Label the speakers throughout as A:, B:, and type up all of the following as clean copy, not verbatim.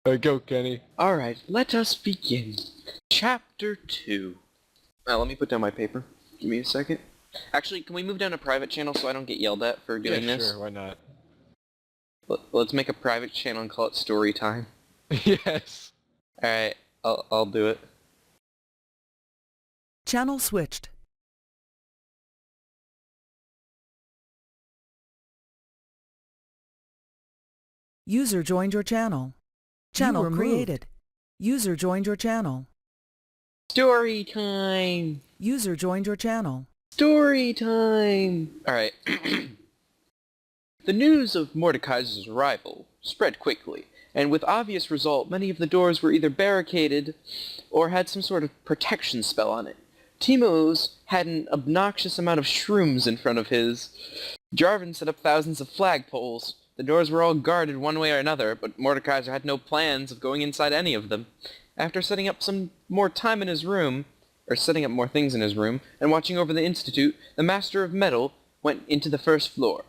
A: Go, Kenny.
B: Alright, let us begin. Chapter 2. Let me put down my paper. Give me a second. Actually, can we move down to private channel so I don't get yelled at for doing this?
A: Sure, why not?
B: Let's make a private channel and call it story time.
A: Yes.
B: Alright, I'll do it.
C: Channel switched. User joined your channel. Channel created. User joined your channel.
B: Story time!
C: User joined your channel.
B: Story time! Alright. The news of Mordecai's arrival spread quickly, and with obvious result, many of the doors were either barricaded or had some sort of protection spell on it. Timo's had an obnoxious amount of shrooms in front of his. Jarvan set up thousands of flagpoles. The doors were all guarded one way or another, but Mordekaiser had no plans of going inside any of them. After setting up some more time in his room, or setting up more things in his room, and watching over the Institute, the Master of Metal went into the first floor.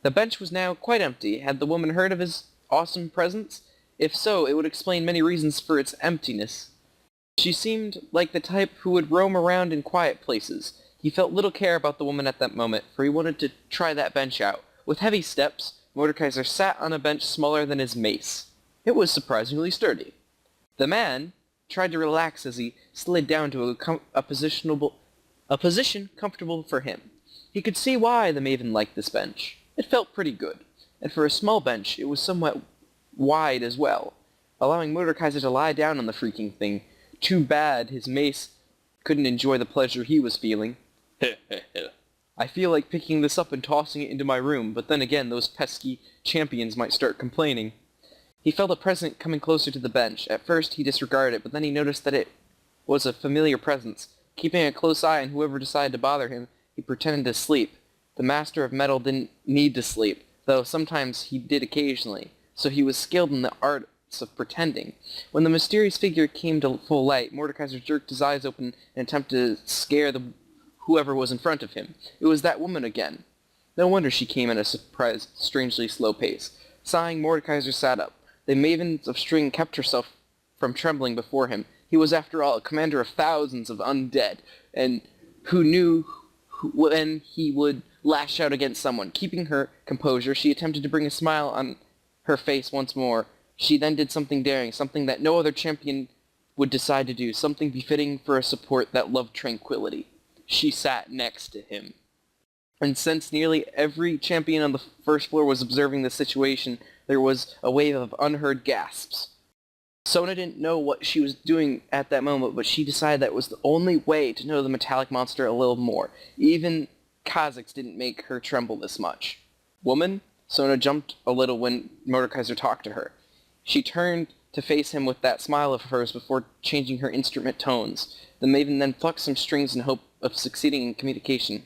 B: The bench was now quite empty. Had the woman heard of his awesome presence? If so, it would explain many reasons for its emptiness. She seemed like the type who would roam around in quiet places. He felt little care about the woman at that moment, for he wanted to try that bench out. With heavy steps, Mordekaiser sat on a bench smaller than his mace. It was surprisingly sturdy. The man tried to relax as he slid down to a position comfortable for him. He could see why the Maven liked this bench. It felt pretty good, and for a small bench, it was somewhat wide as well, allowing Mordekaiser to lie down on the freaking thing. Too bad his mace couldn't enjoy the pleasure he was feeling. I feel like picking this up and tossing it into my room, but then again, those pesky champions might start complaining. He felt a presence coming closer to the bench. At first, he disregarded it, but then he noticed that it was a familiar presence. Keeping a close eye on whoever decided to bother him, he pretended to sleep. The Master of Metal didn't need to sleep, though sometimes he did occasionally, so he was skilled in the arts of pretending. When the mysterious figure came to full light, Mordekaiser jerked his eyes open and attempted to scare whoever was in front of him. It was that woman again. No wonder she came at a surprised, strangely slow pace. Sighing, Mordekaiser sat up. The Maven of String kept herself from trembling before him. He was, after all, a commander of thousands of undead, and who knew when he would lash out against someone. Keeping her composure, she attempted to bring a smile on her face once more. She then did something daring, something that no other champion would decide to do, something befitting for a support that loved tranquility. She sat next to him. And since nearly every champion on the first floor was observing the situation, there was a wave of unheard gasps. Sona didn't know what she was doing at that moment, but she decided that was the only way to know the metallic monster a little more. Even Kha'Zix didn't make her tremble this much. Woman? Sona jumped a little when Mordekaiser talked to her. She turned to face him with that smile of hers before changing her instrument tones. The Maven then plucked some strings in hope of succeeding in communication.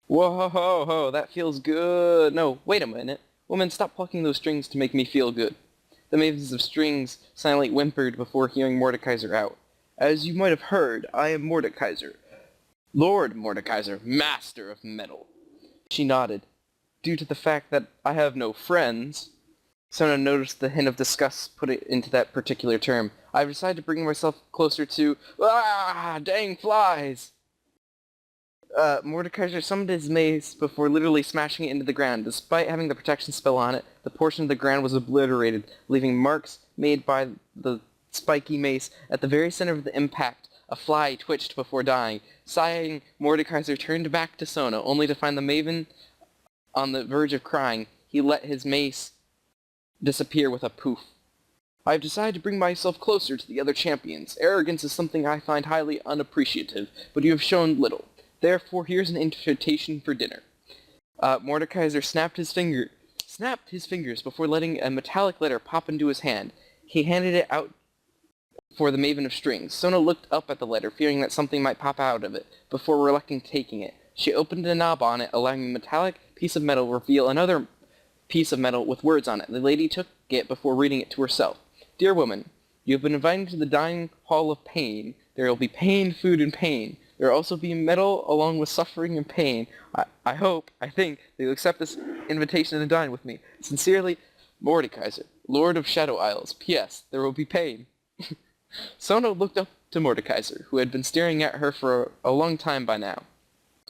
B: Whoa, ho, ho, that feels good. No, wait a minute. Woman, stop plucking those strings to make me feel good. The Mavens of Strings silently whimpered before hearing Mordekaiser out. As you might have heard, I am Mordekaiser. Lord Mordekaiser, Master of Metal. She nodded. Due to the fact that I have no friends, Sona noticed the hint of disgust put into that particular term. I've decided to bring myself closer to... Ah, dang flies! Mordekaiser summoned his mace before literally smashing it into the ground. Despite having the protection spell on it, the portion of the ground was obliterated, leaving marks made by the spiky mace. At the very center of the impact, a fly twitched before dying. Sighing, Mordekaiser turned back to Sona, only to find the Maven on the verge of crying. He let his mace disappear with a poof. I've decided to bring myself closer to the other champions. Arrogance is something I find highly unappreciative, but you have shown little. Therefore, here's an invitation for dinner. Mordekaiser snapped his fingers before letting a metallic letter pop into his hand. He handed it out for the Maven of Strings. Sona looked up at the letter, fearing that something might pop out of it, before reluctantly taking it. She opened the knob on it, allowing the metallic piece of metal reveal another piece of metal with words on it. The lady took it before reading it to herself. Dear woman, you have been invited to the dining hall of pain. There will be pain, food, and pain. There will also be metal along with suffering and pain. I think, that you'll accept this invitation to dine with me. Sincerely, Mordekaiser, Lord of Shadow Isles. P.S. There will be pain. Sona looked up to Mordekaiser, who had been staring at her for a long time by now.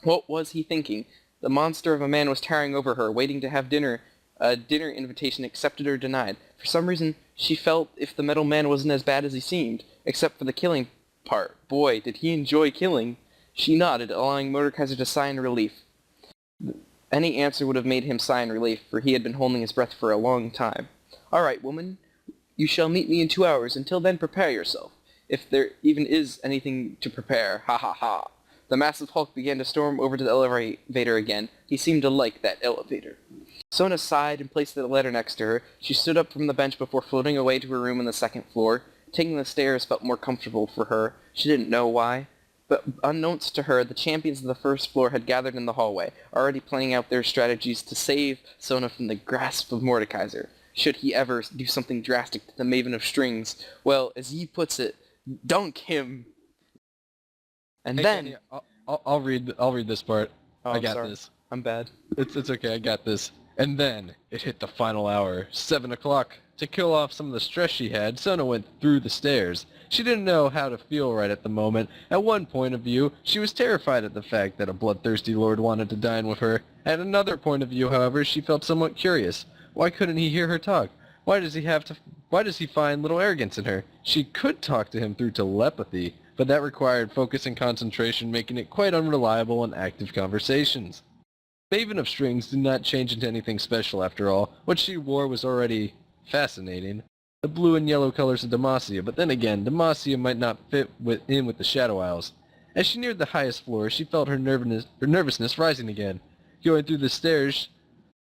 B: What was he thinking? The monster of a man was towering over her, waiting to have dinner, a dinner invitation accepted or denied. For some reason, she felt if the metal man wasn't as bad as he seemed, except for the killing part. Boy, did he enjoy killing. She nodded, allowing Mordekaiser to sigh in relief. Any answer would have made him sigh in relief, for he had been holding his breath for a long time. All right, woman. You shall meet me in 2 hours. Until then, prepare yourself. If there even is anything to prepare. Ha ha ha. The massive Hulk began to storm over to the elevator again. He seemed to like that elevator. Sona sighed and placed the letter next to her. She stood up from the bench before floating away to her room on the second floor. Taking the stairs felt more comfortable for her. She didn't know why. But unknowns to her, the champions of the first floor had gathered in the hallway, already planning out their strategies to save Sona from the grasp of Mordekaiser. Should he ever do something drastic to the Maven of Strings, well, as he puts it, dunk him. And
A: Hey,
B: then...
A: Kenny, I'll read this part.
B: Oh,
A: I got
B: sorry.
A: this.
B: I'm bad.
A: It's okay, I got this. And then, it hit the final hour, 7 o'clock. To kill off some of the stress she had, Sona went through the stairs. She didn't know how to feel right at the moment. At one point of view, she was terrified at the fact that a bloodthirsty lord wanted to dine with her. At another point of view, however, she felt somewhat curious. Why couldn't he hear her talk? Why does he find little arrogance in her? She could talk to him through telepathy, but that required focus and concentration, making it quite unreliable in active conversations. Maven of Strings did not change into anything special after all. What she wore was already fascinating. The blue and yellow colors of Demacia, but then again, Demacia might not fit in with the Shadow Isles. As she neared the highest floor, she felt her nervousness rising again. Going through the stairs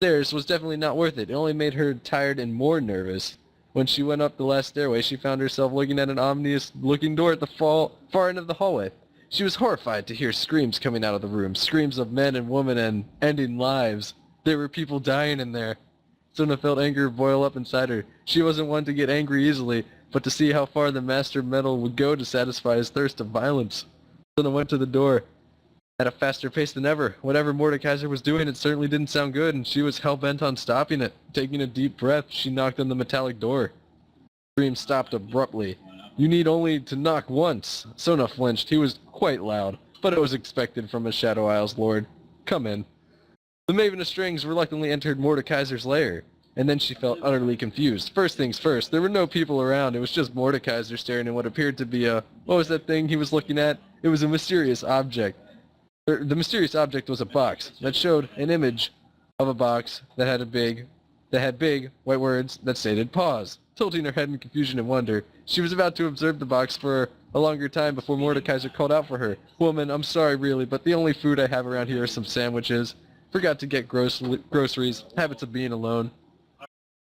A: was definitely not worth it. It only made her tired and more nervous. When she went up the last stairway, she found herself looking at an ominous-looking door at the far end of the hallway. She was horrified to hear screams coming out of the room, screams of men and women and ending lives. There were people dying in there. Sona felt anger boil up inside her. She wasn't one to get angry easily, but to see how far the master metal would go to satisfy his thirst of violence. Sona went to the door at a faster pace than ever. Whatever Mordekaiser was doing, it certainly didn't sound good, and she was hell-bent on stopping it. Taking a deep breath, she knocked on the metallic door. The scream stopped abruptly. You need only to knock once. Sona flinched. He was quite loud, but it was expected from a Shadow Isles lord. Come in. The Maven of Strings reluctantly entered Mordekaiser's lair, and then she felt utterly confused. First things first, there were no people around. It was just Mordekaiser staring at what appeared to be what was that thing he was looking at? It was a mysterious object. The mysterious object was a box that showed an image of a box that had big white words that stated pause. Tilting her head in confusion and wonder, she was about to observe the box for a longer time before Mordekaiser called out for her. Woman, I'm sorry really, but the only food I have around here are some sandwiches. Forgot to get groceries. Habits of being alone.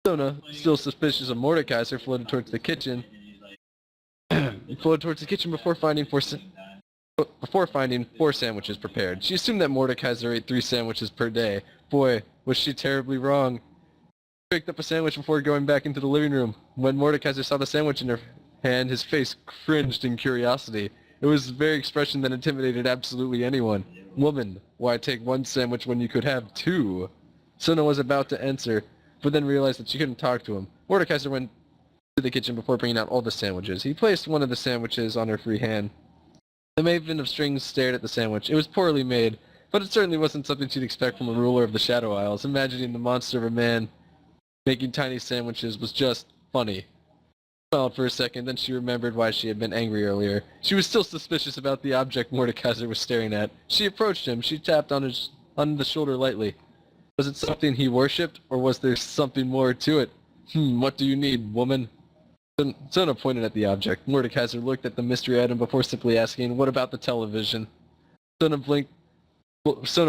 A: Sona, still suspicious of Mordekaiser, floated towards the kitchen. Before finding 4 sandwiches prepared. She assumed that Mordekaiser ate 3 sandwiches per day. Boy, was she terribly wrong. She picked up a sandwich before going back into the living room. When Mordekaiser saw the sandwich in her hand, his face cringed in curiosity. It was the very expression that intimidated absolutely anyone. Woman, why take 1 sandwich when you could have 2? Sona was about to answer, but then realized that she couldn't talk to him. Mordekaiser went to the kitchen before bringing out all the sandwiches. He placed one of the sandwiches on her free hand. The Maven of Strings stared at the sandwich. It was poorly made, but it certainly wasn't something she'd expect from a ruler of the Shadow Isles. Imagining the monster of a man making tiny sandwiches was just funny. She smiled for a second, then she remembered why she had been angry earlier. She was still suspicious about the object Mordekaiser was staring at. She approached him. She tapped on the shoulder lightly. Was it something he worshipped, or was there something more to it? What do you need, woman? Sona pointed at the object. Mordekaiser looked at the mystery item before simply asking, what about the television? Sona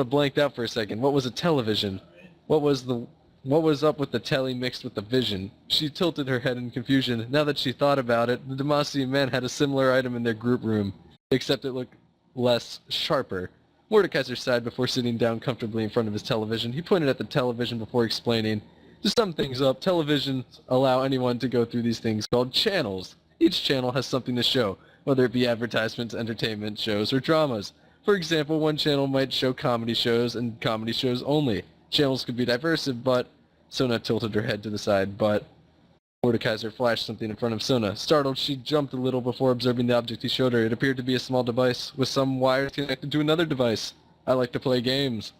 A: blanked out for a second. What was a television? What was up with the telly mixed with the vision? She tilted her head in confusion. Now that she thought about it, the Demacian men had a similar item in their group room, except it looked less sharper. Mordekaiser sighed before sitting down comfortably in front of his television. He pointed at the television before explaining, to sum things up, televisions allow anyone to go through these things called channels. Each channel has something to show, whether it be advertisements, entertainment shows, or dramas. For example, one channel might show comedy shows and comedy shows only. Channels could be diverse, but Sona tilted her head to the side, but Mordekaiser flashed something in front of Sona. Startled, she jumped a little before observing the object he showed her. It appeared to be a small device, with some wires connected to another device. I like to play games.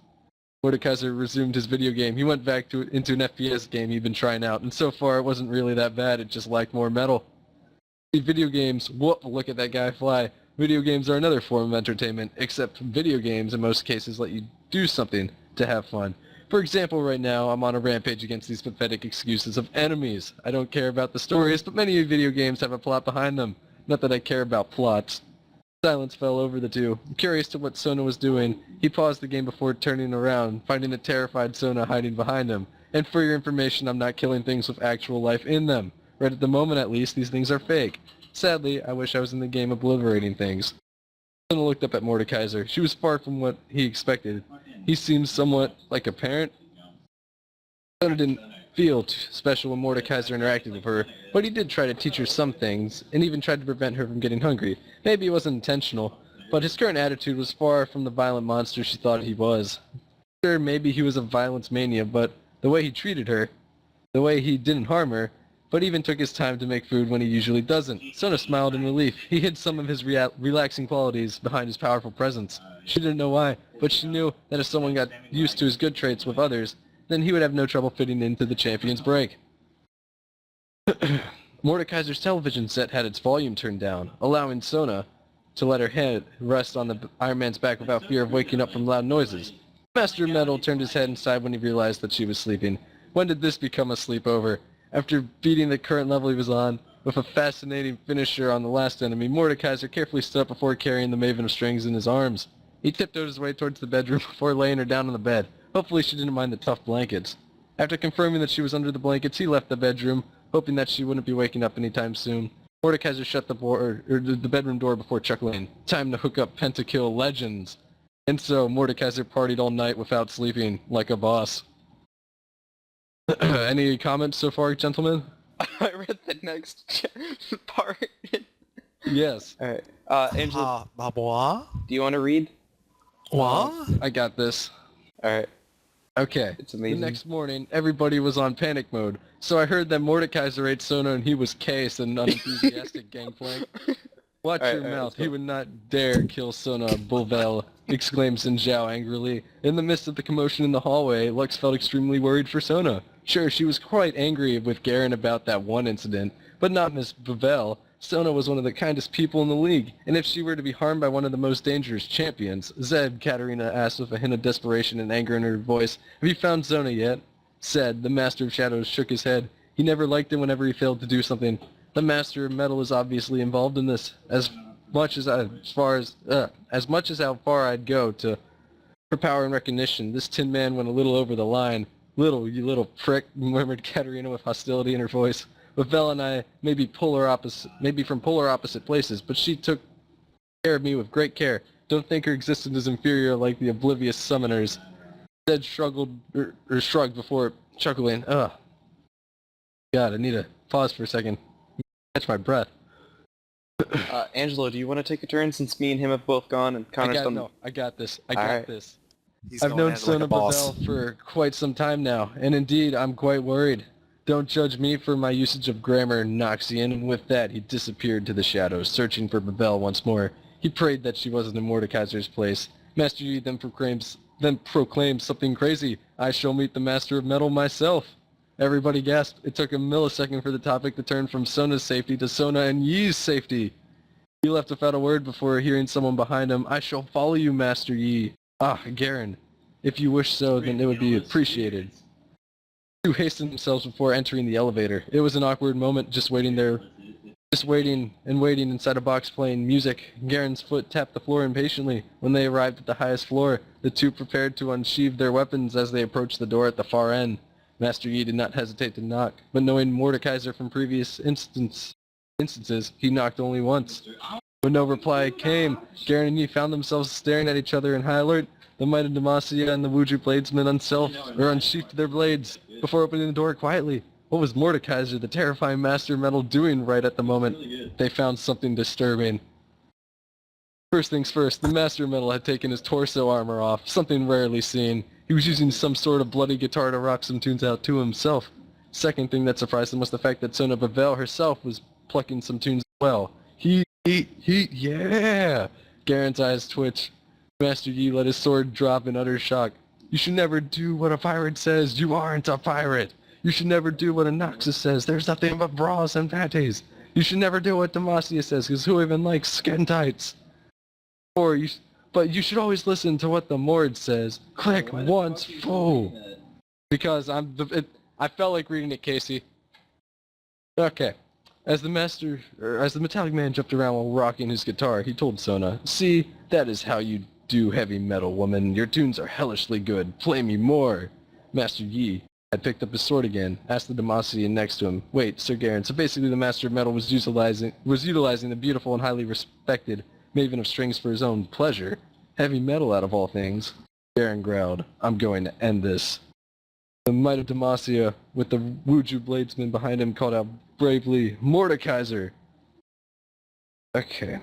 A: Mordekaiser resumed his video game. He went back into an FPS game he'd been trying out, and so far it wasn't really that bad, it just lacked more metal. Video games, whoop, look at that guy fly. Video games are another form of entertainment, except video games in most cases let you do something to have fun. For example, right now, I'm on a rampage against these pathetic excuses of enemies. I don't care about the stories, but many video games have a plot behind them. Not that I care about plots. Silence fell over the two. Curious to what Sona was doing, he paused the game before turning around, finding a terrified Sona hiding behind him. And for your information, I'm not killing things with actual life in them. Right at the moment, at least, these things are fake. Sadly, I wish I was in the game obliterating things. Sona looked up at Mordekaiser. She was far from what he expected. He seemed somewhat like a parent. Sona didn't feel too special when Mordekaiser interacted with her, but he did try to teach her some things, and even tried to prevent her from getting hungry. Maybe it wasn't intentional, but his current attitude was far from the violent monster she thought he was. Sure, maybe he was a violence mania, but the way he treated her, the way he didn't harm her, but even took his time to make food when he usually doesn't. Sona smiled in relief. He hid some of his relaxing qualities behind his powerful presence. She didn't know why, but she knew that if someone got used to his good traits with others, then he would have no trouble fitting into the champion's break. Mordekaiser's television set had its volume turned down, allowing Sona to let her head rest on the Iron Man's back without fear of waking up from loud noises. Master of Metal turned his head inside when he realized that she was sleeping. When did this become a sleepover? After beating the current level he was on, with a fascinating finisher on the last enemy, Mordekaiser carefully stood up before carrying the Maven of Strings in his arms. He tiptoed his way towards the bedroom before laying her down on the bed. Hopefully she didn't mind the tough blankets. After confirming that she was under the blankets, he left the bedroom, hoping that she wouldn't be waking up anytime soon. Mordekaiser shut the bedroom door before chuckling. Time to hook up Pentakill Legends. And so, Mordekaiser partied all night without sleeping, like a boss. Any comments so far, gentlemen?
B: I read the next part.
A: Yes.
B: Alright. Angela,
D: What?
B: do you want to read?
D: What?
A: I got this.
B: Alright.
A: Okay.
B: It's amazing.
A: The next morning, everybody was on panic mode, so I heard that Mordekaiser ate Sona and he was case and unenthusiastic gangplank. Watch your mouth. He would not dare kill Sona Bulvel, exclaimed Xin Zhao angrily. In the midst of the commotion in the hallway, Lux felt extremely worried for Sona. Sure, she was quite angry with Garen about that one incident, but not Miss Bulvel. Sona was one of the kindest people in the league, and if she were to be harmed by one of the most dangerous champions, Zed, Katarina asked with a hint of desperation and anger in her voice, have you found Sona yet? Zed, the Master of Shadows, shook his head. He never liked it whenever he failed to do something. The Master of Metal is obviously involved in this, as much as how far I'd go for power and recognition. This Tin Man went a little over the line. Little, you little prick, murmured Katarina with hostility in her voice. Vel and I may be from polar opposite places, but she took care of me with great care. Don't think her existence is inferior like the oblivious summoners. Zed shrugged before chuckling. Ugh. God, I need to pause for a second. Catch my breath.
B: Angelo, do you want to take a turn since me and him have both gone and Connor's done?
A: No, I got this. I
B: Alright.
A: got this.
D: He's
A: I've
D: going
A: known
D: at it like a
A: Sona
D: boss.
A: Babel for quite some time now, and indeed, I'm quite worried. Don't judge me for my usage of grammar, Noxian, and with that, he disappeared to the shadows, searching for Babel once more. He prayed that she wasn't in Mordekaiser's place. Master Yi then proclaims something crazy. I shall meet the Master of Metal myself. Everybody gasped. It took a millisecond for the topic to turn from Sona's safety to Sona and Yi's safety. He left without a word before hearing someone behind him. I shall follow you, Master Yi. Ah, Garen. If you wish so, then it would be appreciated. Two hastened themselves before entering the elevator. It was an awkward moment, just waiting inside a box playing music. Garen's foot tapped the floor impatiently. When they arrived at the highest floor, the two prepared to unsheathe their weapons as they approached the door at the far end. Master Yi did not hesitate to knock, but knowing Mordekaiser from previous instances, he knocked only once. When no reply came, Garen and Yi found themselves staring at each other in high alert. The might of Demacia and the Wuju bladesmen unsheathed their blades before opening the door quietly. What was Mordekaiser, the terrifying Master of Metal, doing right at the moment? They found something disturbing. First things first, the Master of Metal had taken his torso armor off, something rarely seen. He was using some sort of bloody guitar to rock some tunes out to himself. Second thing that surprised him was the fact that Sona Bavel herself was plucking some tunes as well. Yeah! Garen's eyes twitched. Master Yi let his sword drop in utter shock. You should never do what a pirate says. You aren't a pirate. You should never do what a Noxus says. There's nothing but bras and panties. You should never do what Demacia says, because who even likes skin tights? But you should always listen to what the Mord says. Click once, fool. Because I felt like reading it, Casey. Okay. As the metallic man jumped around while rocking his guitar, he told Sona, "See, that is how you do heavy metal, woman. Your tunes are hellishly good. Play me more." Master Yi had picked up his sword again, asked the Demacian next to him, "Wait, Sir Garen, so basically the Master of Metal was utilizing the beautiful and highly respected Maven of Strings for his own pleasure? Heavy metal out of all things." Garen growled, "I'm going to end this." The might of Demacia, with the Wuju bladesman behind him, called out bravely, "Mordekaiser!" Okay.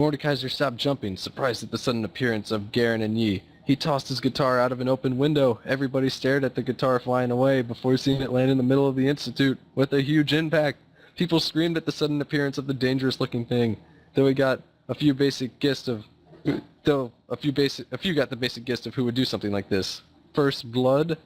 A: Mordekaiser stopped jumping, surprised at the sudden appearance of Garen and Yi. He tossed his guitar out of an open window. Everybody stared at the guitar flying away before seeing it land in the middle of the Institute with a huge impact. People screamed at the sudden appearance of the dangerous-looking thing. A few got the basic gist of who would do something like this. First blood?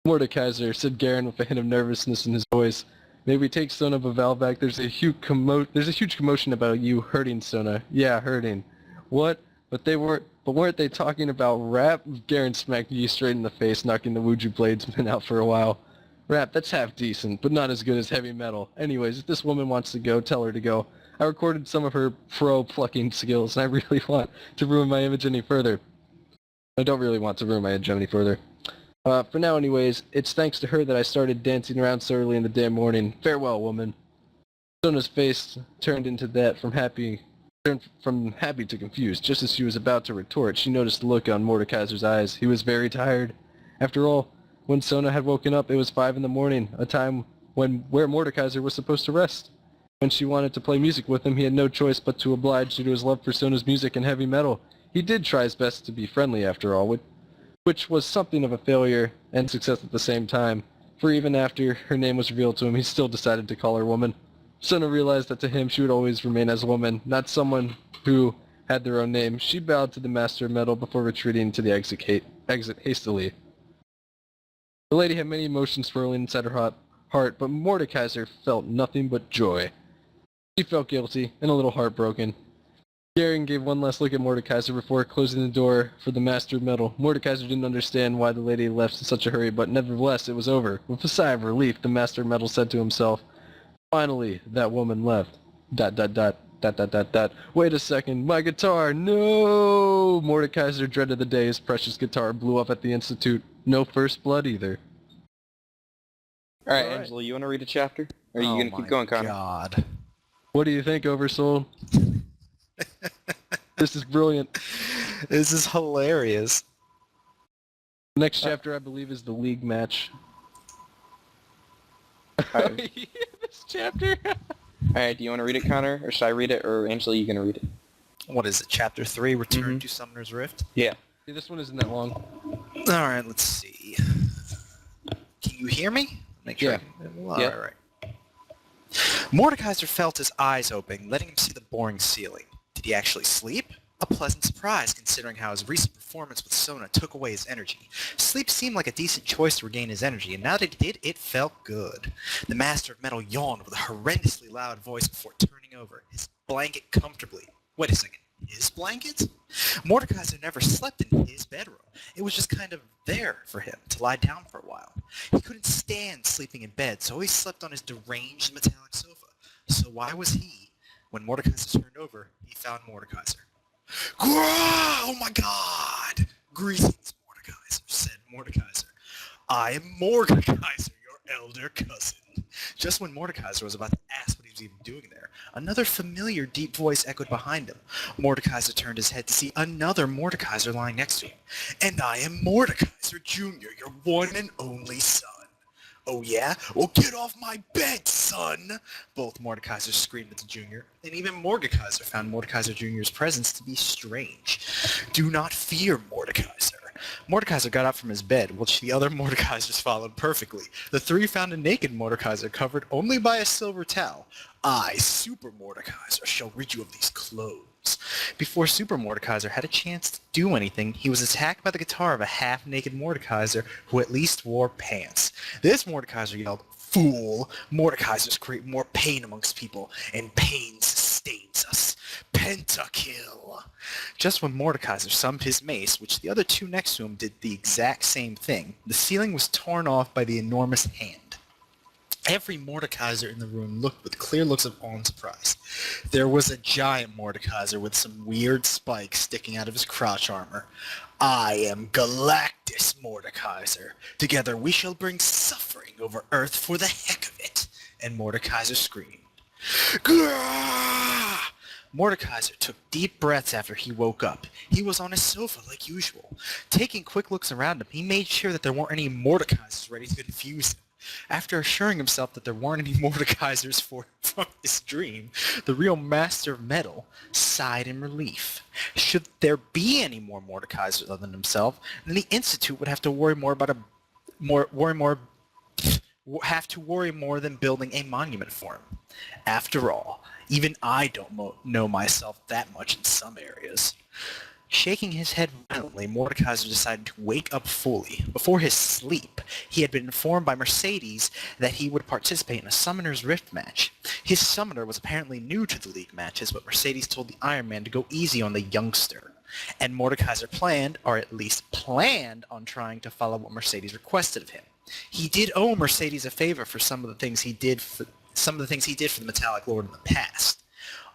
A: Mordekaiser, said Garen with a hint of nervousness in his voice. "May we take Sona Bavel back? There's a huge commotion about you hurting Sona." "Yeah, hurting." "What? But weren't they talking about rap?" Garen smacked Yi straight in the face, knocking the Wuju bladesman out for a while. "Rap, that's half decent, but not as good as heavy metal. Anyways, if this woman wants to go, tell her to go. I recorded some of her pro-plucking skills, and I really want to ruin my image any further. I don't really want to ruin my image any further. For now anyways, it's thanks to her that I started dancing around so early in the damn morning. Farewell, woman." Sona's face turned from happy to confused. Just as she was about to retort, she noticed the look on Mordekaiser's eyes. He was very tired. After all, when Sona had woken up, it was 5 in the morning, a time where Mordekaiser was supposed to rest. When she wanted to play music with him, he had no choice but to oblige due to his love for Sona's music and heavy metal. He did try his best to be friendly after all, which was something of a failure and success at the same time, for even after her name was revealed to him, he still decided to call her woman. Sona realized that to him she would always remain as a woman, not someone who had their own name. She bowed to the Master of Metal before retreating to the exit hastily. The lady had many emotions swirling inside her heart, but Mordekaiser felt nothing but joy. She felt guilty and a little heartbroken. Garen gave one last look at Mordekaiser before closing the door for the Master of Metal. Mordekaiser didn't understand why the lady left in such a hurry, but nevertheless it was over. With a sigh of relief, the Master of Metal said to himself, "Finally, that woman left. ... Wait a second, my guitar, no!" Mordekaiser dreaded the day his precious guitar blew up at the Institute. No first blood either.
B: Alright, Angela, you want to read a chapter? Or are you going to keep going, Connor?
D: God.
A: What do you think, Oversoul? This is brilliant.
D: This is hilarious.
A: The next chapter, I believe, is the league match.
B: Alright.
A: This chapter?
B: Alright, do you want to read it, Connor? Or should I read it? Or Angela, you going to read it?
D: What is it, Chapter 3, Return to Summoner's Rift?
B: Yeah.
A: This one isn't that long.
D: Alright, let's see. Can you hear me? Make sure.
A: Yeah.
D: Well,
B: Yeah.
D: Alright. Mordekaiser felt his eyes open, letting him see the boring ceiling. Did he actually sleep? A pleasant surprise, considering how his recent performance with Sona took away his energy. Sleep seemed like a decent choice to regain his energy, and now that he did, it felt good. The Master of Metal yawned with a horrendously loud voice before turning over his blanket comfortably. Wait a second. His blanket? Mordekaiser never slept in his bedroom. It was just kind of there for him to lie down for a while. He couldn't stand sleeping in bed, so he slept on his deranged metallic sofa. So why was he? When Mordekaiser turned over, he found Mordekaiser. Oh my god! Greetings, Mordekaiser, said Mordekaiser. I am Mordekaiser, your elder cousin. Just when Mordekaiser was about to ask what he was even doing there, another familiar deep voice echoed behind him. Mordekaiser turned his head to see another Mordekaiser lying next to him. And I am Mordekaiser Jr., your one and only son. Oh yeah? Well, get off my bed, son! Both Mordekaisers screamed at the Junior, and even Mordekaiser found Mordekaiser Jr.'s presence to be strange. Do not fear, Mordekaiser. Mordekaiser got up from his bed, which the other Mordekaisers followed perfectly. The three found a naked Mordekaiser covered only by a silver towel. I, Super Mordekaiser, shall rid you of these clothes. Before Super Mordekaiser had a chance to do anything, he was attacked by the guitar of a half-naked Mordekaiser who at least wore pants. This Mordekaiser yelled, "Fool! Mordekaisers create more pain amongst people, and pain sustains us. Pentakill!" Just when Mordekaiser summoned his mace, which the other two next to him did the exact same thing, the ceiling was torn off by the enormous hand. Every Mordekaiser in the room looked with clear looks of awe and surprise. There was a giant Mordekaiser with some weird spikes sticking out of his crotch armor. I am Galactus Mordekaiser. Together we shall bring suffering over Earth for the heck of it. And Mordekaiser screamed. Grrrr! Mordekaiser took deep breaths after he woke up. He was on his sofa like usual. Taking quick looks around him, he made sure that there weren't any Mordekaisers ready to confuse him. After assuring himself that there weren't any Mordekaisers from his dream, the real Master of Metal sighed in relief. Should there be any more Mordekaisers other than himself, then the Institute would have to worry more than building a monument for him. After all, even I don't know myself that much in some areas. Shaking his head violently, Mordekaiser decided to wake up fully. Before his sleep, he had been informed by Mercedes that he would participate in a Summoner's Rift match. His summoner was apparently new to the League matches, but Mercedes told the Iron Man to go easy on the youngster. And Mordekaiser planned, or at least planned, on trying to follow what Mercedes requested of him. He did owe Mercedes a favor for some of the things he did for the Metallic Lord in the past.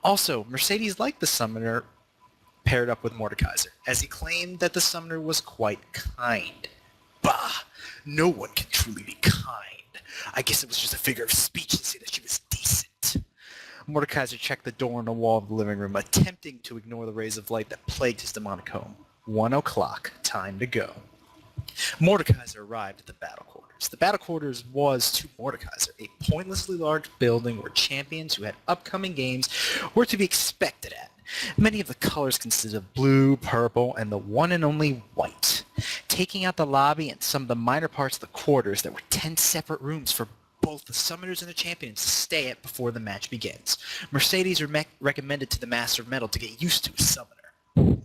D: Also, Mercedes liked the summoner paired up with Mordekaiser, as he claimed that the summoner was quite kind. Bah! No one can truly be kind. I guess it was just a figure of speech to say that she was decent. Mordekaiser checked the door on the wall of the living room, attempting to ignore the rays of light that plagued his demonic home. 1 o'clock, time to go. Mordekaiser arrived at the battle quarters. The battle quarters was, to Mordekaiser, a pointlessly large building where champions who had upcoming games were to be expected at. Many of the colors consisted of blue, purple, and the one and only white. Taking out the lobby and some of the minor parts of the quarters, there were 10 separate rooms for both the summoners and the champions to stay at before the match begins. Mercedes recommended to the Master of Metal to get used to a summoner.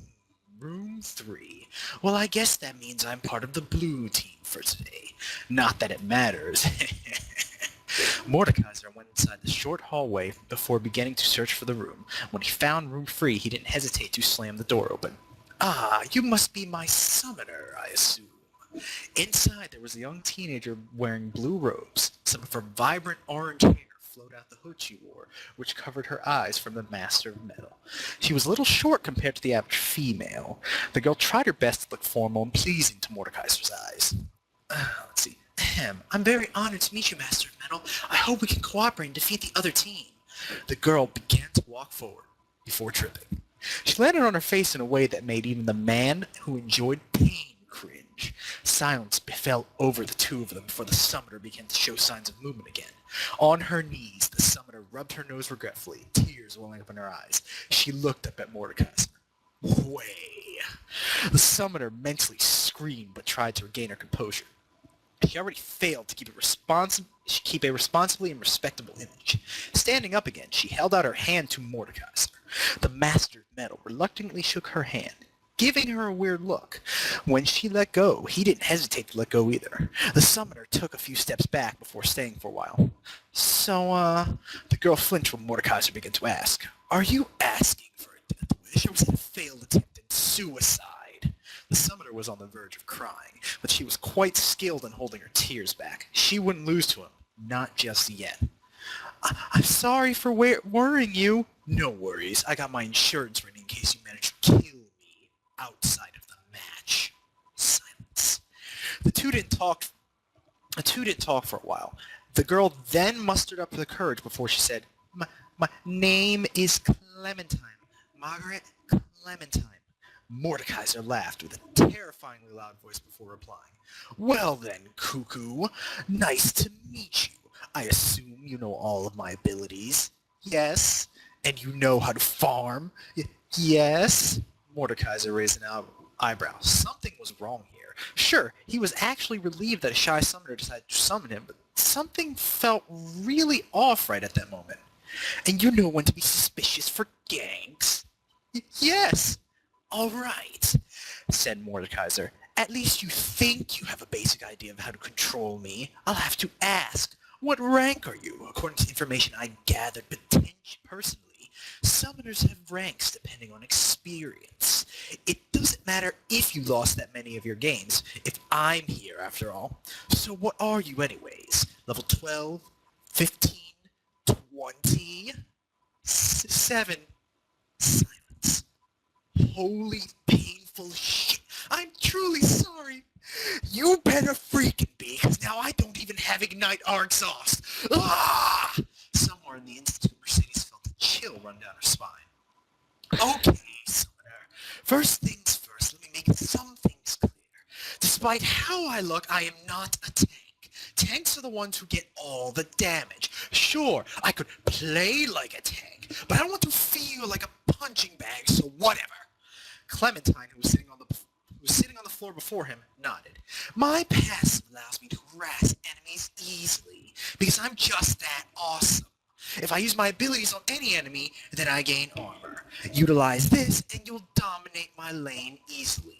D: Room 3. Well, I guess that means I'm part of the blue team for today. Not that it matters. Mordekaiser went inside the short hallway before beginning to search for the room. When he found room 3, he didn't hesitate to slam the door open. Ah, you must be my summoner, I assume. Inside, there was a young teenager wearing blue robes. Some of her vibrant orange hair flowed out the hood she wore, which covered her eyes from the Master of Metal. She was a little short compared to the average female. The girl tried her best to look formal and pleasing to Mordekaiser's eyes. Let's see. I'm very honored to meet you, Master of Metal. I hope we can cooperate and defeat the other team. The girl began to walk forward before tripping. She landed on her face in a way that made even the man who enjoyed pain cringe. Silence befell over the two of them before the summoner began to show signs of movement again. On her knees, the summoner rubbed her nose regretfully, tears welling up in her eyes. She looked up at Mordekaiser. Way. The summoner mentally screamed but tried to regain her composure. She already failed to keep a responsibly and respectable image. Standing up again, she held out her hand to Mordekaiser. The Master of Metal reluctantly shook her hand, giving her a weird look. When she let go, he didn't hesitate to let go either. The summoner took a few steps back before staying for a while. So, the girl flinched when Mordekaiser began to ask, "Are you asking for a death wish, or was it a failed attempt at suicide?" The summoner was on the verge of crying, but she was quite skilled in holding her tears back. She wouldn't lose to him. Not just yet. I'm sorry for worrying you. No worries. I got my insurance ready in case you manage to kill me outside of the match. Silence. The two didn't talk for a while. The girl then mustered up the courage before she said, My name is Clementine. Margaret Clementine. Mordekaiser laughed with a terrifyingly loud voice before replying. Well then, cuckoo. Nice to meet you. I assume you know all of my abilities. Yes. And you know how to farm. Yes. Mordekaiser raised an Eyebrow. Something was wrong here. Sure, he was actually relieved that a shy summoner decided to summon him, but something felt really off right at that moment. And you know when to be suspicious for gangs. Yes. All right, said Mordekaiser. At least you think you have a basic idea of how to control me. I'll have to ask, what rank are you? According to information I gathered personally, summoners have ranks depending on experience. It doesn't matter if you lost that many of your games, if I'm here after all. So what are you anyways? Level 12? 15? 20? 7? Silence. Holy painful shit. I'm truly sorry. You better freaking be, because now I don't even have Ignite our exhaust. Ah! Somewhere in the Institute, Mercedes felt a chill run down her spine. Okay, Summoner. First things first, let me make some things clear. Despite how I look, I am not a tank. Tanks are the ones who get all the damage. Sure, I could play like a tank, but I don't want to feel like a punching bag, so whatever. Clementine, who was sitting on the floor before him, nodded. My passive allows me to harass enemies easily, because I'm just that awesome. If I use my abilities on any enemy, then I gain armor. Utilize this, and you'll dominate my lane easily.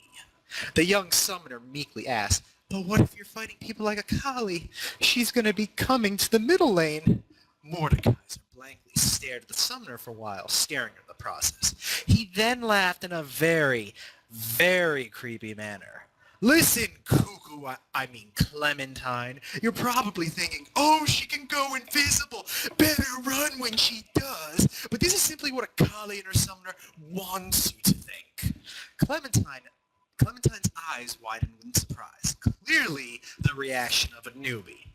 D: The young summoner meekly asked, but what if you're fighting people like Akali? She's going to be coming to the middle lane. Mordekaiser blankly stared at the summoner for a while, staring at the process. He then laughed in a very, very creepy manner. Listen, cuckoo, I mean Clementine. You're probably thinking, oh, she can go invisible. Better run when she does. But this is simply what Akali and her summoner wants you to think. Clementine's eyes widened in surprise. Clearly the reaction of a newbie.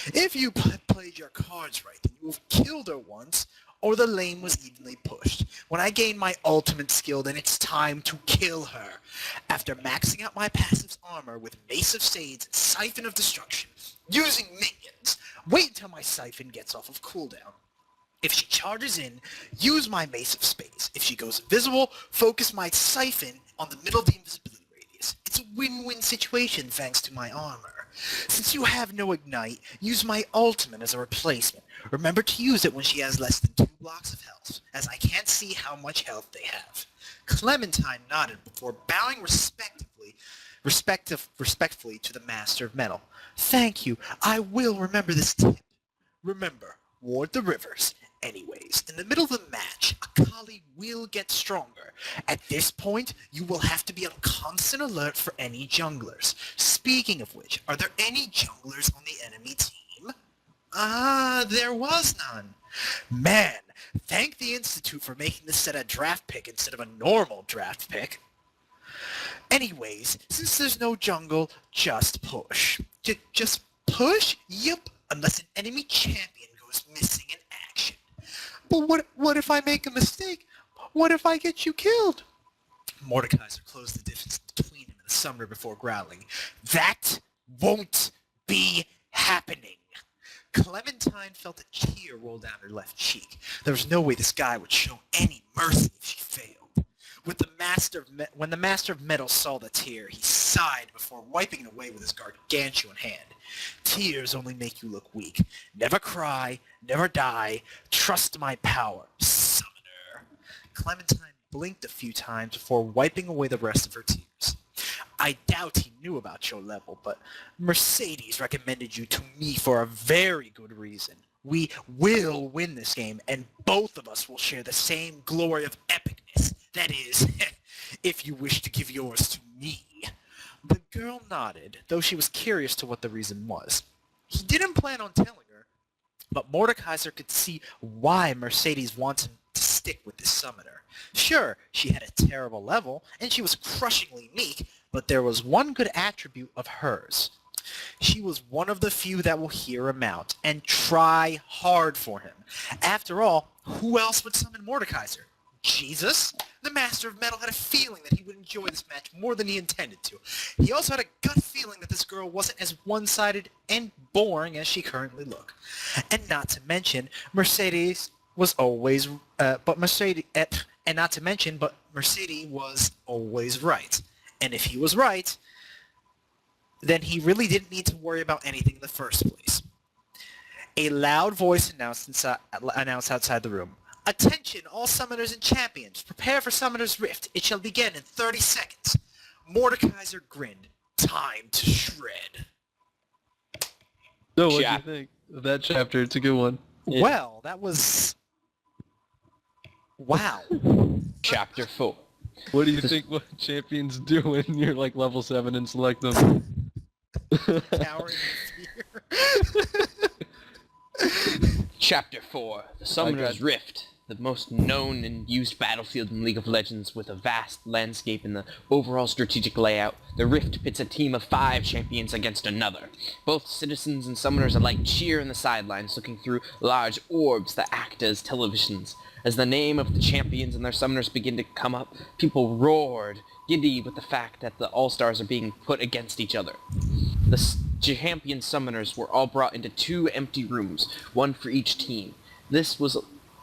D: If you played your cards right, then you have killed her once, or the lane was evenly pushed. When I gain my ultimate skill, then it's time to kill her. After maxing out my passive's armor with Mace of Sades and Siphon of Destruction, using minions, wait until my Siphon gets off of cooldown. If she charges in, use my Mace of Spades. If she goes invisible, focus my Siphon on the middle of the invisibility radius. It's a win-win situation thanks to my armor. Since you have no Ignite, use my ultimate as a replacement. Remember to use it when she has less than 2 blocks of health, as I can't see how much health they have. Clementine nodded before bowing respectfully to the Master of Metal. Thank you. I will remember this tip. Remember, ward the rivers. Anyways, in the middle of the match, Akali will get stronger. At this point, you will have to be on constant alert for any junglers. Speaking of which, are there any junglers on the enemy team? There was none. Man, thank the Institute for making this set a draft pick instead of a normal draft pick. Anyways, since there's no jungle, just push. Just push? Yep, unless an enemy champion goes missing in action. But what if I make a mistake? What if I get you killed? Mordekaiser closed the distance between him and the summoner before growling. That won't be happening. Clementine felt a tear roll down her left cheek. There was no way this guy would show any mercy if she failed. When the Master of Metal saw the tear, he sighed before wiping it away with his gargantuan hand. Tears only make you look weak. Never cry, never die. Trust my power, summoner. Clementine blinked a few times before wiping away the rest of her tears. I doubt he knew about your level, but Mercedes recommended you to me for a very good reason. We will win this game, and both of us will share the same glory of epicness. That is, if you wish to give yours to me. The girl nodded, though she was curious to what the reason was. He didn't plan on telling her, but Mordekaiser could see why Mercedes wanted to stick with this summoner. Sure, she had a terrible level, and she was crushingly meek, but there was one good attribute of hers. She was one of the few that will hear him out and try hard for him. After all, who else would summon Mordekaiser? Jesus? The Master of Metal had a feeling that he would enjoy this match more than he intended to. He also had a gut feeling that this girl wasn't as one-sided and boring as she currently looked. And not to mention, Mercedes was always right. And if he was right, then he really didn't need to worry about anything in the first place. A loud voice announced outside the room. Attention, all summoners and champions. Prepare for Summoner's Rift. It shall begin in 30 seconds. Mordekaiser grinned. Time to shred.
A: So what do you think of that chapter? It's a good one.
B: Yeah.
D: Well, that was... Wow.
B: Chapter 4.
A: What do you think what champions do when you're like level 7 and select them?
D: Cowering in fear.
B: Chapter 4. The Summoner's Rift. The most known and used battlefield in League of Legends, with a vast landscape in the overall strategic layout. The Rift pits a team of 5 champions against another. Both citizens and summoners alike cheer in the sidelines, looking through large orbs that act as televisions. As the name of the champions and their summoners begin to come up, people roared, giddy with the fact that the All-Stars are being put against each other. The champion summoners were all brought into 2 empty rooms, one for each team. This was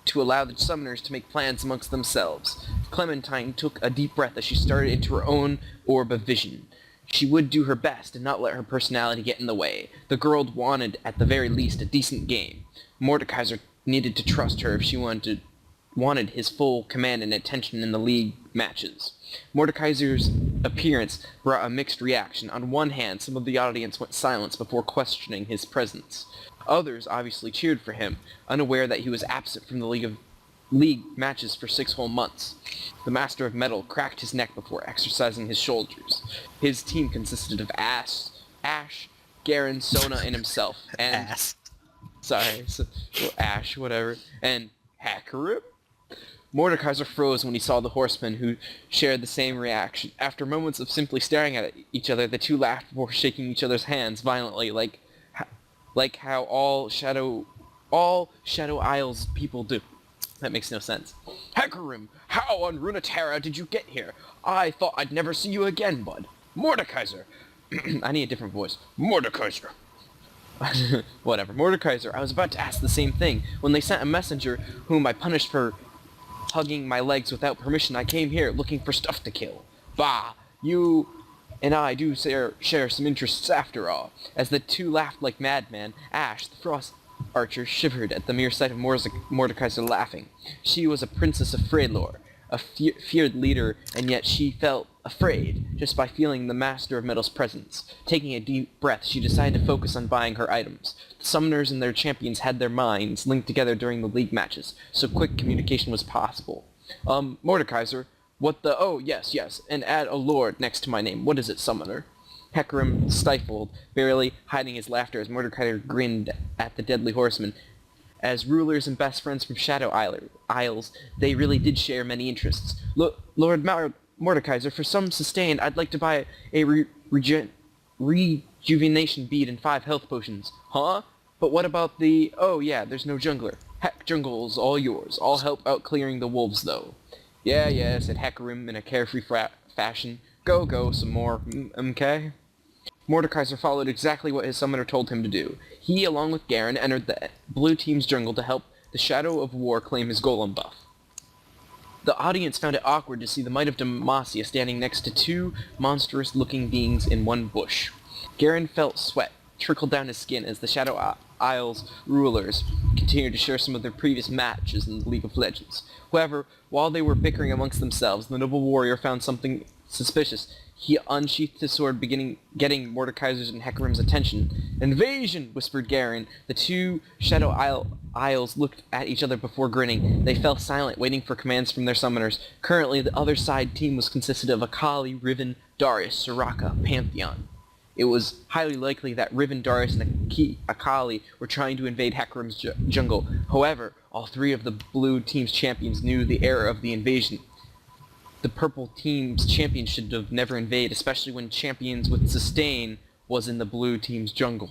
B: to allow the summoners to make plans amongst themselves. Clementine took a deep breath as she started into her own orb of vision. She would do her best and not let her personality get in the way. The girl wanted, at the very least, a decent game. Mordekaiser needed to trust her if she wanted his full command and attention in the league matches. Mordekaiser's appearance brought a mixed reaction. On one hand, some of the audience went silent before questioning his presence. Others obviously cheered for him, unaware that he was absent from the league matches for 6 whole months. The Master of Metal cracked his neck before exercising his shoulders. His team consisted of Ash, Garen, Sona, and himself, and... Ash, whatever, and Hecarim? Mordekaiser froze when he saw the horsemen, who shared the same reaction. After moments of simply staring at each other, the 2 laughed before shaking each other's hands violently, like how all Shadow Isles people do. That makes no sense. Hecarim, how on Runeterra did you get here? I thought I'd never see you again, bud. Mordekaiser. I need a different voice. Mordekaiser. Whatever. Mordekaiser, I was about to ask the same thing. When they sent a messenger whom I punished for hugging my legs without permission, I came here looking for stuff to kill. Bah, you and I do share some interests after all. As the 2 laughed like madmen, Ash, the Frost Archer, shivered at the mere sight of Mordekaiser laughing. She was a princess of Freylor, a feared leader, and yet she felt afraid just by feeling the Master of Metal's presence. Taking a deep breath, she decided to focus on buying her items. The summoners and their champions had their minds linked together during the league matches, so quick communication was possible. Mordekaiser, what the... Oh, yes, and add a lord next to my name. What is it, summoner? Hecarim stifled, barely hiding his laughter as Mordekaiser grinned at the deadly horseman. As rulers and best friends from Shadow Isles, they really did share many interests. Lord Mordekaiser, for some sustained, I'd like to buy a rejuvenation bead and 5 health potions. Huh? But what about the... Oh yeah, there's no jungler. Heck, jungle's all yours. I'll help out clearing the wolves, though. Yeah, said Hecarim in a carefree fashion. Go, some more, okay? Mordekaiser followed exactly what his summoner told him to do. He, along with Garen, entered the blue team's jungle to help the Shadow of War claim his golem buff. The audience found it awkward to see the Might of Demacia standing next to 2 monstrous-looking beings in one bush. Garen felt sweat trickle down his skin as the Shadow Isles rulers continued to share some of their previous matches in the League of Legends. However, while they were bickering amongst themselves, the noble warrior found something suspicious. He unsheathed his sword, getting Mordekaiser's and Hecarim's attention. Invasion! Whispered Garen. The 2 Shadow Isles looked at each other before grinning. They fell silent, waiting for commands from their summoners. Currently, the other side team was consisted of Akali, Riven, Darius, Soraka, Pantheon. It was highly likely that Riven, Darius, and Akali were trying to invade Hecarim's jungle. However, all 3 of the blue team's champions knew the error of the invasion. The purple team's champion should have never invaded, especially when champions with sustain was in the blue team's jungle.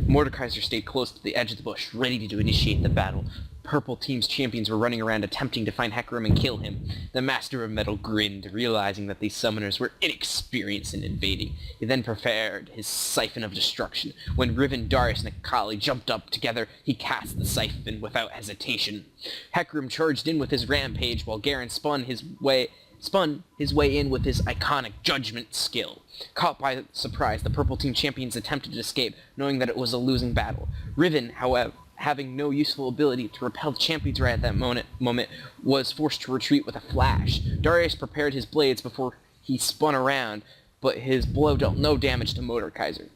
B: Mordekaiser stayed close to the edge of the bush, ready to initiate the battle. Purple team's champions were running around attempting to find Hecarim and kill him. The Master of Metal grinned, realizing that these summoners were inexperienced in invading. He then prepared his siphon of destruction. When Riven, Darius, and Akali jumped up together, he cast the siphon without hesitation. Hecarim charged in with his rampage while Garen spun his way spun his way in with his iconic judgment skill. Caught by surprise, the purple team champions attempted to escape, knowing that it was a losing battle. Riven, however, having no useful ability to repel the champions right at that moment, was forced to retreat with a flash. Darius prepared his blades before he spun around, but his blow dealt no damage to Mordekaiser.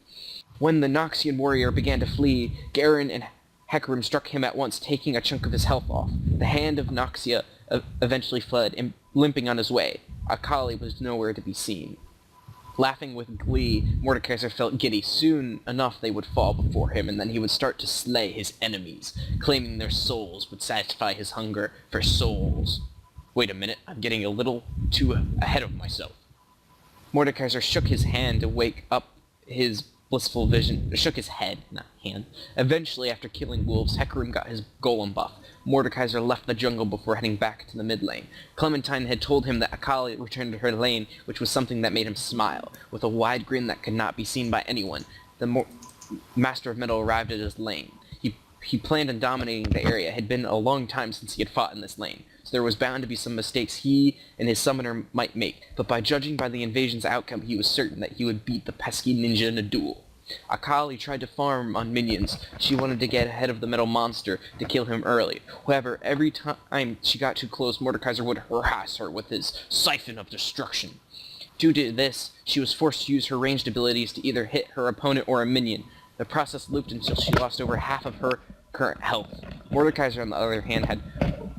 B: When the Noxian warrior began to flee, Garen and Hecarim struck him at once, taking a chunk of his health off. The hand of Noxia eventually fled, limping on his way. Akali was nowhere to be seen. Laughing with glee, Mordekaiser felt giddy. Soon enough they would fall before him, and then he would start to slay his enemies, claiming their souls would satisfy his hunger for souls. Wait a minute, I'm getting a little too ahead of myself. Mordekaiser shook his hand to wake up his blissful vision. Shook his head, not hand. Eventually, after killing wolves, Hecarim got his golem buff. Mordekaiser left the jungle before heading back to the mid lane. Clementine had told him that Akali returned to her lane, which was something that made him smile. With a wide grin that could not be seen by anyone, the Master of Metal arrived at his lane. He planned on dominating the area. It had been a long time since he had fought in this lane, so there was bound to be some mistakes he and his summoner might make, but by judging by the invasion's outcome, he was certain that he would beat the pesky ninja in a duel. Akali tried to farm on minions. She wanted to get ahead of the metal monster to kill him early. However, every time she got too close, Mordekaiser would harass her with his Siphon of Destruction. Due to this, she was forced to use her ranged abilities to either hit her opponent or a minion. The process looped until she lost over half of her current health. Mordekaiser, on the other hand, had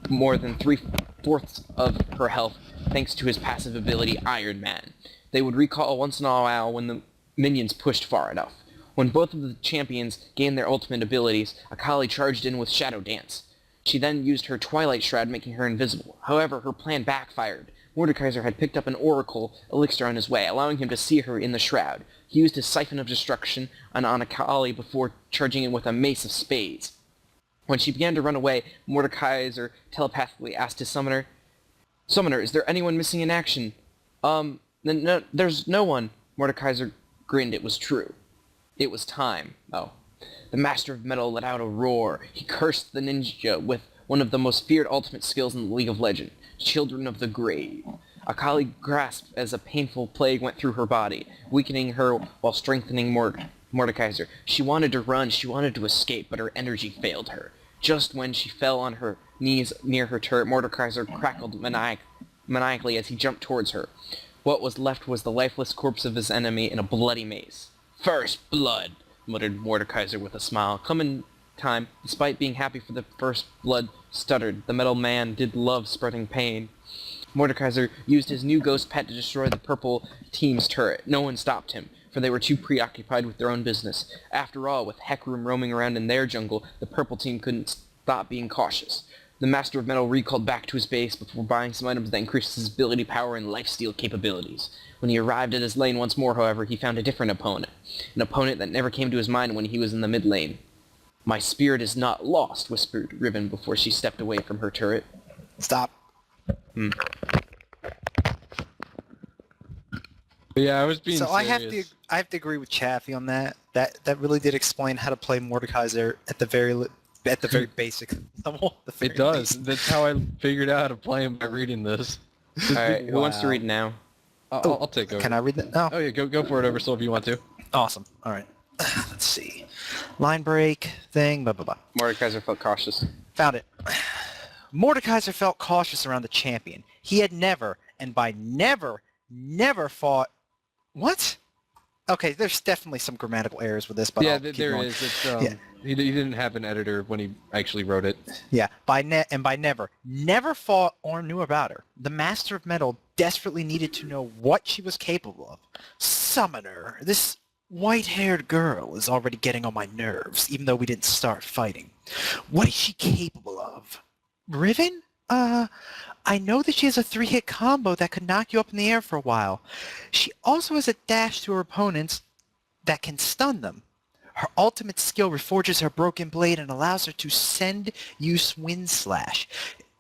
B: more than 3/4 of her health thanks to his passive ability, Iron Man. They would recall once in a while when the minions pushed far enough. When both of the champions gained their ultimate abilities, Akali charged in with Shadow Dance. She then used her Twilight Shroud, making her invisible. However, her plan backfired. Mordekaiser had picked up an Oracle elixir on his way, allowing him to see her in the shroud. He used his Siphon of Destruction on Akali before charging in with a Mace of Spades. When she began to run away, Mordekaiser telepathically asked his summoner, "Summoner, is there anyone missing in action?" No, there's no one." Mordekaiser grinned. It was true. It was time. Oh. The Master of Metal let out a roar. He cursed the ninja with one of the most feared ultimate skills in the League of Legends, Children of the Grave. Akali grasped as a painful plague went through her body, weakening her while strengthening Mordekaiser. She wanted to run, she wanted to escape, but her energy failed her. Just when she fell on her knees near her turret, Mordekaiser crackled maniacally as he jumped towards her. What was left was the lifeless corpse of his enemy in a bloody mace. "First blood," muttered Mordekaiser with a smile. Clementine, despite being happy for the first blood, stuttered. The metal man did love spreading pain. Mordekaiser used his new ghost pet to destroy the purple team's turret. No one stopped him, for they were too preoccupied with their own business. After all, with Hecarim roaming around in their jungle, the purple team couldn't stop being cautious. The Master of Metal recalled back to his base before buying some items that increased his ability power and lifesteal capabilities. When he arrived at his lane once more, however, he found a different opponent. An opponent that never came to his mind when he was in the mid lane. "My spirit is not lost," whispered Riven before she stepped away from her turret.
D: Stop.
A: Yeah, I was being
D: So
A: serious.
D: I have to agree with Chaffee on that. That really did explain how to play Mordekaiser at the very basic level. the very
A: It does.
D: basic.
A: That's how I figured out how to play him by reading this.
B: Alright, who wants to read now?
A: I'll take over.
D: Can I read that? No.
A: Oh yeah, go for it, Oversoul, if you want to.
D: Awesome. All right. Let's see. Line break thing. Blah blah blah.
B: Mordekaiser felt cautious.
D: Found it. Mordekaiser felt cautious around the champion. He had never, and by never fought. What? Okay, there's definitely some grammatical errors with this, but
A: Yeah,
D: I'll keep
A: there
D: going.
A: is. It's
D: Yeah.
A: he didn't have an editor when he actually wrote it.
D: Yeah, by never fought or knew about her. The Master of Metal desperately needed to know what she was capable of. Summoner, this white-haired girl is already getting on my nerves, even though we didn't start fighting. What is she capable of? Riven? I know that she has a 3-hit combo that could knock you up in the air for a while. She also has a dash to her opponents that can stun them. Her ultimate skill reforges her broken blade and allows her to send use wind slash.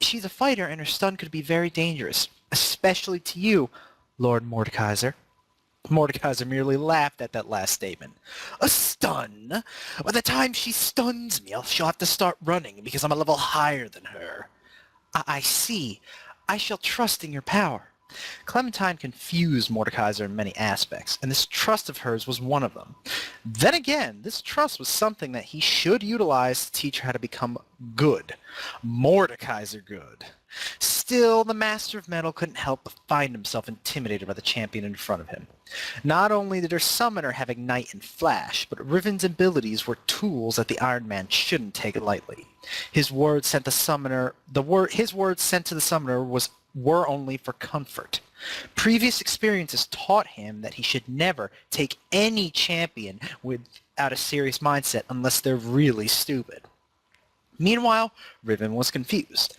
D: She's a fighter and her stun could be very dangerous, especially to you, Lord Mordekaiser. Mordekaiser merely laughed at that last statement. A stun? By the time she stuns me, she'll have to start running because I'm a level higher than her. I see. I shall trust in your power. Clementine confused Mordekaiser in many aspects, and this trust of hers was one of them. Then again, this trust was something that he should utilize to teach her how to become good. Mordekaiser good. Still, the Master of Metal couldn't help but find himself intimidated by the champion in front of him. Not only did her summoner have Ignite and Flash, but Riven's abilities were tools that the Iron Man shouldn't take lightly. His words sent to the summoner were only for comfort. Previous experiences taught him that he should never take any champion without a serious mindset unless they're really stupid. Meanwhile, Riven was confused.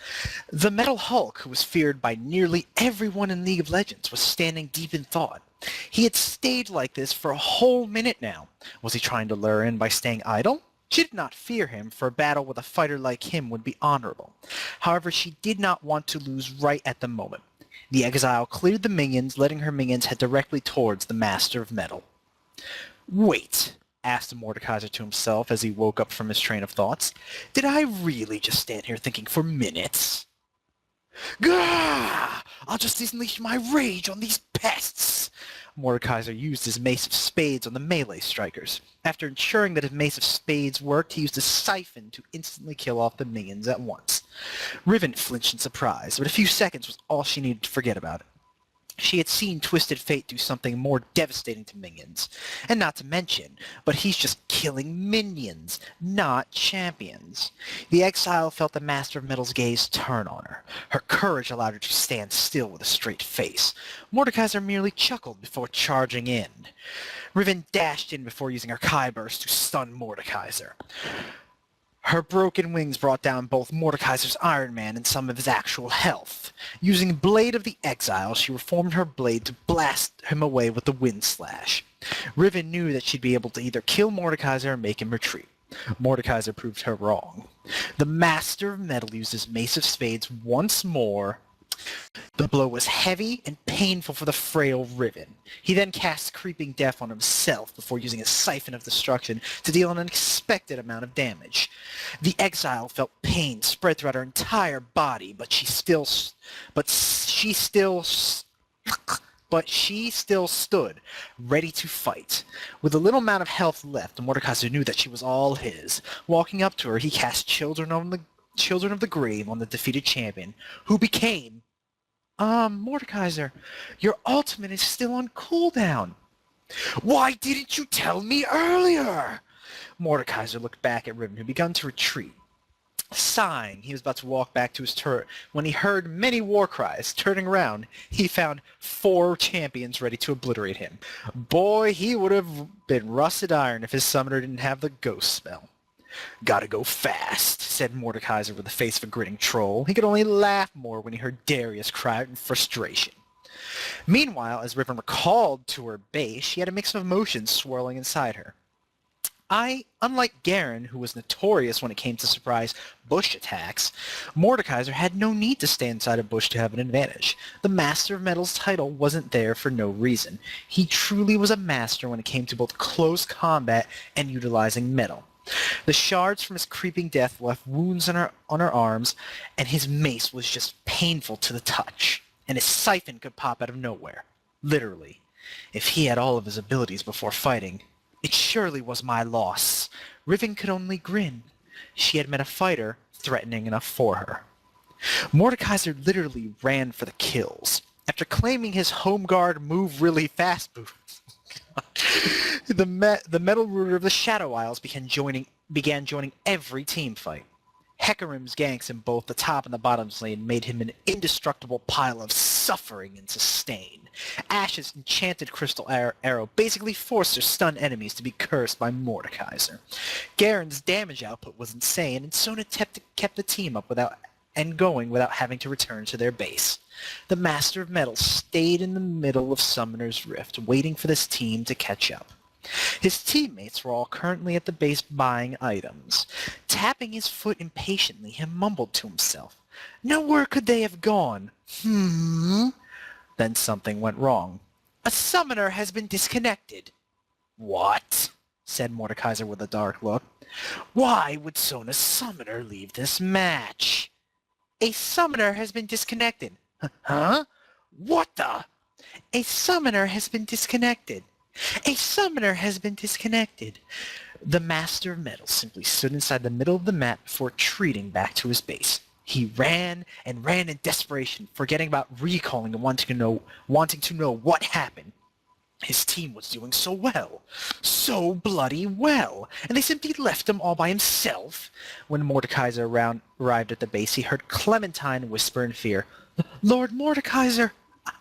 D: The Metal Hulk, who was feared by nearly everyone in League of Legends, was standing deep in thought. He had stayed like this for a whole minute now. Was he trying to lure in by staying idle? She did not fear him, for a battle with a fighter like him would be honorable. However, she did not want to lose right at the moment. The Exile cleared the minions, letting her minions head directly towards the Master of Metal. Wait, asked Mordekaiser to himself as he woke up from his train of thoughts. Did I really just stand here thinking for minutes? Gah! I'll just unleash my rage on these pests! Mordekaiser used his Mace of Spades on the melee strikers. After ensuring that his Mace of Spades worked, he used a siphon to instantly kill off the minions at once. Riven flinched in surprise, but a few seconds was all she needed to forget about it. She had seen Twisted Fate do something more devastating to minions. And not to mention, but he's just killing minions, not champions. The Exile felt the Master of Metal's gaze turn on her. Her courage allowed her to stand still with a straight face. Mordekaiser merely chuckled before charging in. Riven dashed in before using her Kai Burst to stun Mordekaiser. Her broken wings brought down both Mordekaiser's Iron Man and some of his actual health. Using Blade of the Exile, she reformed her blade to blast him away with the Wind Slash. Riven knew that she'd be able to either kill Mordekaiser or make him retreat. Mordekaiser proved her wrong. The Master of Metal used his Mace of Spades once more. The blow was heavy and painful for the frail Riven. He then cast Creeping Death on himself before using a Siphon of Destruction to deal an unexpected amount of damage. The Exile felt pain spread throughout her entire body, but she still stood, ready to fight. With a little amount of health left, Mordekaiser knew that she was all his. Walking up to her, he cast Children of the Grave on the defeated champion, who became... Mordekaiser, your ultimate is still on cooldown. Why didn't you tell me earlier? Mordekaiser looked back at Riven, who began to retreat. Sighing, he was about to walk back to his turret when he heard many war cries. Turning around, he found 4 champions ready to obliterate him. Boy, he would have been rusted iron if his summoner didn't have the ghost spell. Gotta go fast, said Mordekaiser with the face of a grinning troll. He could only laugh more when he heard Darius cry out in frustration. Meanwhile, as Riven recalled to her base, she had a mix of emotions swirling inside her. Unlike Garen, who was notorious when it came to surprise bush attacks, Mordekaiser had no need to stay inside a bush to have an advantage. The Master of Metal's title wasn't there for no reason. He truly was a master when it came to both close combat and utilizing metal. The shards from his Creeping Death left wounds on her arms, and his mace was just painful to the touch. And his siphon could pop out of nowhere. Literally. If he had all of his abilities before fighting, it surely was my loss. Riven could only grin. She had met a fighter threatening enough for her. Mordekaiser literally ran for the kills. After claiming his home guard move really fast boost, the Metal Ruler of the Shadow Isles began joining every team fight. Hecarim's ganks in both the top and the bottom lane made him an indestructible pile of suffering and sustain. Ash's enchanted crystal arrow basically forced her stunned enemies to be cursed by Mordekaiser. Garen's damage output was insane, and Sona kept the team up without having to return to their base. The Master of Metal stayed in the middle of Summoner's Rift, waiting for this team to catch up. His teammates were all currently at the base buying items. Tapping his foot impatiently, he mumbled to himself, "Nowhere could they have gone. Then something went wrong. A summoner has been disconnected. What? Said Mordekaiser with a dark look. Why would Sona's summoner leave this match? A summoner has been disconnected. Huh? What the? A summoner has been disconnected. A summoner has been disconnected. The Master of Metal simply stood inside the middle of the map before retreating back to his base. He ran and ran in desperation, forgetting about recalling and wanting to know what happened. His team was doing so well. So bloody well. And they simply left him all by himself. When Mordekaiser arrived at the base, he heard Clementine whisper in fear, "Lord Mordekaiser,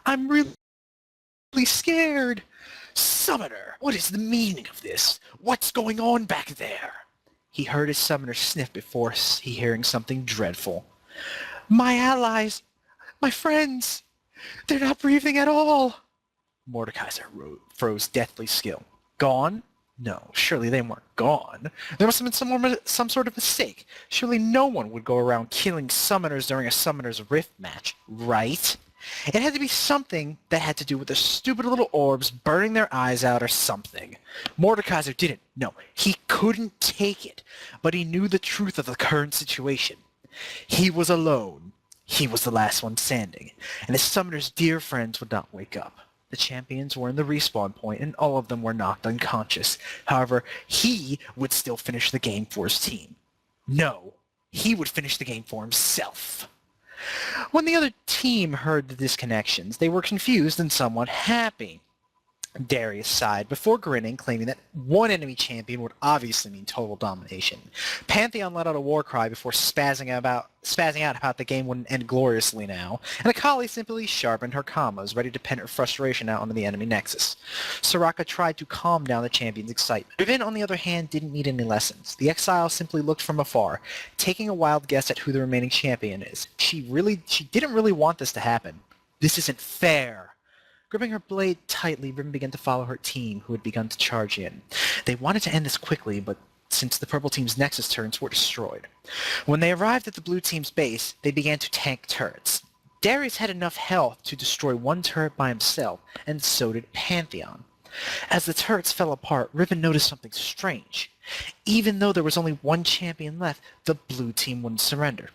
D: I'm really scared." "Summoner, what is the meaning of this? What's going on back there?" He heard his summoner sniff before he hearing something dreadful. "My allies, my friends, they're not breathing at all." Mordekaiser froze deathly still. Gone? No, surely they weren't gone. There must have been some sort of mistake. Surely no one would go around killing summoners during a Summoner's Rift match, right? It had to be something that had to do with the stupid little orbs burning their eyes out or something. Mordekaiser didn't. No, he couldn't take it. But he knew the truth of the current situation. He was alone. He was the last one standing. And his summoner's dear friends would not wake up. The champions were in the respawn point, and all of them were knocked unconscious. However, he would still finish the game for his team. No, he would finish the game for himself. When the other team heard the disconnections, they were confused and somewhat happy. Darius sighed before grinning, claiming that one enemy champion would obviously mean total domination. Pantheon let out a war cry before spazzing out about the game wouldn't end gloriously now, and Akali simply sharpened her combos, ready to pin her frustration out onto the enemy nexus. Soraka tried to calm down the champion's excitement. Riven, on the other hand, didn't need any lessons. The exile simply looked from afar, taking a wild guess at who the remaining champion is. She didn't really want this to happen. This isn't fair. Gripping her blade tightly, Riven began to follow her team, who had begun to charge in. They wanted to end this quickly, but since the purple team's nexus turrets were destroyed. When they arrived at the blue team's base, they began to tank turrets. Darius had enough health to destroy one turret by himself, and so did Pantheon. As the turrets fell apart, Riven noticed something strange. Even though there was only one champion left, the blue team wouldn't surrender.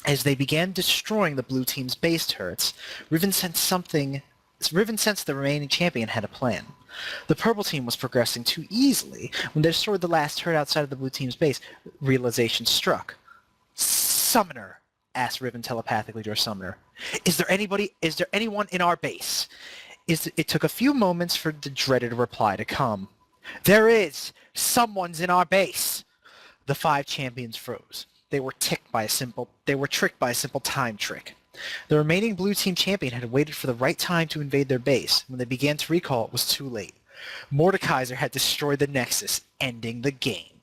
D: As they began destroying the blue team's base turrets, Riven sensed the remaining champion had a plan. The purple team was progressing too easily. When they destroyed the last turret outside of the blue team's base, realization struck. "Summoner," asked Riven telepathically to her summoner. Is there anyone in our base?" It took a few moments for the dreaded reply to come. "There is! Someone's in our base!" The 5 champions froze. They were tricked by a simple time trick. The remaining blue team champion had waited for the right time to invade their base. When they began to recall, it was too late. Mordekaiser had destroyed the Nexus, ending the game.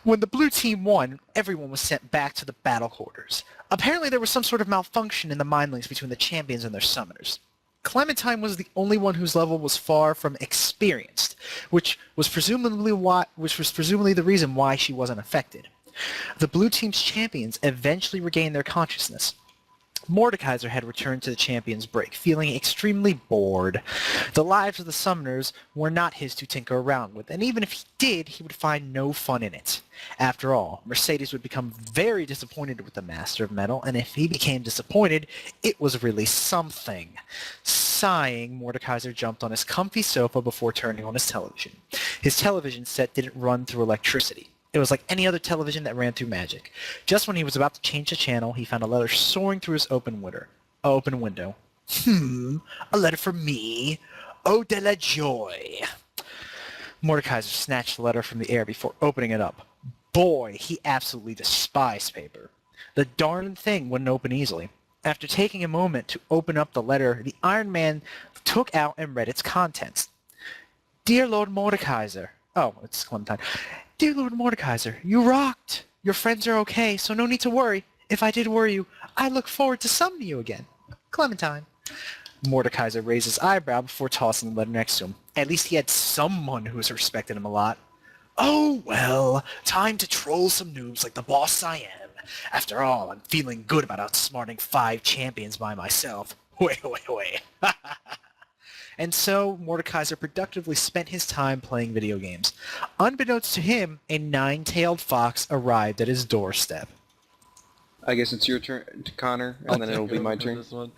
D: When the blue team won, everyone was sent back to the battle quarters. Apparently there was some sort of malfunction in the mind links between the champions and their summoners. Clementine was the only one whose level was far from experienced, which was presumably the reason why she wasn't affected. The blue team's champions eventually regained their consciousness. Mordekaiser had returned to the champion's break, feeling extremely bored. The lives of the summoners were not his to tinker around with, and even if he did, he would find no fun in it. After all, Mercedes would become very disappointed with the Master of Metal, and if he became disappointed, it was really something. Sighing, Mordekaiser jumped on his comfy sofa before turning on his television. His television set didn't run through electricity. It was like any other television that ran through magic. Just when he was about to change the channel, he found a letter soaring through his open window. A letter for me? Oh, de la joy. Mordekaiser snatched the letter from the air before opening it up. Boy, he absolutely despised paper. The darn thing wouldn't open easily. After taking a moment to open up the letter, the Iron Man took out and read its contents. Dear Lord Mordekaiser. Oh, it's Clementine. Dear Lord Mordekaiser, you rocked! Your friends are okay, so no need to worry. If I did worry you, I look forward to summoning you again. Clementine. Mordekaiser raised his eyebrow before tossing the letter next to him. At least he had someone who respected him a lot. Oh well, time to troll some noobs like the boss I am. After all, I'm feeling good about outsmarting 5 champions by myself. Way. And so, Mordekaiser productively spent his time playing video games. Unbeknownst to him, a 9-tailed fox arrived at his doorstep.
B: I guess it's your turn, Connor, and then it'll be my turn.
A: This one.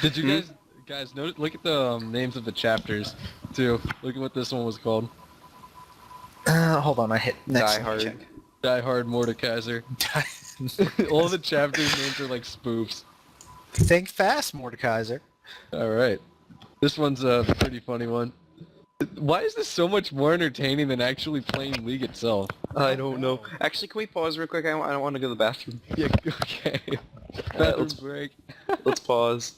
A: Did you guys Guys, look at the names of the chapters, too. Look at what this one was called.
D: Hold on, I hit next.
B: Die Hard.
D: Check.
A: Die Hard Mordekaiser. All the chapters names are like spoofs.
D: Think fast, Mordekaiser.
A: Alright. This one's a pretty funny one. Why is this so much more entertaining than actually playing League itself?
B: I don't know. Actually, can we pause real quick? I don't want to go to the bathroom.
A: Yeah, okay. Bathroom
B: let's-
A: break.
B: Let's pause.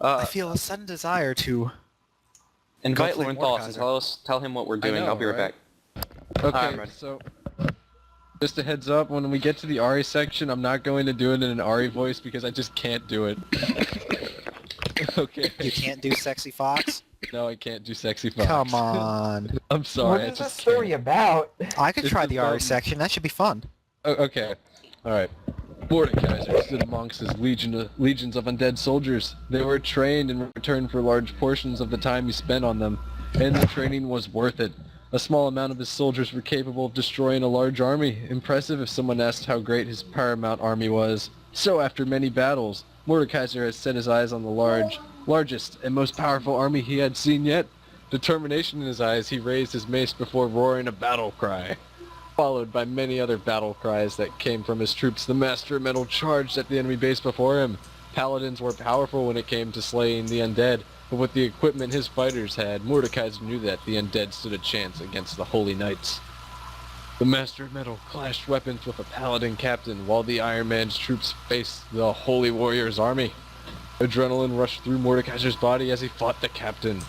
D: I feel a sudden desire to...
B: Invite
D: play
B: Lorenthal and
D: Mordekaiser.
B: tell him what we're doing.
A: know,
B: I'll be right
A: right?
B: back.
A: Okay,
B: I'm ready.
A: so just a heads up, when we get to the Ari section, I'm not going to do it in an Ari voice because I just can't do it. Okay.
D: You can't do Sexy Fox?
A: No, I can't do Sexy Fox.
D: Come on.
A: I'm sorry.
E: What
A: I
E: is this
A: just
E: story
A: can't.
E: about?
D: I could
A: It's
D: try the Ari
A: about-
D: section. That should be fun.
A: Oh, okay. Alright. Mordekaiser stood amongst his legions of undead soldiers. They were trained in return for large portions of the time he spent on them, and the training was worth it. A small amount of his soldiers were capable of destroying a large army. Impressive if someone asked how great his paramount army was. So after many battles, Mordekaiser had set his eyes on the largest and most powerful army he had seen yet. Determination in his eyes, he raised his mace before roaring a battle cry. Followed by many other battle cries that came from his troops, the Master of Metal charged at the enemy base before him. Paladins were powerful when it came to slaying the undead, but with the equipment his fighters had, Mordekaiser knew that the undead stood a chance against the Holy Knights. The Master of Metal clashed weapons with a Paladin captain, while the Iron Man's troops faced the Holy Warrior's army. Adrenaline rushed through Mordekaiser's body as he fought the captain.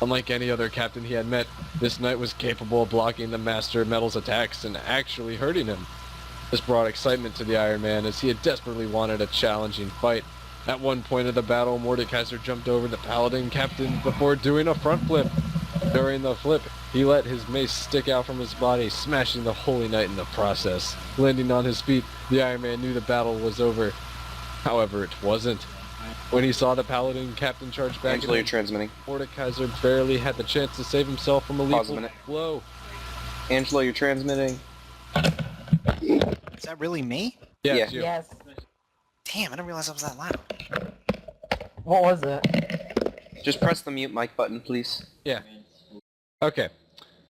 A: Unlike any other captain he had met, this knight was capable of blocking the Master of Metal's attacks and actually hurting him. This brought excitement to the Iron Man as he had desperately wanted a challenging fight. At one point of the battle, Mordekaiser jumped over the Paladin captain before doing a front flip. During the flip, he let his mace stick out from his body, smashing the Holy Knight in the process. Landing on his feet, the Iron Man knew the battle was over. However, it wasn't. When he saw the Paladin captain charge back
B: Angela,
A: at
B: you're
A: him,
B: transmitting.
A: Mordekaiser barely had the chance to save himself from a
B: Pause a
A: lethal
B: minute.
A: blow.
B: Angela, you're transmitting.
D: Is that really me?
A: Yeah,
B: Yeah.
A: it's you.
E: Yes.
D: Damn, I didn't realize I was that loud.
E: What was it?
B: Just press the mute mic button, please.
A: Yeah. Okay.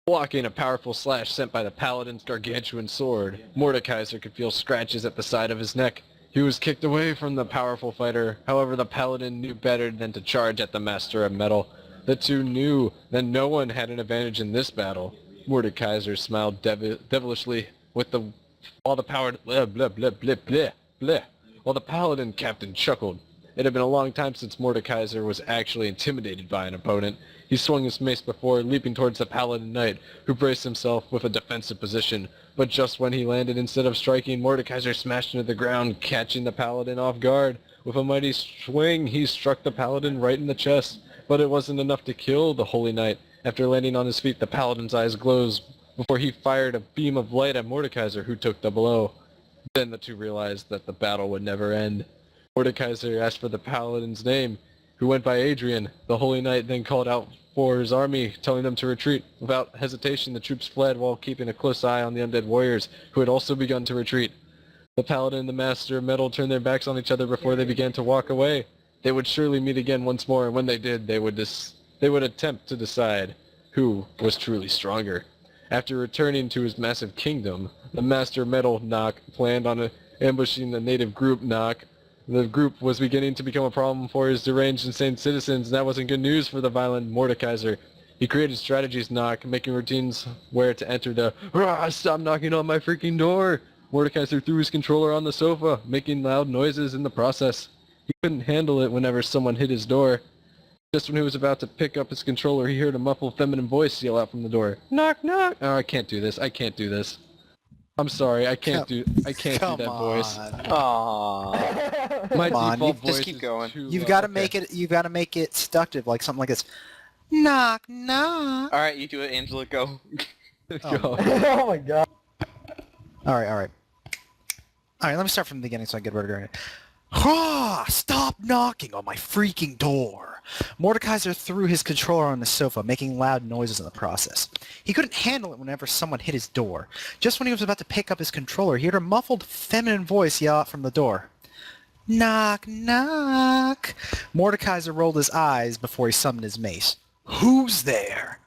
A: Blocking a powerful slash sent by the Paladin's gargantuan sword, Mordekaiser could feel scratches at the side of his neck. He was kicked away from the powerful fighter. However, the Paladin knew better than to charge at the Master of Metal. The two knew that no one had an advantage in this battle. Mordekaiser smiled devilishly while the Paladin captain chuckled. It had been a long time since Mordekaiser was actually intimidated by an opponent. He swung his mace before leaping towards the Paladin Knight, who braced himself with a defensive position. But just when he landed, instead of striking, Mordekaiser smashed into the ground, catching the Paladin off guard. With a mighty swing, he struck the Paladin right in the chest. But it wasn't enough to kill the Holy Knight. After landing on his feet, the Paladin's eyes glowed before he fired a beam of light at Mordekaiser, who took the blow. Then the two realized that the battle would never end. Mordekaiser asked for the Paladin's name, who went by Adrian. The Holy Knight then called out for his army, telling them to retreat. Without hesitation, the troops fled while keeping a close eye on the undead warriors, who had also begun to retreat. The Paladin and the Master of Metal turned their backs on each other before they began to walk away. They would surely meet again once more, and when they did, they would attempt to decide who was truly stronger. After returning to his massive kingdom, the Master of Metal Nock planned on ambushing the native group Nock. The group was beginning to become a problem for his deranged, insane citizens, and that wasn't good news for the violent Mordekaiser. He created strategies Nock, making routines where to enter the "Stop knocking on my freaking door!" Mordekaiser threw his controller on the sofa, making loud noises in the process. He couldn't handle it whenever someone hit his door. Just when he was about to pick up his controller, he heard a muffled feminine voice yell out from the door. "Knock, knock!" Oh, I can't do this. I can't do this. I'm sorry. I can't do that voice.
B: Aww.
A: My
D: Come on,
A: default
D: you
A: voice
B: just keep
A: is
B: going.
A: too
D: You've
A: low.
D: got to
A: Okay.
D: make it. You've got to make it seductive, like something like this. Knock, knock.
B: Alright, you do it, Angela, go.
A: Go.
E: Oh my god.
D: All right, all right. All right, let me start from the beginning so I get rid of it. Ha! Stop knocking on my freaking door! Mordekaiser threw his controller on the sofa, making loud noises in the process. He couldn't handle it whenever someone hit his door. Just when he was about to pick up his controller, he heard a muffled feminine voice yell out from the door. Knock, knock. Mordekaiser rolled his eyes before he summoned his mace. Who's there?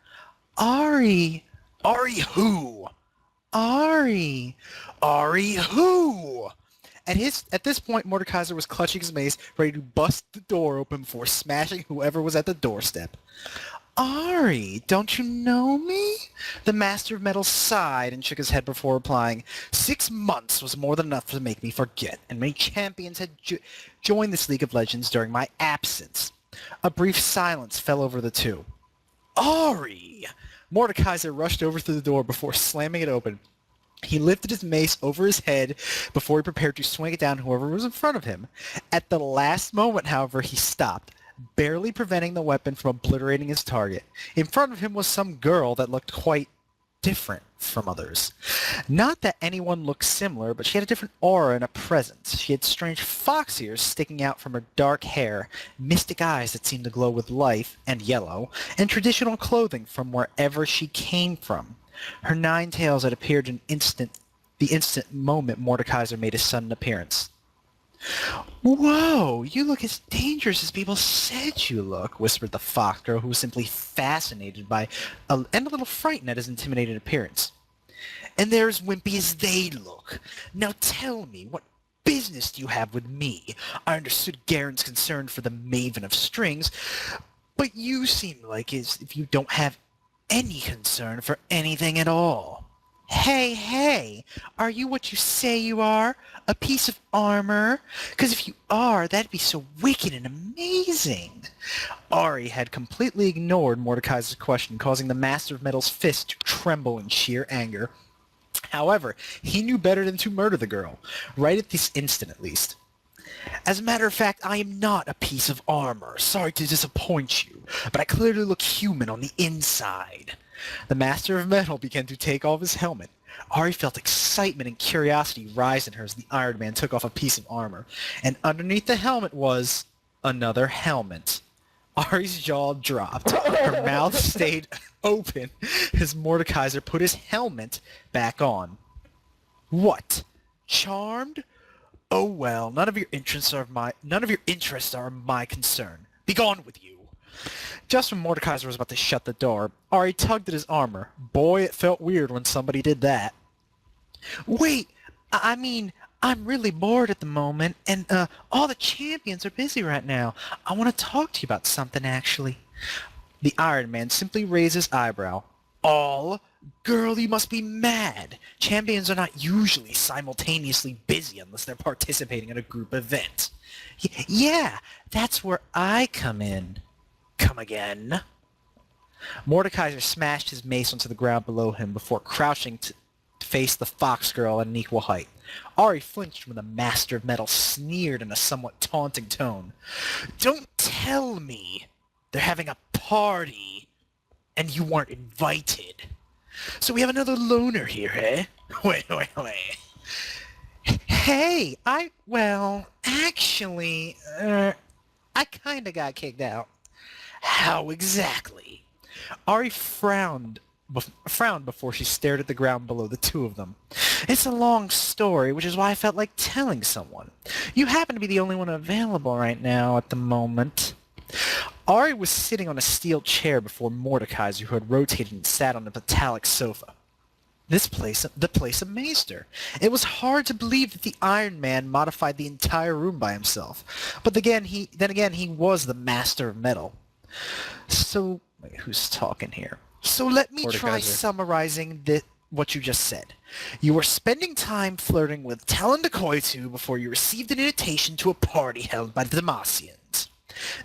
D: Ari. Ari who? Ari. Ari who? At this point, Mordekaiser was clutching his mace, ready to bust the door open before smashing whoever was at the doorstep. Ari, don't you know me? The Master of Metal sighed and shook his head before replying, 6 months was more than enough to make me forget, and many champions had joined this League of Legends during my absence. A brief silence fell over the two. Ari! Mordekaiser rushed over to the door before slamming it open. He lifted his mace over his head before he prepared to swing it down whoever was in front of him. At the last moment, however, he stopped, barely preventing the weapon from obliterating his target. In front of him was some girl that looked quite different from others. Not that anyone looked similar, but she had a different aura and a presence. She had strange fox ears sticking out from her dark hair, mystic eyes that seemed to glow with life and yellow, and traditional clothing from wherever she came from. Her 9 tails had appeared the instant moment Mordekaiser made his sudden appearance. Whoa, you look as dangerous as people said you look, whispered the fox girl, who was simply fascinated by and a little frightened at his intimidating appearance. And they're as wimpy as they look. Now tell me, what business do you have with me? I understood Garen's concern for the Maven of Strings, but you seem like as if you don't have any concern for anything at all. Hey, are you what you say you are? A piece of armor? Because if you are, that'd be so wicked and amazing. Ari had completely ignored Mordekaiser's question, causing the Master of Metal's fist to tremble in sheer anger. However, he knew better than to murder the girl, right at this instant at least. As a matter of fact, I am not a piece of armor. Sorry to disappoint you, but I clearly look human on the inside. The Master of Metal began to take off his helmet. Ari felt excitement and curiosity rise in her as the Iron Man took off a piece of armor, and underneath the helmet was another helmet. Ari's jaw dropped. Her mouth stayed open as Mordekaiser put his helmet back on. What? Charmed? Oh well, none of your interests are my concern. Be gone with you. Just when Mordekaiser was about to shut the door, Ari tugged at his armor. Boy, it felt weird when somebody did that. Wait, I mean, I'm really bored at the moment, and all the champions are busy right now. I want to talk to you about something, actually. The Iron Man simply raised his eyebrow. All? Girl, you must be mad. Champions are not usually simultaneously busy unless they're participating in a group event. Yeah, that's where I come in. Come again? Mordekaiser smashed his mace onto the ground below him before crouching to face the fox girl at an equal height. Ari flinched when the Master of Metal sneered in a somewhat taunting tone. Don't tell me they're having a party and you weren't invited. So we have another loner here, eh? Wait. Hey, actually, I kinda got kicked out. How exactly? Ari frowned before she stared at the ground below the two of them. It's a long story, which is why I felt like telling someone. You happen to be the only one available right now at the moment. Ari was sitting on a steel chair before Mordekaiser, who had rotated and sat on a metallic sofa. The place amazed her. It was hard to believe that the Iron Man modified the entire room by himself. But then again, he was the Master of Metal. So, wait, who's talking here? So let me try summarizing what you just said. You were spending time flirting with Talon de Koitu before you received an invitation to a party held by the Demacians.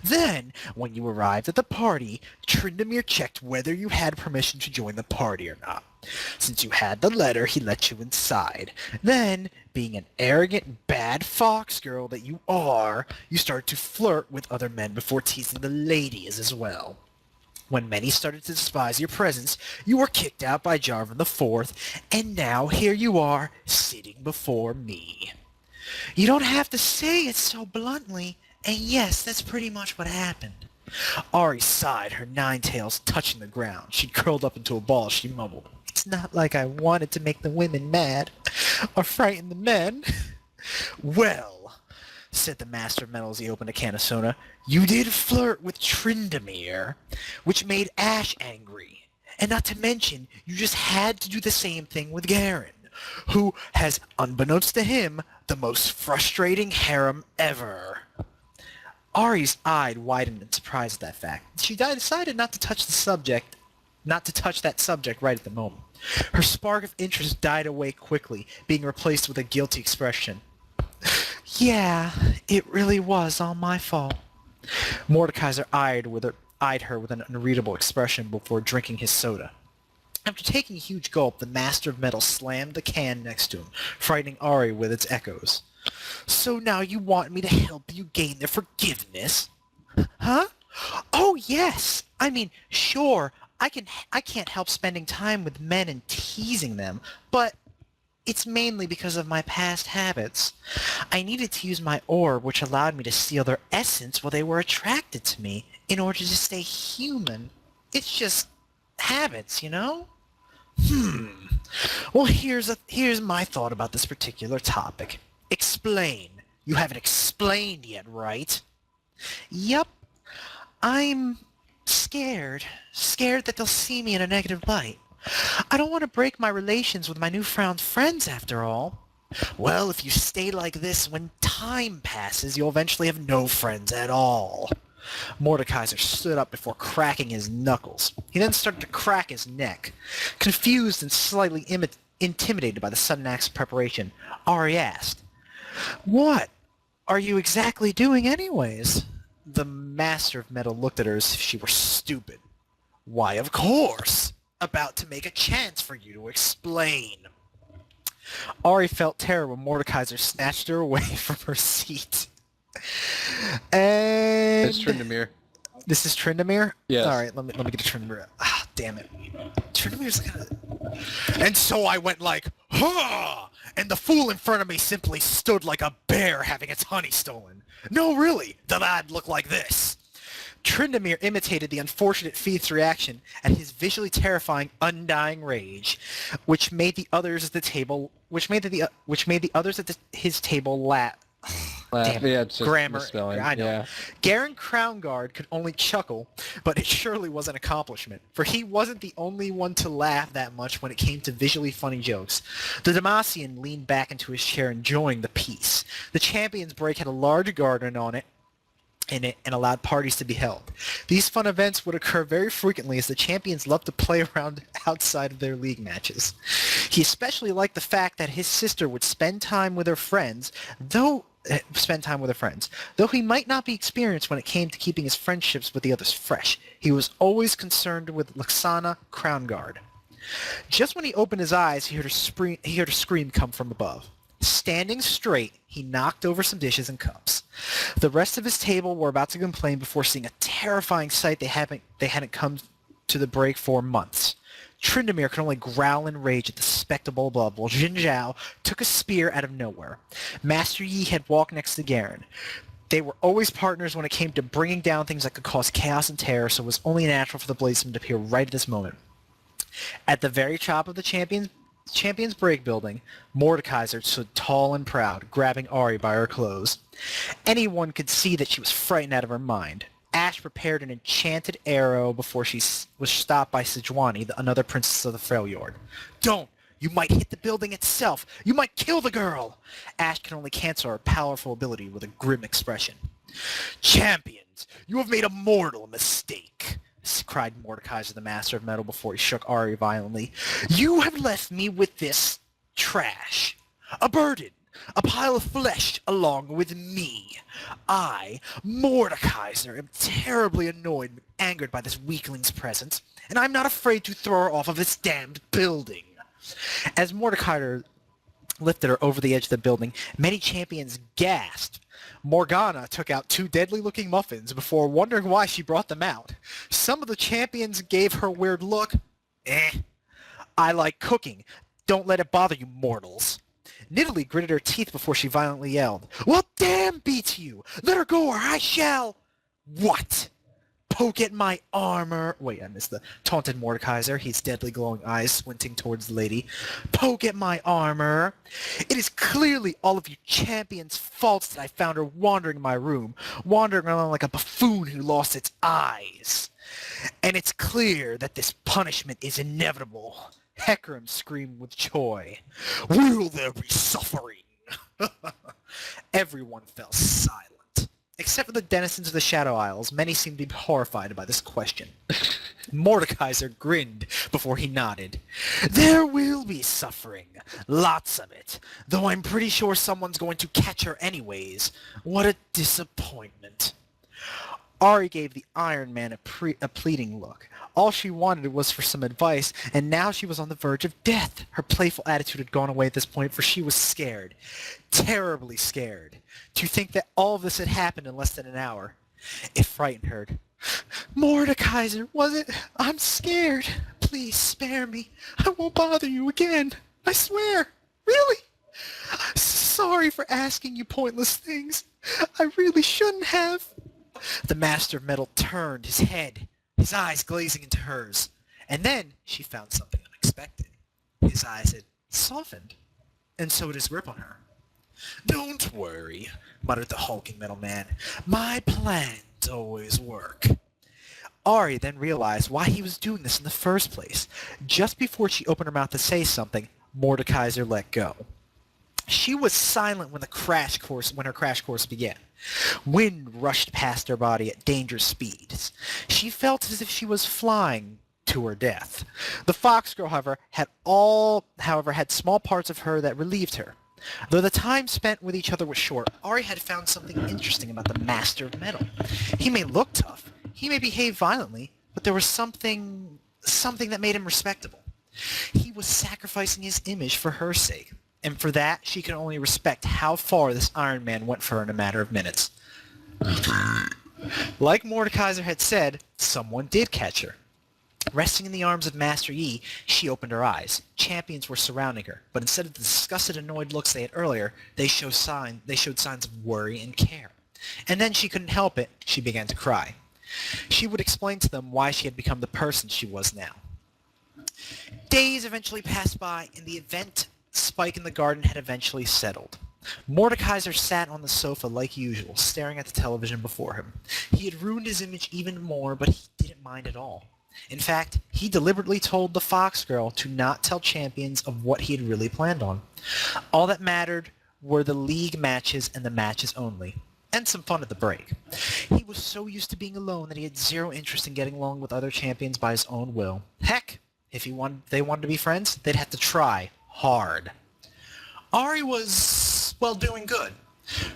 D: Then, when you arrived at the party, Tryndamere checked whether you had permission to join the party or not. Since you had the letter, he let you inside. Then, being an arrogant, bad fox girl that you are, you started to flirt with other men before teasing the ladies as well. When many started to despise your presence, you were kicked out by Jarvan IV, and now here you are, sitting before me. You don't have to say it so bluntly, and yes, that's pretty much what happened. Ari sighed, her 9 tails touching the ground. She curled up into a ball as she mumbled, It's not like I wanted to make the women mad, or frighten the men. Well, said the Master of Metal as he opened a can of soda. You did flirt with Tryndamere, which made Ash angry. And not to mention, you just had to do the same thing with Garen, who has, unbeknownst to him, the most frustrating harem ever. Ari's eye widened in surprise at that fact. She decided not to touch that subject right at the moment. Her spark of interest died away quickly, being replaced with a guilty expression. Yeah, it really was all my fault. Mordekaiser eyed her with an unreadable expression before drinking his soda. After taking a huge gulp, the Master of Metal slammed the can next to him, frightening Ari with its echoes. So now you want me to help you gain their forgiveness? Huh? Oh, yes! I mean, sure, I can't help spending time with men and teasing them, but it's mainly because of my past habits. I needed to use my orb, which allowed me to steal their essence while they were attracted to me, in order to stay human. It's just habits, you know? Well, here's my thought about this particular topic. Explain. You haven't explained yet, right? Yup. I'm scared. Scared that they'll see me in a negative light. I don't want to break my relations with my newfound friends, after all. Well, if you stay like this, when time passes, you'll eventually have no friends at all. Mordekaiser stood up before cracking his knuckles. He then started to crack his neck. Confused and slightly intimidated by the sudden act's preparation, Ari asked, What are you exactly doing anyways? The Master of Metal looked at her as if she were stupid. Why, of course! About to make a chance for you to explain. Ari felt terror when Mordekaiser snatched her away from her seat. And...
A: It's Tryndamere.
D: This is Tryndamere?
A: Yes.
D: Alright, let me get a Tryndamere. Ah, damn it. Tryndamere's gonna... And so I went like, ha! And the fool in front of me simply stood like a bear having its honey stolen. No, really, the lad looked like this. Tryndamere imitated the unfortunate thief's reaction at his visually terrifying, undying rage, which made the others at the table, his table laugh. Damn it.
A: Yeah, it's just
D: Grammar.
A: misspelling.
D: I know.
A: Yeah.
D: Garen Crownguard could only chuckle, but it surely was an accomplishment, for he wasn't the only one to laugh that much when it came to visually funny jokes. The Demacian leaned back into his chair, enjoying the piece. The Champions Break had a large garden on it, in it, and allowed parties to be held. These fun events would occur very frequently as the champions loved to play around outside of their league matches. He especially liked the fact that his sister would spend time with her friends, though he might not be experienced when it came to keeping his friendships with the others fresh. He was always concerned with Lexana Crownguard. Just when he opened his eyes, he heard a scream come from above. Standing straight, he knocked over some dishes and cups. The rest of his table were about to complain before seeing a terrifying sight they hadn't come to the break for months. Tryndamere could only growl in rage at the spectacle above, while Jin Zhao took a spear out of nowhere. Master Yi had walked next to Garen. They were always partners when it came to bringing down things that could cause chaos and terror, so it was only natural for the Bladesman to appear right at this moment. At the very top of the Champions Break building, Mordekaiser stood tall and proud, grabbing Ari by her clothes. Anyone could see that she was frightened out of her mind. Ash prepared an enchanted arrow before she was stopped by Sejuani, another princess of the Freljord. Don't! You might hit the building itself! You might kill the girl! Ash can only cancel her powerful ability with a grim expression. Champions, you have made a mortal mistake! Cried Mordekaiser, the Master of Metal, before he shook Ari violently. You have left me with this trash. A burden. A pile of flesh along with me. I, Mordekaiser, am terribly annoyed and angered by this weakling's presence, and I'm not afraid to throw her off of this damned building. As Mordekaiser lifted her over the edge of the building, many champions gasped. Morgana took out 2 deadly-looking muffins before wondering why she brought them out. Some of the champions gave her a weird look. I like cooking. Don't let it bother you, mortals. Nidalee gritted her teeth before she violently yelled, Well, damn be to you! Let her go or I shall... What? Poke at my armor. Wait, I missed the taunted Mordekaiser. His deadly glowing eyes squinting towards the lady. Poke at my armor. It is clearly all of you champions' faults that I found her wandering in my room, wandering around like a buffoon who lost its eyes. And it's clear that this punishment is inevitable. Hecarim screamed with joy. Will there be suffering? Everyone fell silent. Except for the denizens of the Shadow Isles, many seemed to be horrified by this question. Mordekaiser grinned before he nodded. There will be suffering. Lots of it. Though I'm pretty sure someone's going to catch her anyways. What a disappointment. Ari gave the Iron Man a pleading look. All she wanted was for some advice, and now she was on the verge of death. Her playful attitude had gone away at this point, for she was scared. Terribly scared. To think that all of this had happened in less than an hour. It frightened her. Mordekaiser, was it? I'm scared. Please spare me. I won't bother you again. I swear. Really? Sorry for asking you pointless things. I really shouldn't have. The Master of Metal turned his head, his eyes glazing into hers. And then she found something unexpected. His eyes had softened, and so had his grip on her. Don't worry, muttered the hulking metal man. My plans always work. Ari then realized why he was doing this in the first place. Just before she opened her mouth to say something, Mordekaiser let go. She was silent when her crash course began. Wind rushed past her body at dangerous speeds. She felt as if she was flying to her death. The fox girl, however, had small parts of her that relieved her. Though the time spent with each other was short, Ari had found something interesting about the Master of Metal. He may look tough, he may behave violently, but there was something that made him respectable. He was sacrificing his image for her sake. And for that, she could only respect how far this Iron Man went for her in a matter of minutes. Like Mordekaiser had said, someone did catch her. Resting in the arms of Master Yi, she opened her eyes. Champions were surrounding her, but instead of the disgusted, annoyed looks they had earlier, they showed signs of worry and care. And then she couldn't help it, she began to cry. She would explain to them why she had become the person she was now. Days eventually passed by, and the event spike in the garden had eventually settled. Mordekaiser sat on the sofa like usual, staring at the television before him. He had ruined his image even more, but he didn't mind at all. In fact, he deliberately told the Fox Girl to not tell champions of what he had really planned on. All that mattered were the league matches and the matches only, and some fun at the break. He was so used to being alone that he had zero interest in getting along with other champions by his own will. Heck, if they wanted to be friends, they'd have to try hard. Ari was, well, doing good.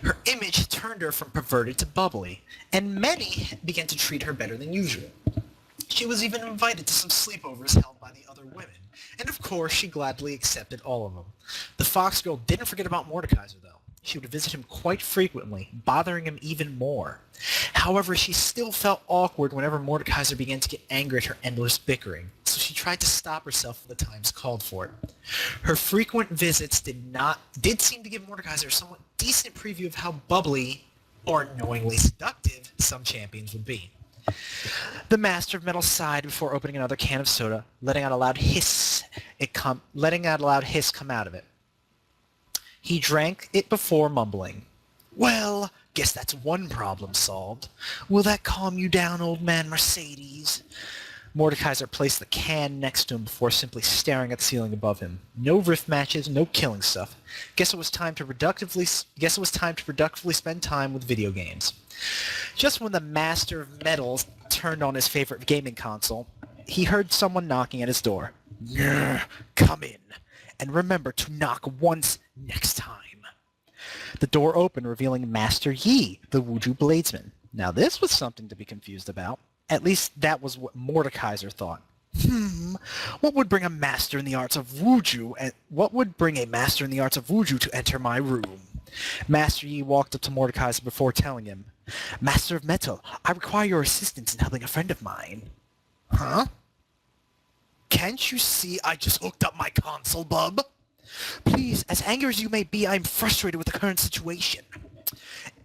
D: Her image had turned her from perverted to bubbly, and many began to treat her better than usual. She was even invited to some sleepovers held by the other women, and of course she gladly accepted all of them. The Fox Girl didn't forget about Mordekaiser, though. She would visit him quite frequently, bothering him even more. However, she still felt awkward whenever Mordekaiser began to get angry at her endless bickering, so she tried to stop herself when the times called for it. Her frequent visits did seem to give Mordekaiser a somewhat decent preview of how bubbly, or knowingly seductive, some champions would be. The Master of Metal sighed before opening another can of soda, letting out a loud hiss come out of it. He drank it before mumbling. Well, guess that's one problem solved. Will that calm you down, old man Mercedes? Mordekaiser placed the can next to him before simply staring at the ceiling above him. No rift matches, no killing stuff. Guess it was time to productively spend time with video games. Just when the Master of Metals turned on his favorite gaming console, he heard someone knocking at his door. Come in. And remember to knock once next time. The door opened, revealing Master Yi, the Wuju Bladesman. Now this was something to be confused about. At least that was what Mordekaiser thought. What would bring a master in the arts of Wuju to enter my room? Master Yi walked up to Mordekaiser before telling him, Master of Metal, I require your assistance in helping a friend of mine. Huh? Can't you see I just hooked up my console, bub? Please, as angry as you may be, I'm frustrated with the current situation.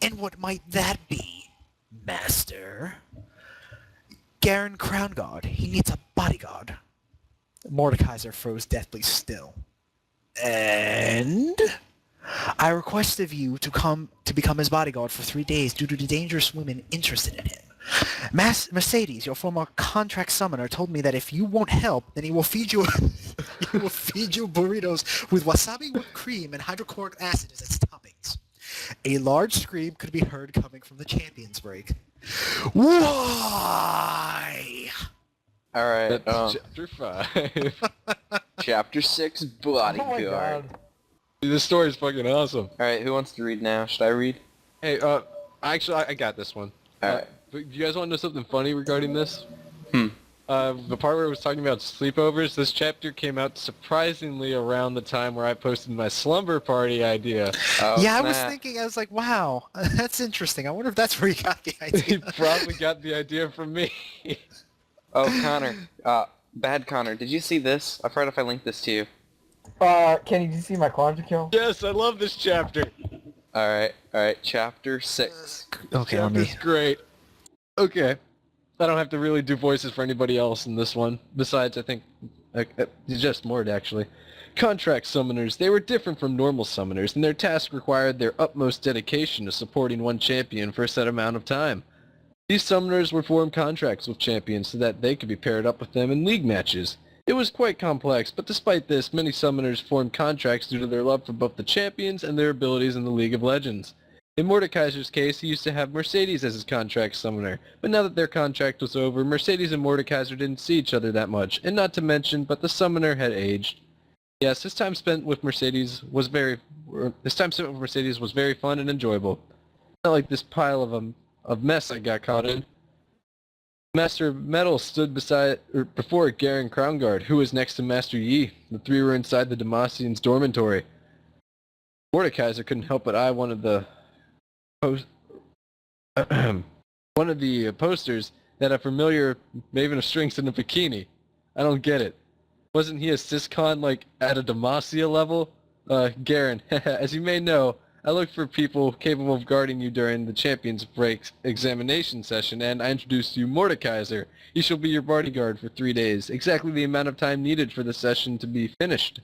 D: And what might that be, Master? Garen Crownguard. He needs a bodyguard. Mordekaiser froze deathly still. And I request of you to become his bodyguard for 3 days due to the dangerous women interested in him. Mercedes, your former contract summoner, told me that if you won't help, then he will feed you he will feed you burritos with wasabi whipped cream and hydrochloric acid as its toppings. A large scream could be heard coming from the champions break. Why?
B: Alright,
A: That's chapter 5.
B: Chapter 6,
E: Oh my
B: Bodyguard.
E: god.
A: This story's fucking awesome.
B: Alright, who wants to read now? Should I read?
A: Hey, actually, I got this one.
B: Alright.
A: But do you guys want to know something funny regarding this?
B: Hmm.
A: The part where it was talking about sleepovers, this chapter came out surprisingly around the time where I posted my slumber party idea.
B: Oh,
D: Yeah, I was
B: snap.
D: thinking, I was like, wow, that's interesting. I wonder if that's where you got the
A: He
D: idea.
A: probably got the idea from me.
B: Oh, Connor. Bad Connor, did you see this? I forgot if I linked this to you.
E: Kenny, did you see my quadra kill?
A: Yes, I love this chapter.
B: Alright, Chapter 6.
D: Okay, let
A: Chapter's
D: me...
A: great. Okay. I don't have to really do voices for anybody else in this one. Besides, I think, just Mord, actually. Contract summoners, they were different from normal summoners, and their task required their utmost dedication to supporting one champion for a set amount of time. These summoners would form contracts with champions so that they could be paired up with them in league matches. It was quite complex, but despite this, many summoners formed contracts due to their love for both the champions and their abilities in the League of Legends. In Mordekaiser's case, he used to have Mercedes as his contract summoner, but now that their contract was over, Mercedes and Mordekaiser didn't see each other that much, and not to mention, but the summoner had aged. Yes, his time spent with Mercedes was very fun and enjoyable. Not like this pile of mess I got caught in. Master Metal stood before Garen Crownguard, who was next to Master Yi. The three were inside the Demacian's dormitory. Mordekaiser couldn't help but eye one of the posters that a familiar Maven of Strings in a bikini. I don't get it. Wasn't he a Syscon, like, at a Demacia level? Garen, as you may know, I looked for people capable of guarding you during the Champions Break examination session, and I introduced you Mordekaiser. He shall be your bodyguard for 3 days, exactly the amount of time needed for the session to be finished.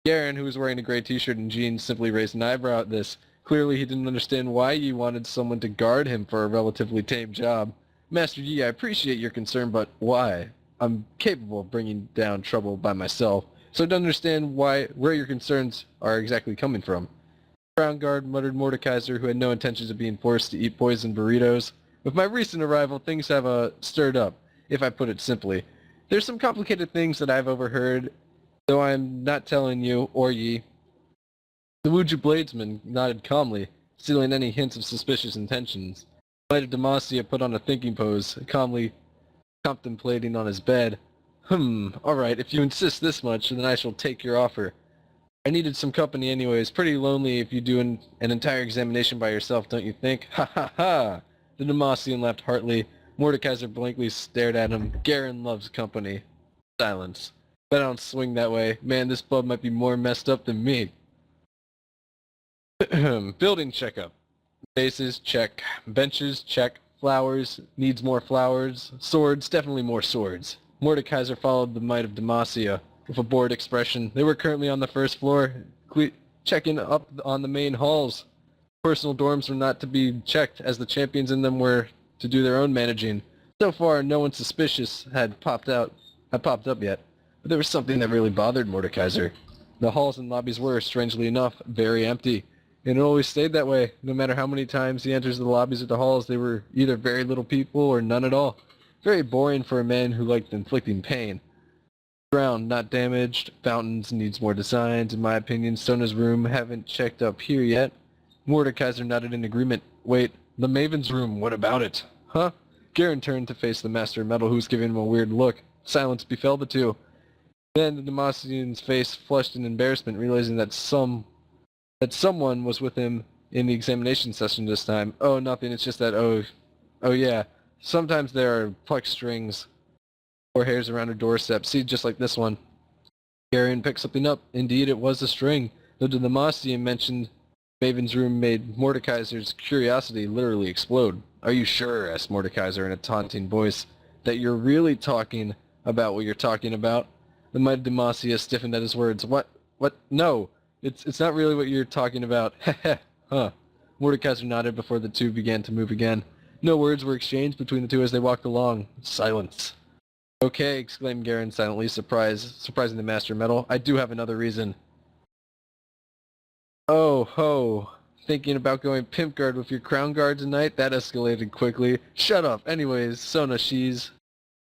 A: Garen, who was wearing a gray t-shirt and jeans, simply raised an eyebrow at this. Clearly he didn't understand why you wanted someone to guard him for a relatively tame job. Master Yi, I appreciate your concern, but why? I'm capable of bringing down trouble by myself, so I don't understand where your concerns are exactly coming from. Crown Guard, muttered Mordekaiser, who had no intentions of being forced to eat poisoned burritos. With my recent arrival, things have stirred up, if I put it simply. There's some complicated things that I've overheard, though I'm not telling you, or Yi. The Wuju Bladesman nodded calmly, stealing any hints of suspicious intentions. The Knight of Demacia put on a thinking pose, calmly contemplating on his bed. Alright, if you insist this much, then I shall take your offer. I needed some company anyways. Pretty lonely if you do an entire examination by yourself, don't you think? Ha ha ha! The Demacian laughed heartily. Mordekaiser blankly stared at him. Garen loves company. Silence. Bet I don't swing that way. Man, this bub might be more messed up than me. Building checkup. Bases, check. Benches, check. Flowers, needs more flowers. Swords, definitely more swords. Mordekaiser followed the might of Demacia with a bored expression. They were currently on the first floor, checking up on the main halls. Personal dorms were not to be checked, as the champions in them were to do their own managing. So far, no one suspicious had popped up yet, but there was something that really bothered Mordekaiser. The halls and lobbies were, strangely enough, very empty. And it always stayed that way. No matter how many times he enters the lobbies or the halls, they were either very little people or none at all. Very boring for a man who liked inflicting pain. Ground not damaged. Fountains needs more designs. In my opinion, Sona's room haven't checked up here yet. Mordekaiser nodded in agreement. Wait, the Maven's room, what about it? Huh? Garen turned to face the Master of Metal, who was giving him a weird look. Silence befell the two. Then the Demacian's face flushed in embarrassment, realizing that someone was with him in the examination session this time. Oh, nothing, it's just that, oh yeah. Sometimes there are plucked strings or hairs around her doorstep. See, just like this one. Garen picked something up. Indeed, it was a string. Though the Demacian mentioned Maven's room made Mordekaiser's curiosity literally explode. Are you sure? Asked Mordekaiser in a taunting voice. that you're really talking about what you're talking about. The mighty Demacia stiffened at his words. What? No, it's not really what you're talking about. Heh huh. Mordekaiser nodded before the two began to move again. No words were exchanged between the two as they walked along. Silence. Okay, exclaimed Garen silently, surprising the Master Metal. I do have another reason. Oh ho. Thinking about going pimp guard with your crown guard tonight? That escalated quickly. Shut up. Anyways, Sona, she's...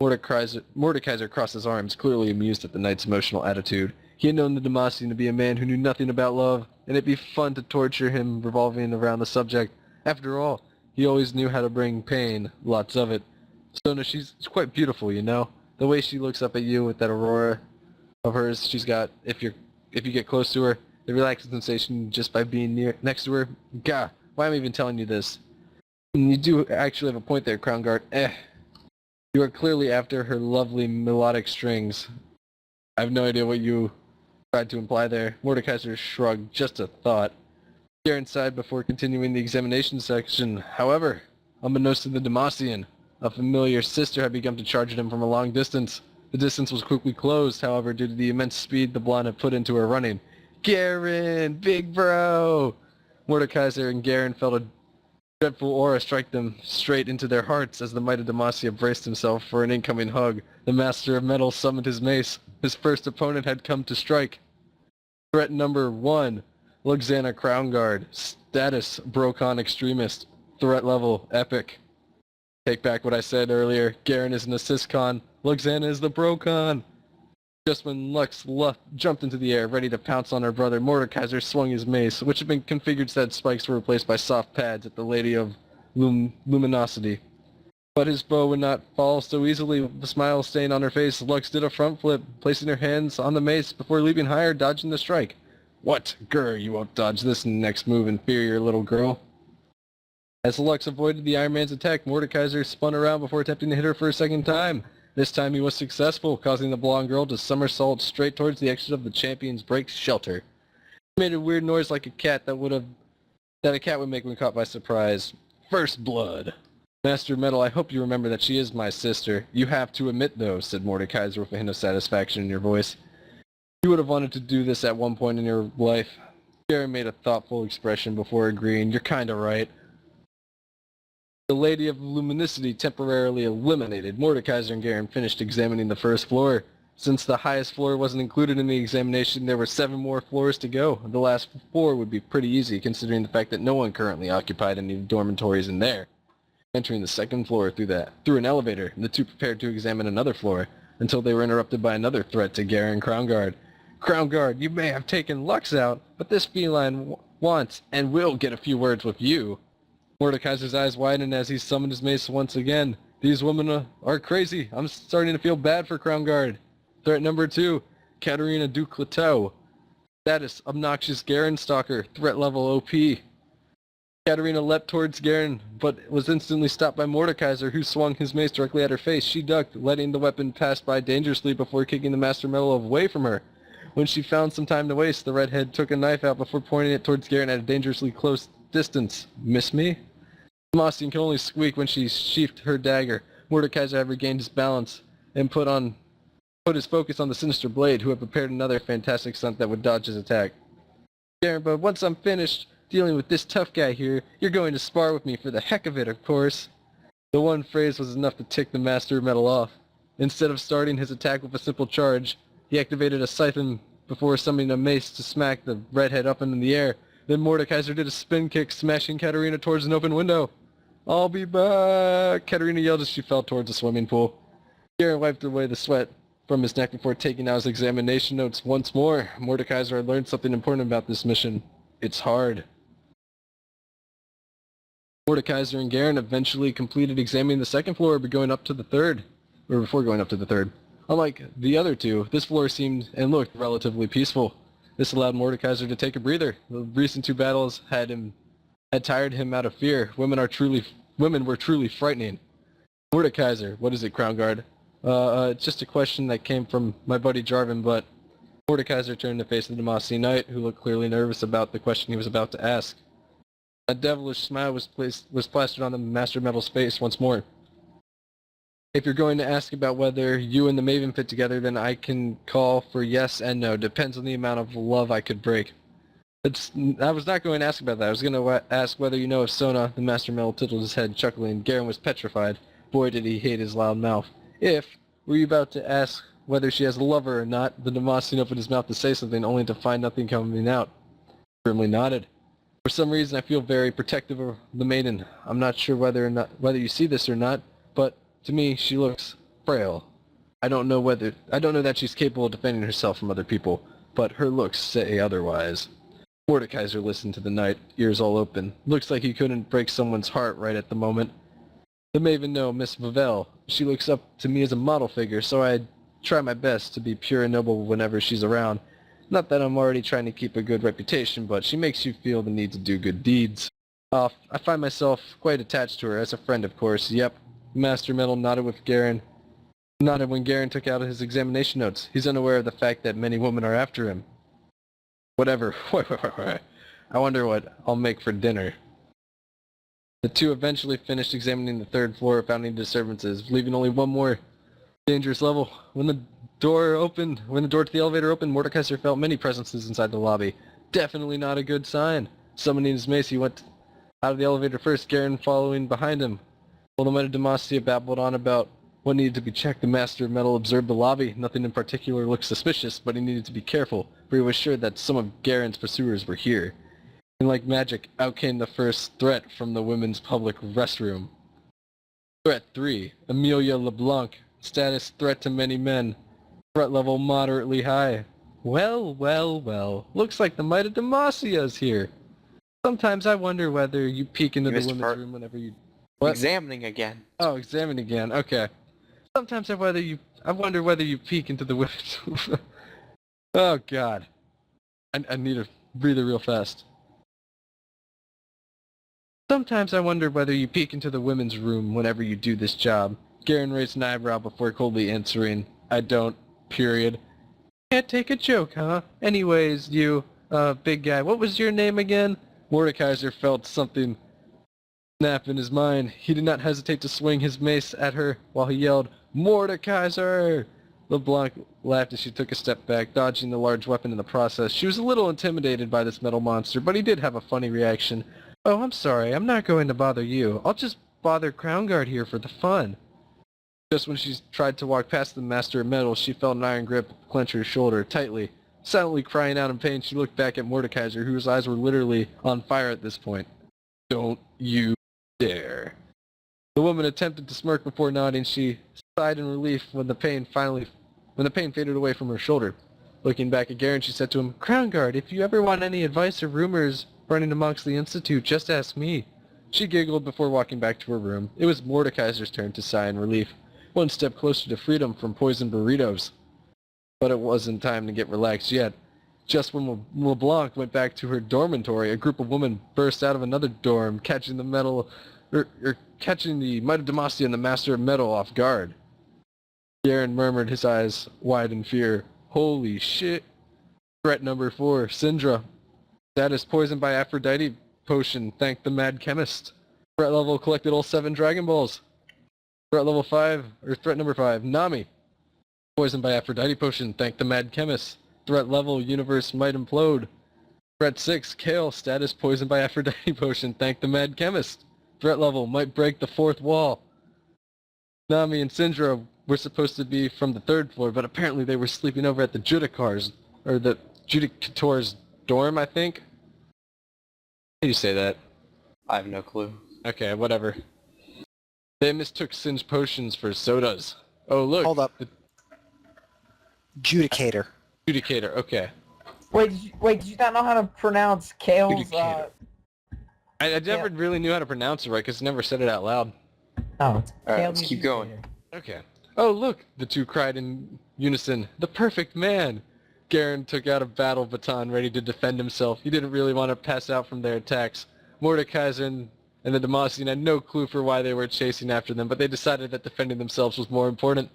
A: Mordekaiser crossed his arms, clearly amused at the knight's emotional attitude. He had known the Demacian to be a man who knew nothing about love, and it'd be fun to torture him revolving around the subject. After all, he always knew how to bring pain, lots of it. Sona, she's quite beautiful, you know? The way she looks up at you with that aurora of hers she's got, if you get close to her, the relaxing sensation just by being next to her. Gah, why am I even telling you this? And you do actually have a point there, Crown Guard. You are clearly after her lovely melodic strings. I have no idea what you tried to imply there. Mordekaiser shrugged. Just a thought. Garen sighed before continuing the examination section. However, unbeknownst to the Demacian, a familiar sister had begun to charge at him from a long distance. The distance was quickly closed, however, due to the immense speed the blonde had put into her running. Garen! Big bro! Mordekaiser and Garen felt a dreadful aura strike them straight into their hearts as the mighty Demacia braced himself for an incoming hug. The Master of Metal summoned his mace. His first opponent had come to strike. Threat number 1. Luxana Crown Guard. Status Brocon Extremist. Threat level Epic. Take back what I said earlier. Garen is an assist con. Luxana is the Brocon. Just when Lux jumped into the air, ready to pounce on her brother, Mordekaiser swung his mace, which had been configured so that spikes were replaced by soft pads at the Lady of Luminosity. But his bow would not fall so easily. With a smile staying on her face, Lux did a front flip, placing her hands on the mace before leaping higher, dodging the strike. What? Grr, you won't dodge this next move, inferior little girl. As Lux avoided the Iron Man's attack, Mordekaiser spun around before attempting to hit her for a second time. This time he was successful, causing the blonde girl to somersault straight towards the exit of the champion's break shelter. He made a weird noise like a cat that a cat would make when caught by surprise. First blood. Master Metal, I hope you remember that she is my sister. You have to admit, though, said Mordekaiser with a hint of satisfaction in your voice. You would have wanted to do this at one point in your life. Garen made a thoughtful expression before agreeing. You're kinda right. The Lady of Luminosity temporarily eliminated. Mordekaiser and Garen finished examining the first floor. Since the highest floor wasn't included in the examination, there were 7 more floors to go. The last 4 would be pretty easy, considering the fact that no one currently occupied any dormitories in there. Entering the second floor through an elevator, the two prepared to examine another floor, until they were interrupted by another threat to Garen Crown Guard. Crown Guard, you may have taken Lux out, but this feline wants and will get a few words with you. Mordekaiser's eyes widened as he summoned his mace once again. These women are crazy. I'm starting to feel bad for Crown Guard. Threat number 2, Katarina Duclateau. Status, obnoxious Garen stalker. Threat level OP. Katarina leapt towards Garen, but was instantly stopped by Mordekaiser, who swung his mace directly at her face. She ducked, letting the weapon pass by dangerously before kicking the Master Metal away from her. When she found some time to waste, the redhead took a knife out before pointing it towards Garen at a dangerously close distance. Miss me? Demacian could only squeak when she sheathed her dagger. Mordekaiser had regained his balance and put his focus on the sinister blade, who had prepared another fantastic stunt that would dodge his attack. Garen, but once I'm finished dealing with this tough guy here, you're going to spar with me for the heck of it, of course. The one phrase was enough to tick the Master Metal off. Instead of starting his attack with a simple charge, he activated a siphon before summoning a mace to smack the redhead up into the air. Then Mordekaiser did a spin kick, smashing Katarina towards an open window. I'll be back, Katarina yelled as she fell towards the swimming pool. Garen wiped away the sweat from his neck before taking out his examination notes once more. Mordekaiser had learned something important about this mission. It's hard. Mordekaiser and Garen eventually completed examining the second floor before going up to the third. Unlike the other two, this floor seemed and looked relatively peaceful. This allowed Mordekaiser to take a breather. The recent 2 battles had tired him out of fear. Women were truly frightening. Mordekaiser, what is it, Crown Guard? It's just a question that came from my buddy Jarvan, but Mordekaiser turned to face the Demacian knight, who looked clearly nervous about the question he was about to ask. A devilish smile was plastered on the Master Metal's face once more. If you're going to ask about whether you and the Maven fit together, then I can call for yes and no. Depends on the amount of love I could break. I was not going to ask about that. I was going to ask whether you know if Sona, the Master Metal, tilted his head, chuckling. Garen was petrified. Boy, did he hate his loud mouth. If, were you about to ask whether she has a lover or not, the Demacian opened his mouth to say something, only to find nothing coming out. Firmly nodded. For some reason, I feel very protective of the maiden. I'm not sure whether you see this or not, but to me, she looks frail. I don't know that she's capable of defending herself from other people, but her looks say otherwise. Mordekaiser listened to the night, ears all open. Looks like he couldn't break someone's heart right at the moment. The Maven know Miss Vavelle. She looks up to me as a model figure, so I try my best to be pure and noble whenever she's around. Not that I'm already trying to keep a good reputation, but she makes you feel the need to do good deeds. I find myself quite attached to her, as a friend of course. Yep, Master Metal nodded when Garen took out his examination notes. He's unaware of the fact that many women are after him. Whatever. I wonder what I'll make for dinner. The two eventually finished examining the third floor without any disturbances, leaving only one more dangerous level. When the door to the elevator opened, Mordekaiser felt many presences inside the lobby. Definitely not a good sign. Summoning his mace, he went out of the elevator first, Garen following behind him. While the Might of Demacia babbled on about what needed to be checked, the Master of Metal observed the lobby. Nothing in particular looked suspicious, but he needed to be careful, for he was sure that some of Garen's pursuers were here. And like magic, out came the first threat from the women's public restroom. Threat 3. Amelia LeBlanc. Status threat to many men. Threat level moderately high. Well. Looks like the Might of Demacia's here. Sometimes I wonder whether you peek into the women's room whenever you... What?
B: Examining again.
A: Oh, examine again. Okay. Sometimes I wonder whether you peek into the women's room. Oh, God. I need a breather real fast. Sometimes I wonder whether you peek into the women's room whenever you do this job. Garen raised an eyebrow before coldly answering, I don't, period. Can't take a joke, huh? Anyways, you, big guy, what was your name again? Mordekaiser felt something snap in his mind. He did not hesitate to swing his mace at her while he yelled, Mordekaiser! LeBlanc laughed as she took a step back, dodging the large weapon in the process. She was a little intimidated by this metal monster, but he did have a funny reaction. Oh, I'm sorry. I'm not going to bother you. I'll just bother Crownguard here for the fun. Just when she tried to walk past the Master of Metal, she felt an iron grip clench her shoulder tightly. Silently crying out in pain, she looked back at Mordekaiser, whose eyes were literally on fire at this point. Don't you dare. The woman attempted to smirk before nodding. She sighed in relief when the pain faded away from her shoulder. Looking back at Garen, she said to him, Crownguard, if you ever want any advice or rumors running amongst the Institute, just ask me. She giggled before walking back to her room. It was Mordekaiser's turn to sigh in relief, one step closer to freedom from poisoned burritos. But it wasn't time to get relaxed yet. Just when LeBlanc went back to her dormitory, a group of women burst out of another dorm, catching the Might of Demacia and the Master of Metal off guard. Garen murmured, his eyes wide in fear. Holy shit. Threat number 4, Syndra. Status poisoned by Aphrodite potion, thank the mad chemist. Threat level collected all 7 Dragon Balls. Threat number 5, Nami. Poisoned by Aphrodite potion, thank the mad chemist. Threat level, universe might implode. Threat 6, Kale. Status poisoned by Aphrodite potion, thank the mad chemist. Threat level, might break the 4th wall. Nami and Syndra were supposed to be from the 3rd floor, but apparently they were sleeping over at the Judicator's dorm, I think. How do you say that?
B: I have no clue.
A: Okay, whatever. They mistook Singe potions for sodas. Oh, look.
D: Hold up. Judicator.
A: Judicator, okay.
E: Wait, did you not know how to pronounce Kale's,
A: Judicator. I never really knew how to pronounce it right, because I never said it out loud.
E: Oh, it's
B: Alright,
E: Kale
B: let's
E: the
B: keep going.
E: Judicator.
A: Okay. Oh, look, the two cried in unison. The perfect man! Garen took out a battle baton ready to defend himself. He didn't really want to pass out from their attacks. Mordekaiser and the Demacian had no clue for why they were chasing after them, but they decided that defending themselves was more important.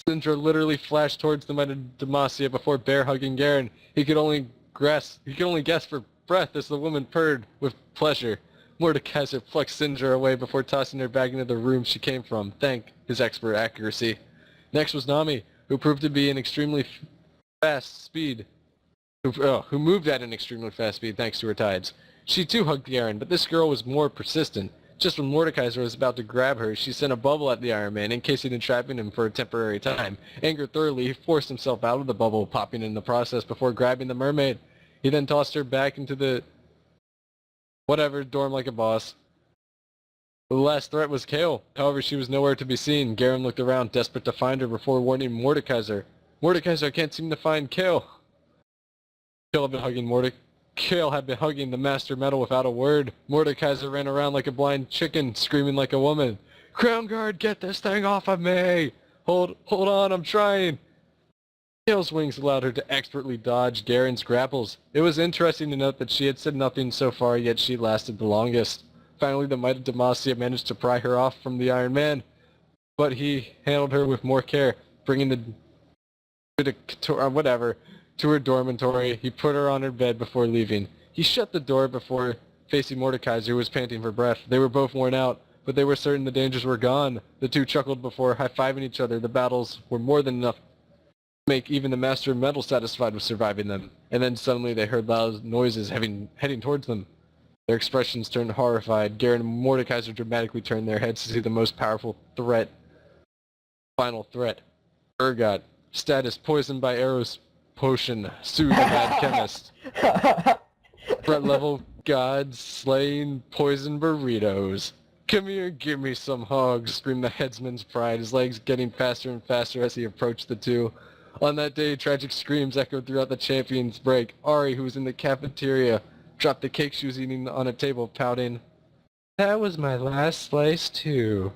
A: Syndra literally flashed towards the Might of Demacia before bear-hugging Garen. He could only guess for breath as the woman purred with pleasure. Mordekaiser plucked Sindra away before tossing her back into the room she came from, thank his expert accuracy. Next was Nami, who proved to be an extremely fast speed, who moved at an extremely fast speed thanks to her tides. She too hugged Garen, but this girl was more persistent. Just when Mordekaiser was about to grab her, she sent a bubble at the Iron Man, encasing and trapping him for a temporary time. Angered thoroughly, he forced himself out of the bubble, popping in the process before grabbing the mermaid. He then tossed her back into the dorm like a boss. The last threat was Kale. However, she was nowhere to be seen. Garen looked around, desperate to find her before warning Mordekaiser. Mordekaiser, I can't seem to find Kale. Kale had been hugging the Master Metal without a word. Mordekaiser ran around like a blind chicken, screaming like a woman. Crown Guard, get this thing off of me! Hold on, I'm trying! Kale's wings allowed her to expertly dodge Garen's grapples. It was interesting to note that she had said nothing so far, yet she lasted the longest. Finally, the might of Demacia managed to pry her off from the Iron Man, but he handled her with more care, bringing to her dormitory. He put her on her bed before leaving. He shut the door before facing Mordekaiser, who was panting for breath. They were both worn out, but they were certain the dangers were gone. The two chuckled before high-fiving each other. The battles were more than enough to make even the Master of Metal satisfied with surviving them. And then suddenly they heard loud noises heading towards them. Their expressions turned horrified. Garen and Mordekaiser dramatically turned their heads to see the most powerful threat. Final threat. Urgot. Status poisoned by Arrow's potion. Sue the mad chemist. Threat level God slaying poison burritos. Come here and give me some hugs, screamed the headsman's pride, his legs getting faster and faster as he approached the two. On that day, tragic screams echoed throughout the Champions break. Ari, who was in the cafeteria, dropped the cake she was eating on a table, pouting. That was my last slice, too.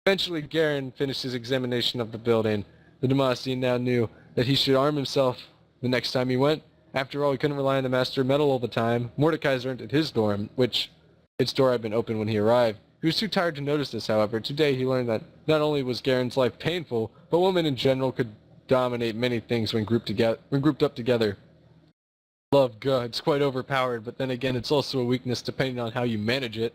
A: Eventually, Garen finished his examination of the building. The Demacian now knew that he should arm himself the next time he went. After all, he couldn't rely on the Master Metal all the time. Mordekaiser entered his dorm, which its door had been open when he arrived. He was too tired to notice this, however. Today, he learned that not only was Garen's life painful, but women in general could dominate many things when grouped up together. Love, God, it's quite overpowered, but then again, it's also a weakness depending on how you manage it.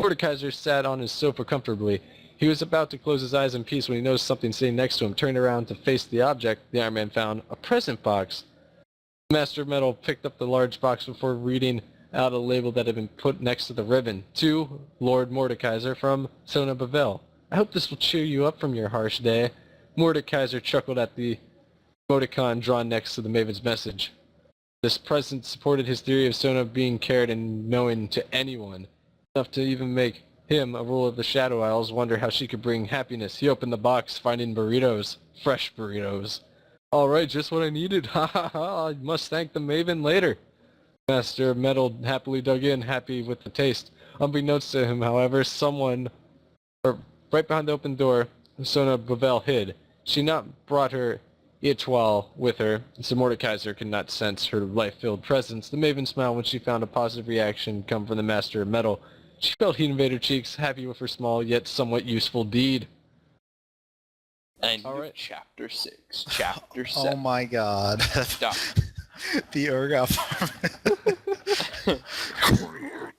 A: Mordekaiser sat on his sofa comfortably. He was about to close his eyes in peace when he noticed something sitting next to him. Turned around to face the object the Iron Man found, a present box. The Master of Metal picked up the large box before reading out a label that had been put next to the ribbon. To Lord Mordekaiser from Sona Bavel. I hope this will cheer you up from your harsh day. Mordekaiser chuckled at the emoticon drawn next to the Maven's message. This present supported his theory of Sona being cared and known to anyone, enough to even make him, a ruler of the Shadow Isles, wonder how she could bring happiness. He opened the box, finding burritos. Fresh burritos. Alright, just what I needed. Ha ha ha, I must thank the Maven later. Master of Metal happily dug in, happy with the taste. Unbeknownst to him, however, right behind the open door, Sona Bavel hid. She not brought her Etoile with her, so Mordekaiser could not sense her life-filled presence. The Maven smiled when she found a positive reaction come from the Master of Metal. She felt heat invade her cheeks, happy with her small yet somewhat useful deed.
B: And
A: Alright.
B: Chapter 6. Chapter 7.
D: Oh my god.
B: Stop.
D: The Urgot.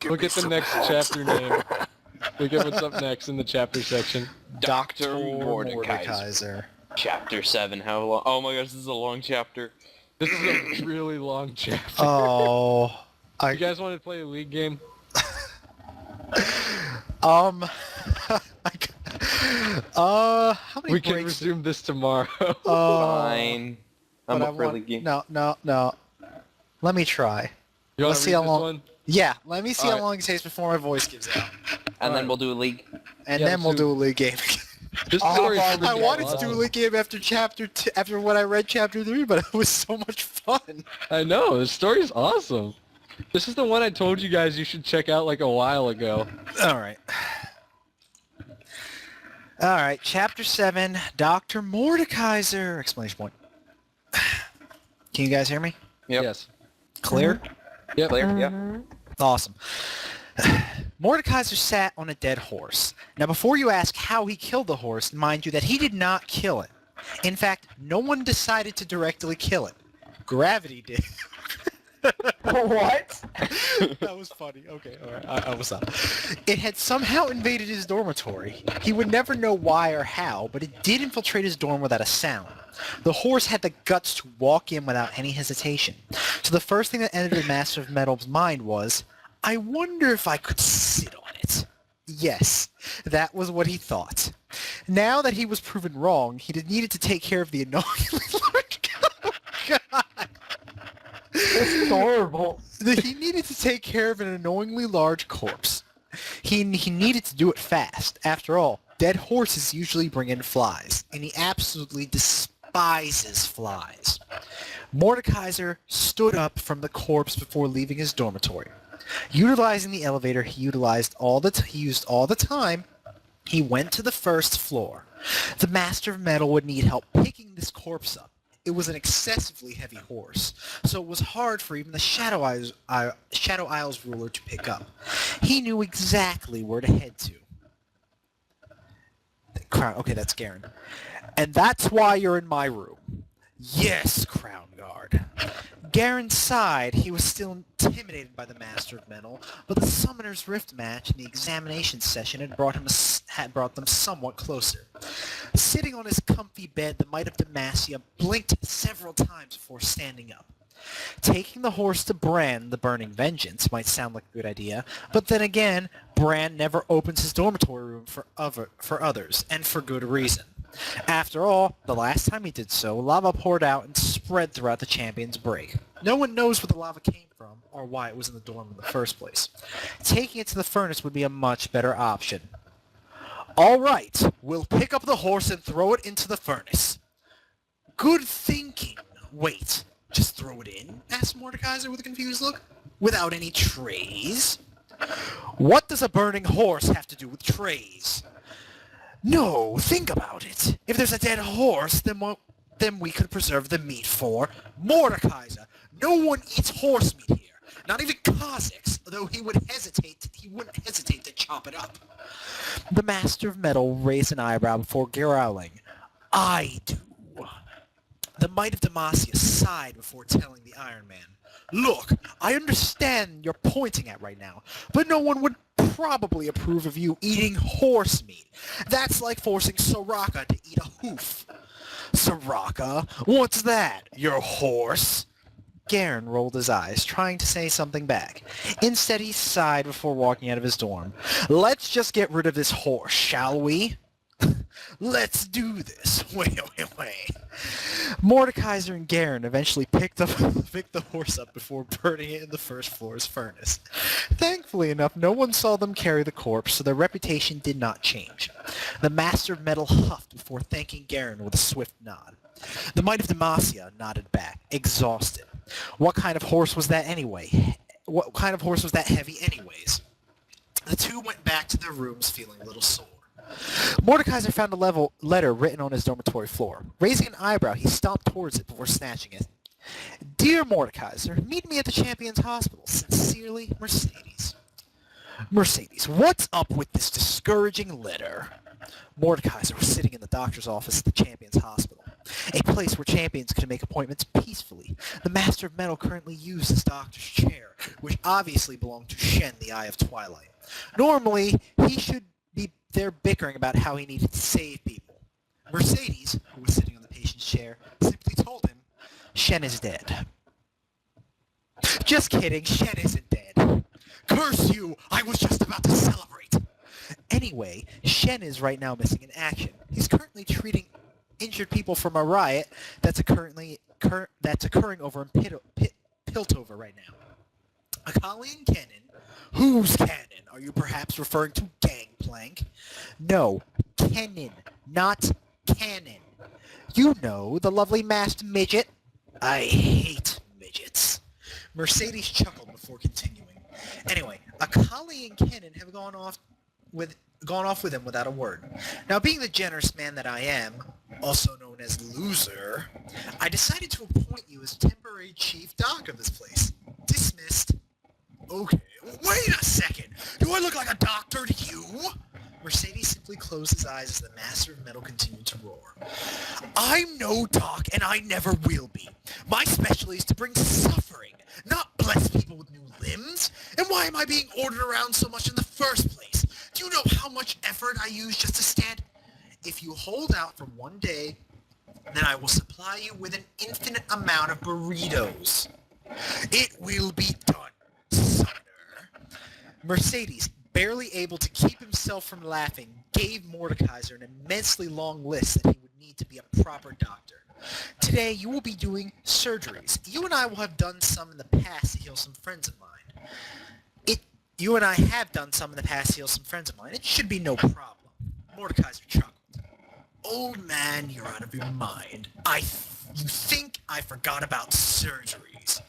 A: Look at the next chapter name. Look at what's up next in the chapter section.
B: Dr.
D: Mordekaiser.
B: Mordekaiser. Chapter 7. How long? Oh my gosh, this is a long chapter.
A: This is a really long chapter.
D: Oh.
A: You guys want to play a league game?
D: How many
A: We can
D: breaks?
A: resume this tomorrow.
B: Fine. I'm
D: but
B: up for the game.
D: No. Let me try.
A: You want
D: Let's
A: to
D: see
A: read
D: how
A: this
D: long.
A: one?
D: Yeah, let me see how
A: Alright.
D: long it takes before my voice gives out.
B: And then we'll do a league.
D: And
A: Yeah,
D: then we'll
A: let's
D: do a league game.
A: This
E: I'll
A: story
E: hop on
D: I
E: Yeah,
D: wanted to
E: awesome.
D: do a league game after after when I read chapter 3, but it was so much fun.
A: I know, the story's awesome. This is the one I told you guys you should check out like a while ago.
D: Alright, chapter 7, Dr. Mordekaiser! Exclamation point. Can you guys hear me?
B: Yep.
A: Yes.
D: Clear?
A: Yep.
B: Clear? Yep.
D: Awesome. Mordekaiser sat on a dead horse. Now before you ask how he killed the horse, mind you that he did not kill it. In fact, no one decided to directly kill it. Gravity did.
E: What?
D: That was funny. Okay, all right, I will stop. It had somehow invaded his dormitory. He would never know why or how, but it did infiltrate his dorm without a sound. The horse had the guts to walk in without any hesitation. So the first thing that entered the Master of Metal's mind was, I wonder if I could sit on it. Yes, that was what he thought. Now that he was proven wrong, he needed to take care of the annoyingly large... Oh, God.
E: This is horrible.
D: He needed to take care of an annoyingly large corpse. He needed to do it fast. After all, dead horses usually bring in flies, and he absolutely despises flies. Mordekaiser stood up from the corpse before leaving his dormitory. Utilizing the elevator he used all the time, he went to the first floor. The Master of Metal would need help picking this corpse up. It was an excessively heavy horse, so it was hard for even the Shadow Isles ruler to pick up. He knew exactly where to head to. Crown, okay, that's Garen. And that's why you're in my room. Yes, Crown Guard. Garen sighed. He was still intimidated by the Master of Metal, but the Summoner's Rift match and the examination session had brought them somewhat closer. Sitting on his comfy bed, the Might of Demacia blinked several times before standing up. Taking the horse to Bran, the Burning Vengeance, might sound like a good idea, but then again, Bran never opens his dormitory room for others, and for good reason. After all, the last time he did so, lava poured out and spread throughout the Champion's Break. No one knows where the lava came from, or why it was in the dorm in the first place. Taking it to the furnace would be a much better option. All right, we'll pick up the horse and throw it into the furnace. Good thinking. Wait, just throw it in? Asked Mordekaiser with a confused look. Without any trays? What does a burning horse have to do with trays? No, think about it. If there's a dead horse, then we could preserve the meat for Mordekaiser. No one eats horse meat here. Not even Cossacks, though he wouldn't hesitate to chop it up. The Master of Metal raised an eyebrow before growling. I do. The Might of Demacia sighed before telling the Iron Man. Look, I understand you're pointing at right now, but no one would probably approve of you eating horse meat. That's like forcing Soraka to eat a hoof. Soraka? What's that? Your horse? Garen rolled his eyes, trying to say something back. Instead, he sighed before walking out of his dorm. Let's just get rid of this horse, shall we? Let's do this. Wait. Mordekaiser and Garen eventually picked the horse up before burning it in the first floor's furnace. Thankfully enough, no one saw them carry the corpse, so their reputation did not change. The Master of Metal huffed before thanking Garen with a swift nod. The Might of Demacia nodded back, exhausted. What kind of horse was that anyway? What kind of horse was that heavy anyways? The two went back to their rooms feeling a little sore. Mordekaiser found a letter written on his dormitory floor. Raising an eyebrow, he stomped towards it before snatching it. Dear Mordekaiser, meet me at the Champion's Hospital. Sincerely, Mercedes. Mercedes, what's up with this discouraging letter? Mordekaiser was sitting in the doctor's office at the Champion's Hospital, a place where champions could make appointments peacefully. The Master of Metal currently used his doctor's chair, which obviously belonged to Shen, the Eye of Twilight. Normally, he should be there bickering about how he needed to save people. Mercedes, who was sitting on the patient's chair, simply told him, Shen is dead. Just kidding, Shen isn't dead. Curse you! I was just about to celebrate! Anyway, Shen is right now missing in action. He's currently treating injured people from a riot that's occurring over in Piltover right now. Akali and Cannon. Who's Cannon? Are you perhaps referring to Gangplank? No, Cannon, not Cannon. You know, the lovely masked midget. I hate midgets. Mercedes chuckled before continuing. Anyway, Akali and Cannon have gone off with him without a word. Now, being the generous man that I am, also known as Loser, I decided to appoint you as temporary chief doc of this place. Dismissed. Okay, wait a second! Do I look like a doctor to you? Mercedes simply closed his eyes as the Master of Metal continued to roar. I'm no doc, and I never will be. My specialty is to bring suffering, not bless people with new limbs. And why am I being ordered around so much in the first place? Do you know how much effort I use just to stand? If you hold out for one day, then I will supply you with an infinite amount of burritos. It will be done, Summoner. Mercedes, barely able to keep himself from laughing, gave Mordekaiser an immensely long list that he would need to be a proper doctor. Today, you will be doing surgeries. You and I will have done some in the past to heal some friends of mine. You and I have done some in the past to heal some friends of mine. It should be no problem. Mordekaiser chuckled. Old man, you're out of your mind. You think I forgot about surgeries.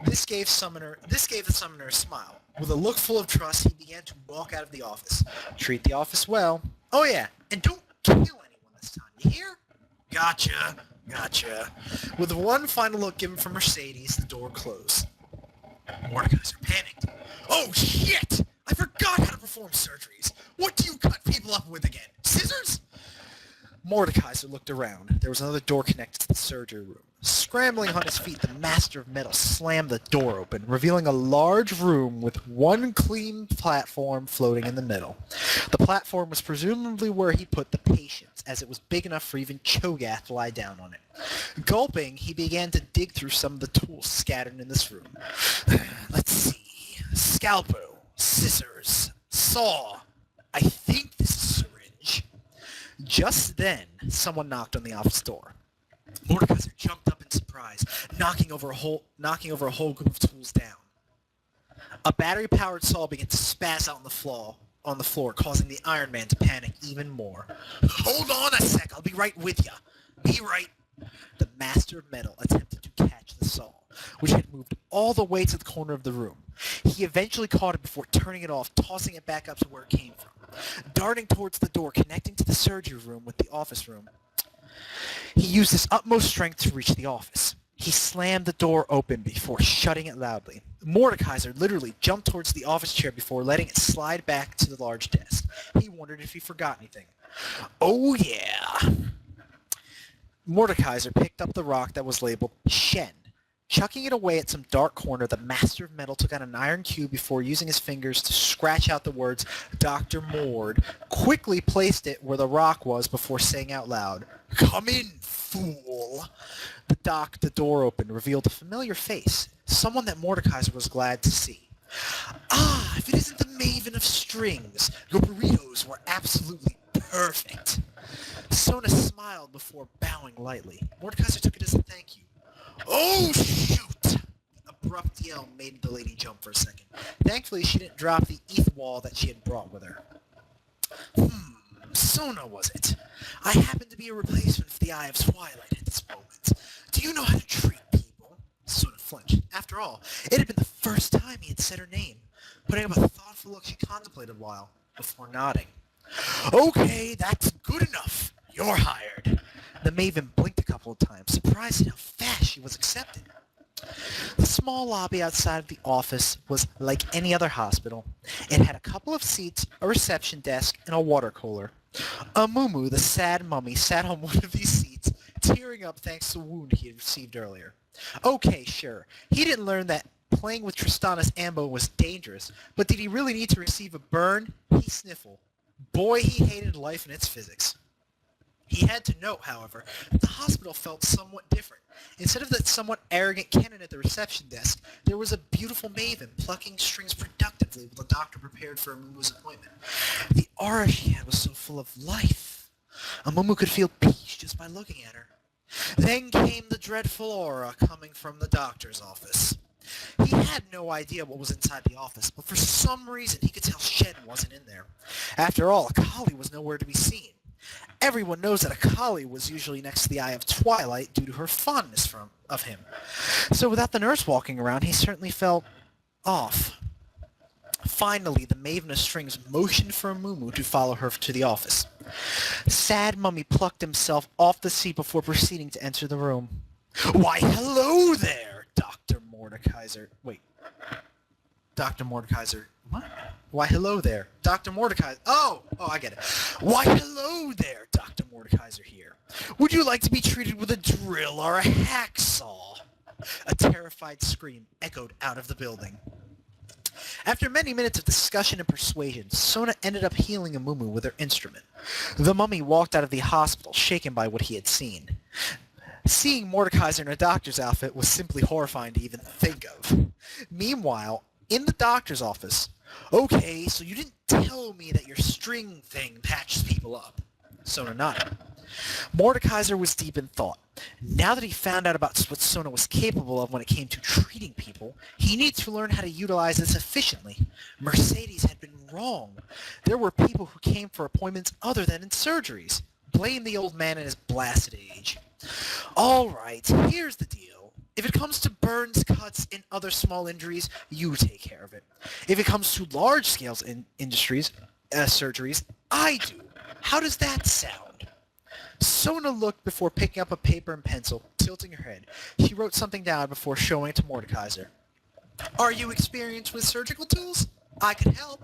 D: This gave the summoner a smile. With a look full of trust, he began to walk out of the office. Treat the office well. Oh yeah, and don't kill anyone this time, you hear? Gotcha. With one final look given from Mercedes, the door closed. Mordekaiser panicked. Oh shit! I forgot how to perform surgeries. What do you cut people up with again? Scissors? Mordekaiser looked around. There was another door connected to the surgery room. Scrambling on his feet, the Master of Metal slammed the door open, revealing a large room with one clean platform floating in the middle. The platform was presumably where he put the patients, as it was big enough for even Cho'Gath to lie down on it. Gulping, he began to dig through some of the tools scattered in this room. Let's see. Scalpel, scissors, saw. I think this is a syringe. Just then, someone knocked on the office door. Mordekaiser jumped up in surprise, knocking over a whole group of tools down. A battery-powered saw began to spaz out on the floor, causing the Iron Man to panic even more. Hold on a sec, I'll be right with ya. Be right. The Master of Metal attempted to catch the saw, which had moved all the way to the corner of the room. He eventually caught it before turning it off, tossing it back up to where it came from. Darting towards the door connecting to the surgery room with the office room, he used his utmost strength to reach the office. He slammed the door open before shutting it loudly. Mordekaiser literally jumped towards the office chair before letting it slide back to the large desk. He wondered if he forgot anything. Oh yeah! Mordekaiser picked up the rock that was labeled Shen. Chucking it away at some dark corner, the Master of Metal took out an iron cube before using his fingers to scratch out the words Dr. Mord, quickly placed it where the rock was before saying out loud, "Come in, fool!" The door opened, revealed a familiar face, someone that Mordekaiser was glad to see. Ah, if it isn't the Maven of Strings, your burritos were absolutely perfect. Sona smiled before bowing lightly. Mordekaiser took it as a thank you. Oh, shoot! The abrupt yell made the lady jump for a second. Thankfully, she didn't drop the ETH wall that she had brought with her. Sona, was it? I happen to be a replacement for the Eye of Twilight at this moment. Do you know how to treat people? Sona flinched. After all, it had been the first time he had said her name. Putting up a thoughtful look, she contemplated a while, before nodding. Okay, that's good enough. You're hired. The Maven blinked a couple of times, surprised at how fast she was accepted. The small lobby outside of the office was like any other hospital. It had a couple of seats, a reception desk, and a water cooler. Amumu, the sad mummy, sat on one of these seats, tearing up thanks to the wound he had received earlier. Okay, sure. He didn't learn that playing with Tristana's ambo was dangerous, but did he really need to receive a burn? He sniffled. Boy, he hated life and its physics. He had to note, however, that the hospital felt somewhat different. Instead of that somewhat arrogant Kenan at the reception desk, there was a beautiful Maven plucking strings productively while the doctor prepared for Amumu's appointment. The aura she had was so full of life. Amumu could feel peace just by looking at her. Then came the dreadful aura coming from the doctor's office. He had no idea what was inside the office, but for some reason he could tell Shen wasn't in there. After all, Akali was nowhere to be seen. Everyone knows that Akali was usually next to the Eye of Twilight due to her fondness of him. So without the nurse walking around, he certainly felt off. Finally, the Maven of Strings motioned for Amumu to follow her to the office. Sad Mummy plucked himself off the seat before proceeding to enter the room. Why, hello there, Dr. Mordekaiser. Wait. Dr. Mordekaiser. What? Why, hello there. Dr. Mordekaiser. Oh, I get it. Why, hello there, Dr. Mordekaiser here. Would you like to be treated with a drill or a hacksaw? A terrified scream echoed out of the building. After many minutes of discussion and persuasion, Sona ended up healing Amumu with her instrument. The mummy walked out of the hospital, shaken by what he had seen. Seeing Mordekaiser in a doctor's outfit was simply horrifying to even think of. Meanwhile, in the doctor's office, okay, so you didn't tell me that your string thing patches people up. Sona nodded. Mordekaiser was deep in thought. Now that he found out about what Sona was capable of when it came to treating people, he needed to learn how to utilize this efficiently. Mercedes had been wrong. There were people who came for appointments other than in surgeries. Blame the old man and his blasted age. All right, here's the deal. If it comes to burns, cuts, and other small injuries, you take care of it. If it comes to large-scale surgeries, I do. How does that sound? Sona looked before picking up a paper and pencil, tilting her head. She wrote something down before showing it to Mordekaiser. Are you experienced with surgical tools? I could help.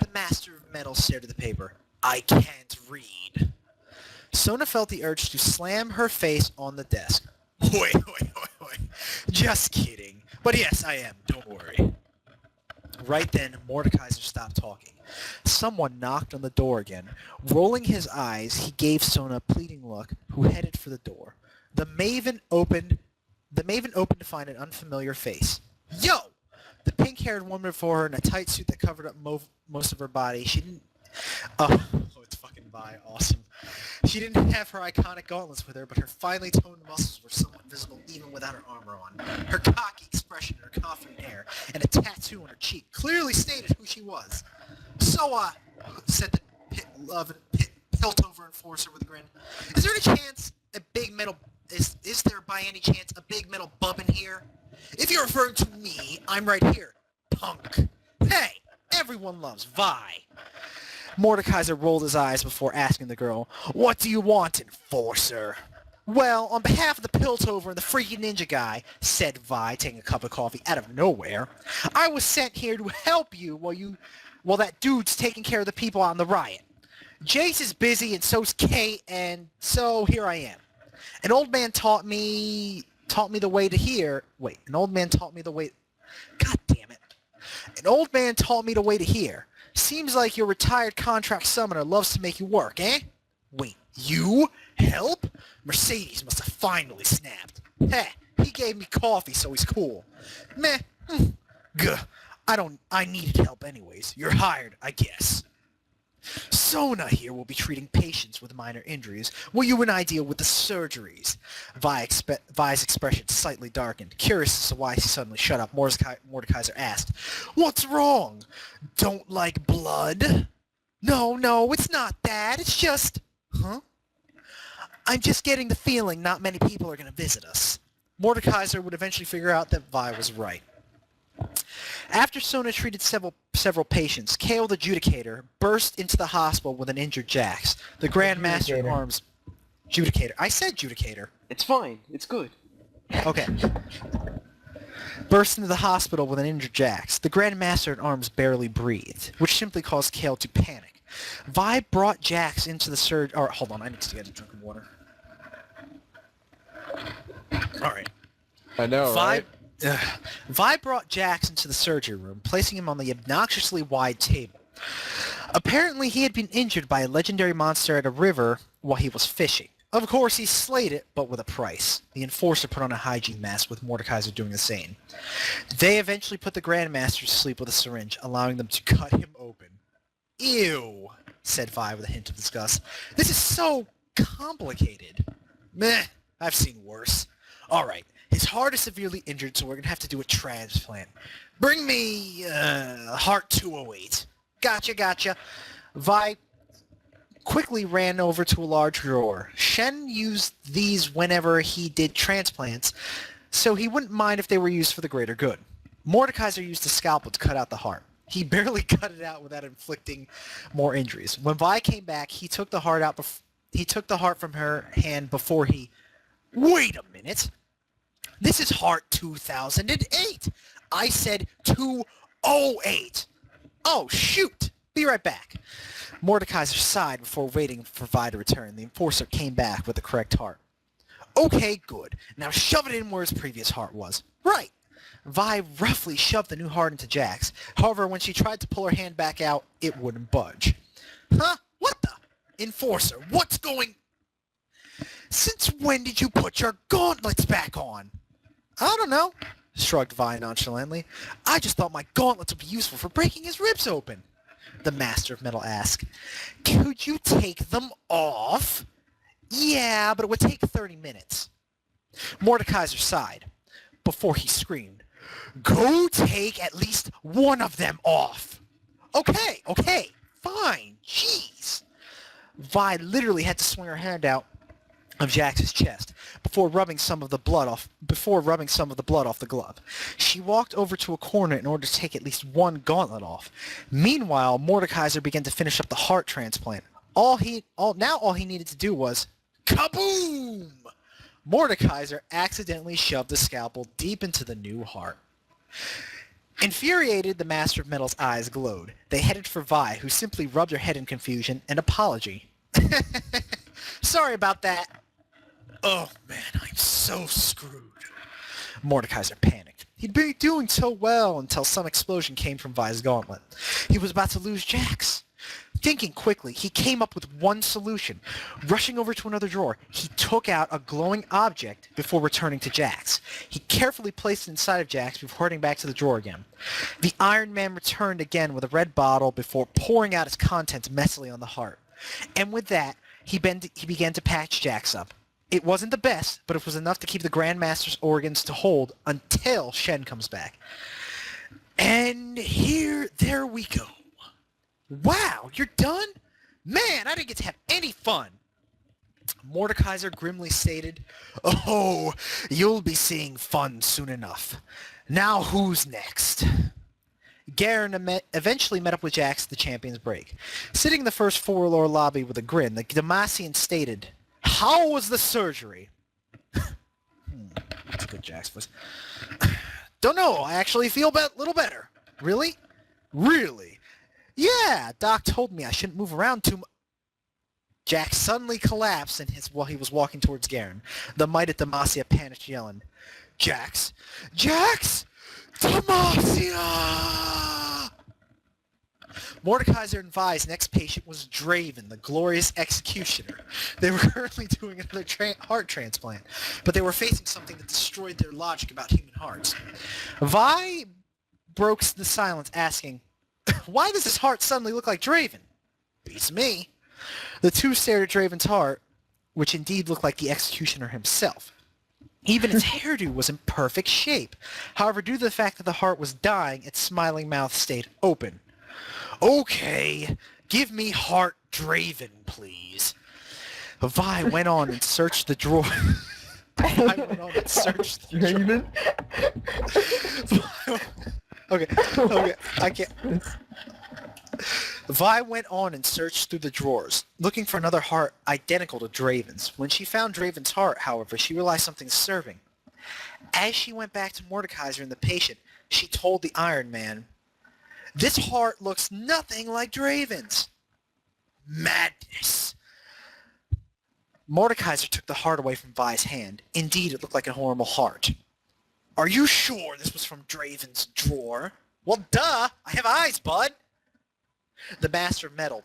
D: The Master of Metal stared at the paper. I can't read. Sona felt the urge to slam her face on the desk. Wait. Just kidding. But yes, I am. Don't worry. Right then, Mordekaiser stopped talking. Someone knocked on the door again. Rolling his eyes, he gave Sona a pleading look, who headed for the door. The maven opened to find an unfamiliar face. Yo! The pink-haired woman before her in a tight suit that covered up most of her body. She didn't... Oh, it's fucking Vi. Awesome. She didn't have her iconic gauntlets with her, but her finely toned muscles were somewhat visible even without her armor on. Her cocky expression and her confident air, and a tattoo on her cheek clearly stated who she was. So, said the Piltover enforcer with a grin. Is there any chance a big metal... Is there by any chance a big metal bub in here? If you're referring to me, I'm right here, punk. Hey, everyone loves Vi. Mordekaiser rolled his eyes before asking the girl, What do you want, enforcer? Well, on behalf of the Piltover and the freaky ninja guy, said Vi, taking a cup of coffee out of nowhere, I was sent here to help you while that dude's taking care of the people on the riot. Jace is busy and so's Kate, and so here I am. An old man taught me the way to here. Wait, an old man taught me the way... God damn it. An old man taught me the way to here. Seems like your retired contract summoner loves to make you work, eh? Wait, you? Help? Mercedes must have finally snapped. Heh, he gave me coffee, so he's cool. Meh. Gah. I needed help anyways. You're hired, I guess. Sona here will be treating patients with minor injuries, while you and I deal with the surgeries. Vi's expression slightly darkened. Curious as to why he suddenly shut up, Mordekaiser asked, What's wrong? Don't like blood? No, it's not that. It's just... Huh? I'm just getting the feeling not many people are going to visit us. Mordekaiser would eventually figure out that Vi was right. After Sona treated several patients, Kale the Judicator burst into the hospital with an injured Jax. The Grand Master at Arms... Judicator. I said Judicator.
B: It's fine. It's good.
D: Okay. Burst into the hospital with an injured Jax. The Grand Master at Arms barely breathed, which simply caused Kale to panic. Vi brought Jax into the surge... Alright, hold on. I need to get a drink of water. Alright.
A: I know, right?
D: Vi brought Jax into the surgery room, placing him on the obnoxiously wide table. Apparently, he had been injured by a legendary monster at a river while he was fishing. Of course, he slayed it, but with a price. The enforcer put on a hygiene mask, with Mordekaiser doing the same. They eventually put the Grandmaster to sleep with a syringe, allowing them to cut him open. Ew, said Vi with a hint of disgust. This is so complicated. Meh, I've seen worse. Alright. His heart is severely injured, so we're going to have to do a transplant. Bring me, heart 208. Gotcha. Vi quickly ran over to a large drawer. Shen used these whenever he did transplants, so he wouldn't mind if they were used for the greater good. Mordekaiser used a scalpel to cut out the heart. He barely cut it out without inflicting more injuries. When Vi came back, he took the heart out. He took the heart from her hand before he... Wait a minute! This is Heart 2008! I said 2008! 08! Oh, shoot! Be right back. Mordekaiser sighed before waiting for Vi to return. The enforcer came back with the correct heart. Okay, good. Now shove it in where his previous heart was. Right. Vi roughly shoved the new heart into Jax. However, when she tried to pull her hand back out, it wouldn't budge. Huh? What the? Enforcer, what's going... Since when did you put your gauntlets back on? I don't know, shrugged Vi nonchalantly. I just thought my gauntlets would be useful for breaking his ribs open. The Master of Metal asked. Could you take them off? Yeah, but it would take 30 minutes. Mordekaiser sighed before he screamed, Go take at least one of them off. Okay, fine, jeez. Vi literally had to swing her hand out of Jax's chest before rubbing some of the blood off the glove. She walked over to a corner in order to take at least one gauntlet off. Meanwhile, Mordekaiser began to finish up the heart transplant. All he needed to do was kaboom! Mordekaiser accidentally shoved the scalpel deep into the new heart. Infuriated, the Master of Metal's eyes glowed. They headed for Vi, who simply rubbed her head in confusion and apology. Sorry about that. Oh man, I'm so screwed. Mordekaiser panicked. He'd been doing so well until some explosion came from Vi's gauntlet. He was about to lose Jax. Thinking quickly, he came up with one solution. Rushing over to another drawer, he took out a glowing object before returning to Jax. He carefully placed it inside of Jax before heading back to the drawer again. The Iron Man returned again with a red bottle before pouring out its contents messily on the heart. And with that, he began to patch Jax up. It wasn't the best, but it was enough to keep the Grandmaster's organs to hold until Shen comes back. And there we go. Wow, you're done? Man, I didn't get to have any fun. Mordekaiser grimly stated, Oh, you'll be seeing fun soon enough. Now who's next? Garen eventually met up with Jax at the Champions Break. Sitting in the first floor lobby with a grin, the Demacian stated, How was the surgery? That's a good Jax voice. Don't know, I actually feel a little better. Really? Really? Yeah, Doc told me I shouldn't move around too much. Jax suddenly collapsed while he was walking towards Garen. The Might at Demacia panicked, yelling, Jax! Jax! Demacia! Mordekaiser and Vi's next patient was Draven, the glorious executioner. They were currently doing another heart transplant, but they were facing something that destroyed their logic about human hearts. Vi broke the silence, asking, Why does his heart suddenly look like Draven? Beats me. The two stared at Draven's heart, which indeed looked like the executioner himself. Even its hairdo was in perfect shape. However, due to the fact that the heart was dying, its smiling mouth stayed open. Okay, give me heart Draven, please. Vi went on and searched the drawer.
E: Draven?
D: Okay, I can't. Vi went on and searched through the drawers, looking for another heart identical to Draven's. When she found Draven's heart, however, she realized something disturbing. As she went back to Mordekaiser and the patient, she told the Iron Man, This heart looks nothing like Draven's. Madness. Mordekaiser took the heart away from Vi's hand. Indeed, it looked like a normal heart. Are you sure this was from Draven's drawer? Well, duh! I have eyes, bud! The Master of Metal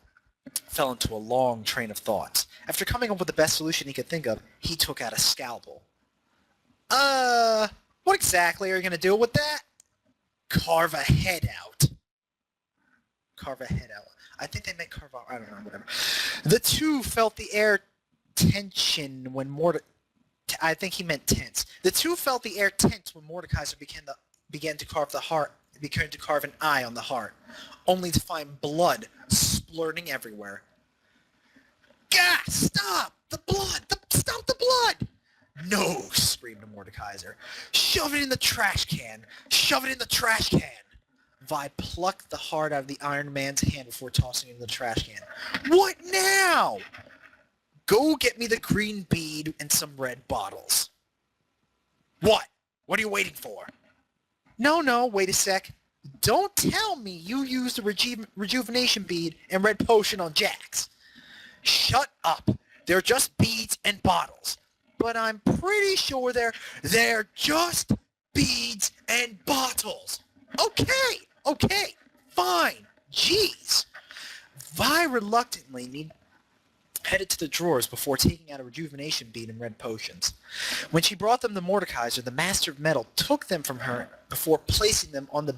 D: fell into a long train of thoughts. After coming up with the best solution he could think of, he took out a scalpel. What exactly are you going to do with that? Carve a head out. Carve a head out. I think they meant carve out. I don't know, whatever. The two felt the air tension when I think he meant tense. The two felt the air tense when Mordekaiser began to carve an eye on the heart, only to find blood splurting everywhere. Gah! Stop! The blood! Stop the blood! No! Screamed Mordekaiser. Shove it in the trash can! Shove it in the trash can! Vi plucked the heart out of the Iron Man's hand before tossing it in the trash can. What now? Go get me the green bead and some red bottles. What? What are you waiting for? No, wait a sec. Don't tell me you used a rejuvenation bead and red potion on Jax. Shut up. They're just beads and bottles. But I'm pretty sure they're just beads and bottles. Okay, fine. Jeez. Vi reluctantly headed to the drawers before taking out a rejuvenation bead and red potions. When she brought them to Mordekaiser, the Master of Metal took them from her before placing the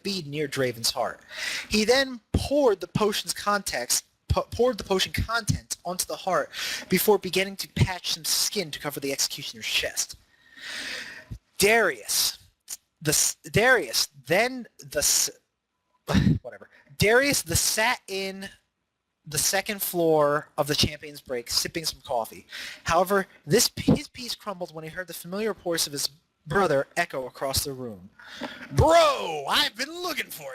D: bead near Draven's heart. He then poured the potion contents onto the heart before beginning to patch some skin to cover the executioner's chest. Darius sat in the second floor of the Champion's Break, sipping some coffee. However, his piece crumbled when he heard the familiar reports of his brother echo across the room. "Bro, I've been looking for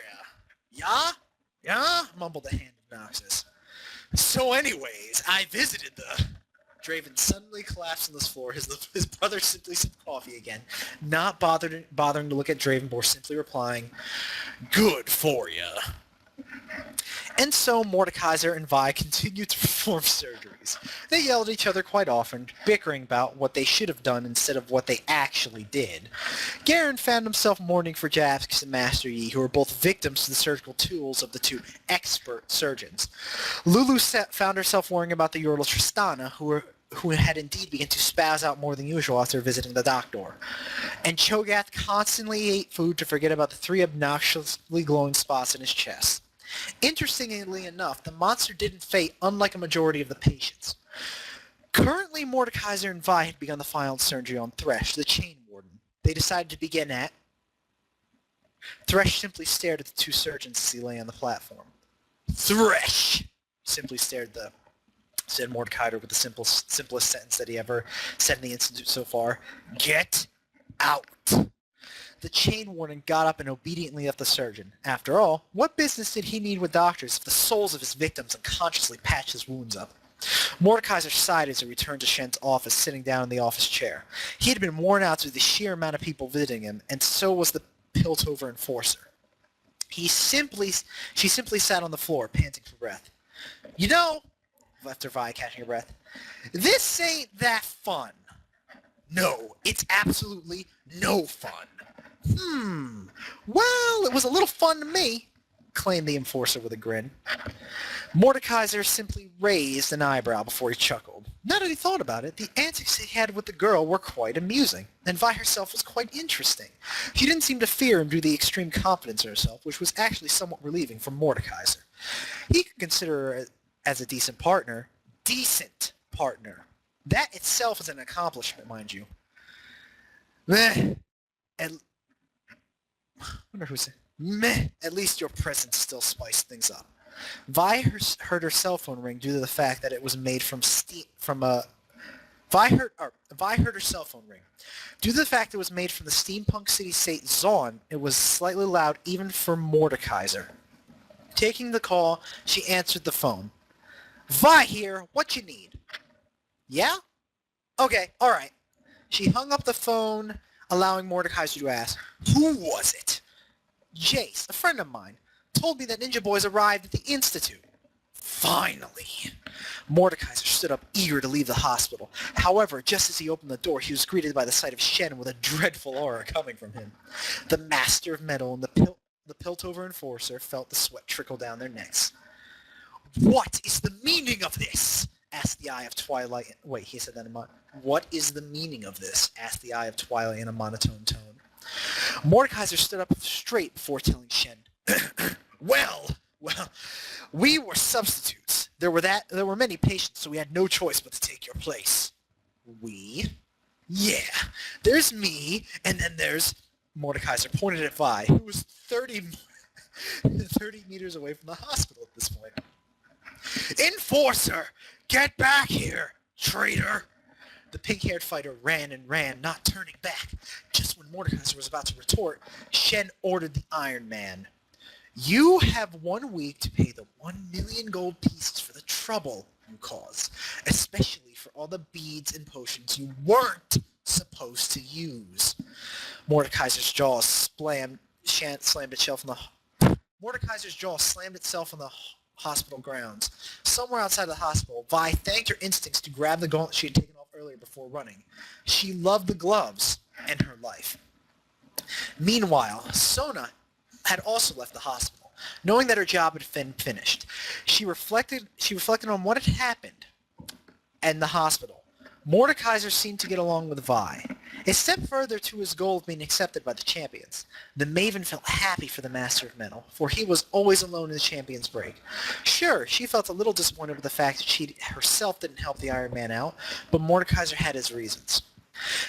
D: ya." "Yeah?" mumbled the hand of Noxus. "So anyways, I visited the..." Draven suddenly collapsed on the floor. His brother simply sipped coffee again, not bothering to look at Draven, or simply replying, "Good for ya." And so Mordekaiser and Vi continued to perform surgeries. They yelled at each other quite often, bickering about what they should have done instead of what they actually did. Garen found himself mourning for Jax and Master Yi, who were both victims to the surgical tools of the two expert surgeons. Lulu found herself worrying about the Yordle Tristana, who had indeed begun to spaz out more than usual after visiting the doctor. And Cho'Gath constantly ate food to forget about the 3 obnoxiously glowing spots in his chest. Interestingly enough, the monster didn't fade, unlike a majority of the patients. Currently, Mordekaiser and Vi had begun the final surgery on Thresh, the Chain Warden. They decided to begin at... Thresh simply stared at the two surgeons as he lay on the platform. "Thresh!" simply said Mordekaiser with the simplest sentence that he ever said in the Institute so far. "Get out!" The Chain Warden got up and obediently left the surgeon. After all, what business did he need with doctors if the souls of his victims unconsciously patched his wounds up? Mordekaiser sighed as he returned to Shen's office, sitting down in the office chair. He had been worn out through the sheer amount of people visiting him, and so was the Piltover Enforcer. She simply sat on the floor, panting for breath. "You know," after Vi catching her breath, "this ain't that fun." "No, it's absolutely no fun." Well, it was a little fun to me," claimed the Enforcer with a grin. Mordekaiser simply raised an eyebrow before he chuckled. Now that he thought about it, the antics he had with the girl were quite amusing, and Vi herself was quite interesting. She didn't seem to fear him due to the extreme confidence in herself, which was actually somewhat relieving for Mordekaiser. He could consider her as a decent partner. Decent partner. That itself is an accomplishment, mind you. Meh. At least your presence still spiced things up. Vi heard her cell phone ring due to the fact that it was made from Vi heard her cell phone ring. Due to the fact it was made from the steampunk city-state Zaun, it was slightly loud even for Mordekaiser. Taking the call, she answered the phone. "Vi here, what you need?" "Yeah? Okay, alright." She hung up the phone, allowing Mordekaiser to ask, "Who was it?" "Jace, a friend of mine, told me that Ninja Boys arrived at the Institute." Finally. Mordekaiser stood up, eager to leave the hospital. However, just as he opened the door, he was greeted by the sight of Shen with a dreadful aura coming from him. The Master of Metal and the Piltover Enforcer felt the sweat trickle down their necks. "What is the meaning of this?" asked the Eye of Twilight. Wait, he said that in What is the meaning of this? Asked the Eye of Twilight in a monotone tone. Mordekaiser stood up straight before telling Shen. Well, we were substitutes. There were many patients, so we had no choice but to take your place." "We?" "Yeah. There's me, and then there's..." Mordekaiser pointed at Vi, who was 30 meters away from the hospital at this point. "Enforcer! Get back here, traitor!" The pink-haired fighter ran and ran, not turning back. Just when Mordekaiser was about to retort, Shen ordered the Iron Man. "You have 1 week to pay the 1 million gold pieces for the trouble you caused, especially for all the beads and potions you weren't supposed to use." Mordekaiser's jaws slammed itself on the... Mordekaiser's jaw slammed itself on the hospital grounds. Somewhere outside of the hospital, Vi thanked her instincts to grab the gauntlet she had taken off earlier before running. She loved the gloves and her life. Meanwhile, Sona had also left the hospital, knowing that her job had been finished. She reflected on what had happened in the hospital. Mordekaiser seemed to get along with Vi. A step further to his goal of being accepted by the champions. The Maven felt happy for the Master of Metal, for he was always alone in the champions break. Sure, she felt a little disappointed with the fact that she herself didn't help the Iron Man out, but Mordekaiser had his reasons.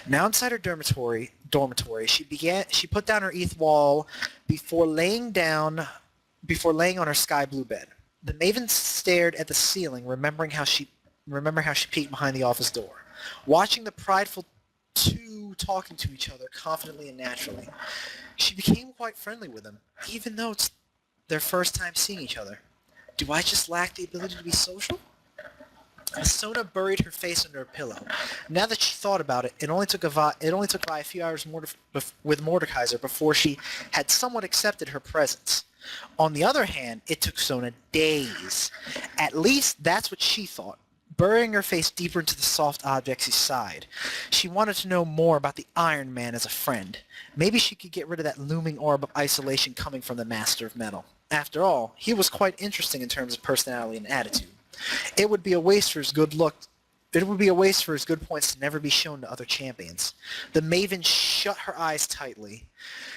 D: Now inside her dormitory, she put down her ETH wall before laying on her sky blue bed. The Maven stared at the ceiling, remembering how she peeked behind the office door, watching the prideful two talking to each other confidently and naturally. She became quite friendly with them, even though it's their first time seeing each other. Do I just lack the ability to be social? Sona buried her face under a pillow. Now that she thought about it, it only took Vi a few hours with Mordekaiser before she had somewhat accepted her presence. On the other hand, it took Sona days. At least that's what she thought, burying her face deeper into the soft objects he sighed. She wanted to know more about the Iron Man as a friend. Maybe she could get rid of that looming orb of isolation coming from the Master of Metal. After all, he was quite interesting in terms of personality and attitude. It would be a waste for his good points to never be shown to other champions. The Maven shut her eyes tightly.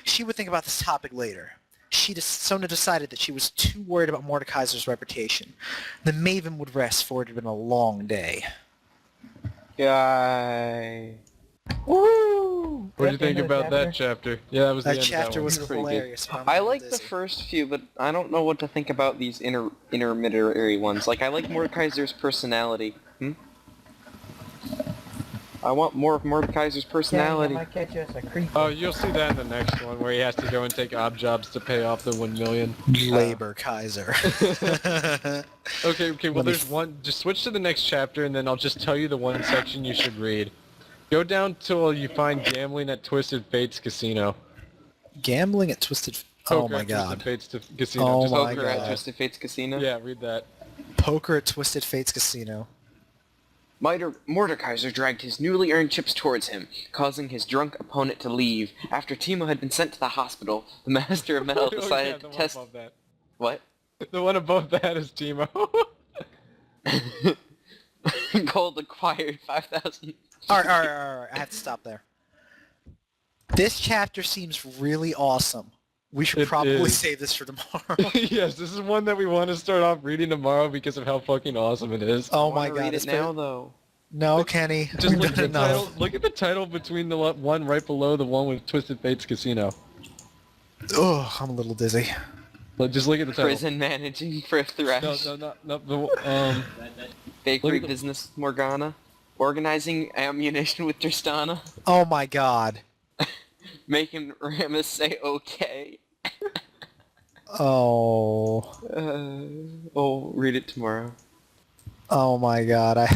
D: She would think about this topic later. Sona decided that she was too worried about Mordekaiser's reputation. The Maven would rest, for it had been a long day.
B: Yay.
E: Woo!
A: What do you think about that chapter? Yeah, that was the
D: That
A: end
D: chapter
A: of that one.
D: was
B: Pretty good.
D: hilarious. but I'm
B: I
D: a little
B: like the
D: dizzy.
B: first few, but I don't know what to think about these intermediary ones. Like, I like Mordekaiser's personality. I want more of Mordekaiser's personality.
E: I might catch you as a creeper.
A: Oh, you'll see that in the next one, where he has to go and take odd jobs to pay off the 1 million.
D: Labor Kaiser.
A: Okay, well
D: Let me
A: there's one, just switch to the next chapter and then I'll just tell you the one section you should read. Go down till you find gambling at Twisted Fates Casino.
D: Gambling at Twisted... Oh
A: Poker
D: my
A: at
D: god.
A: Twisted Fates Casino.
D: Oh
A: Just-
D: my
B: Poker at
D: God.
B: Twisted Fates Casino.
A: Yeah, read that.
D: Poker at Twisted Fates Casino.
B: Mordekaiser dragged his newly earned chips towards him, causing his drunk opponent to leave. After Timo had been sent to the hospital, the Master of Metal
A: Oh, yeah,
B: decided
A: the
B: to
A: one
B: test...
A: above that.
B: What?
A: The one above that is Timo.
B: Gold acquired 5,000.
D: Alright, I have to stop there. This chapter seems really awesome. We should
A: It
D: probably
A: is.
D: save this for tomorrow.
A: Yes, this is one that we want to start off reading tomorrow because of how fucking awesome it is.
D: Oh
B: I
D: my
B: wanna
D: god.
B: read
D: it's
B: it now,
D: been-
B: though.
D: No, Kenny.
A: Just
D: We've
A: look at,
D: done
A: the title,
D: enough.
A: look at the title between the one right below the one with Twisted Fates Casino.
D: Ugh, I'm a little dizzy.
A: Just look at the title.
B: Prison managing for Thresh.
A: No, not
B: Bakery
A: look at the-
B: business Morgana. Organizing ammunition with Tristana.
D: Oh my god.
B: Making Ramus say okay.
D: Oh.
B: Oh, read it tomorrow.
D: Oh my god.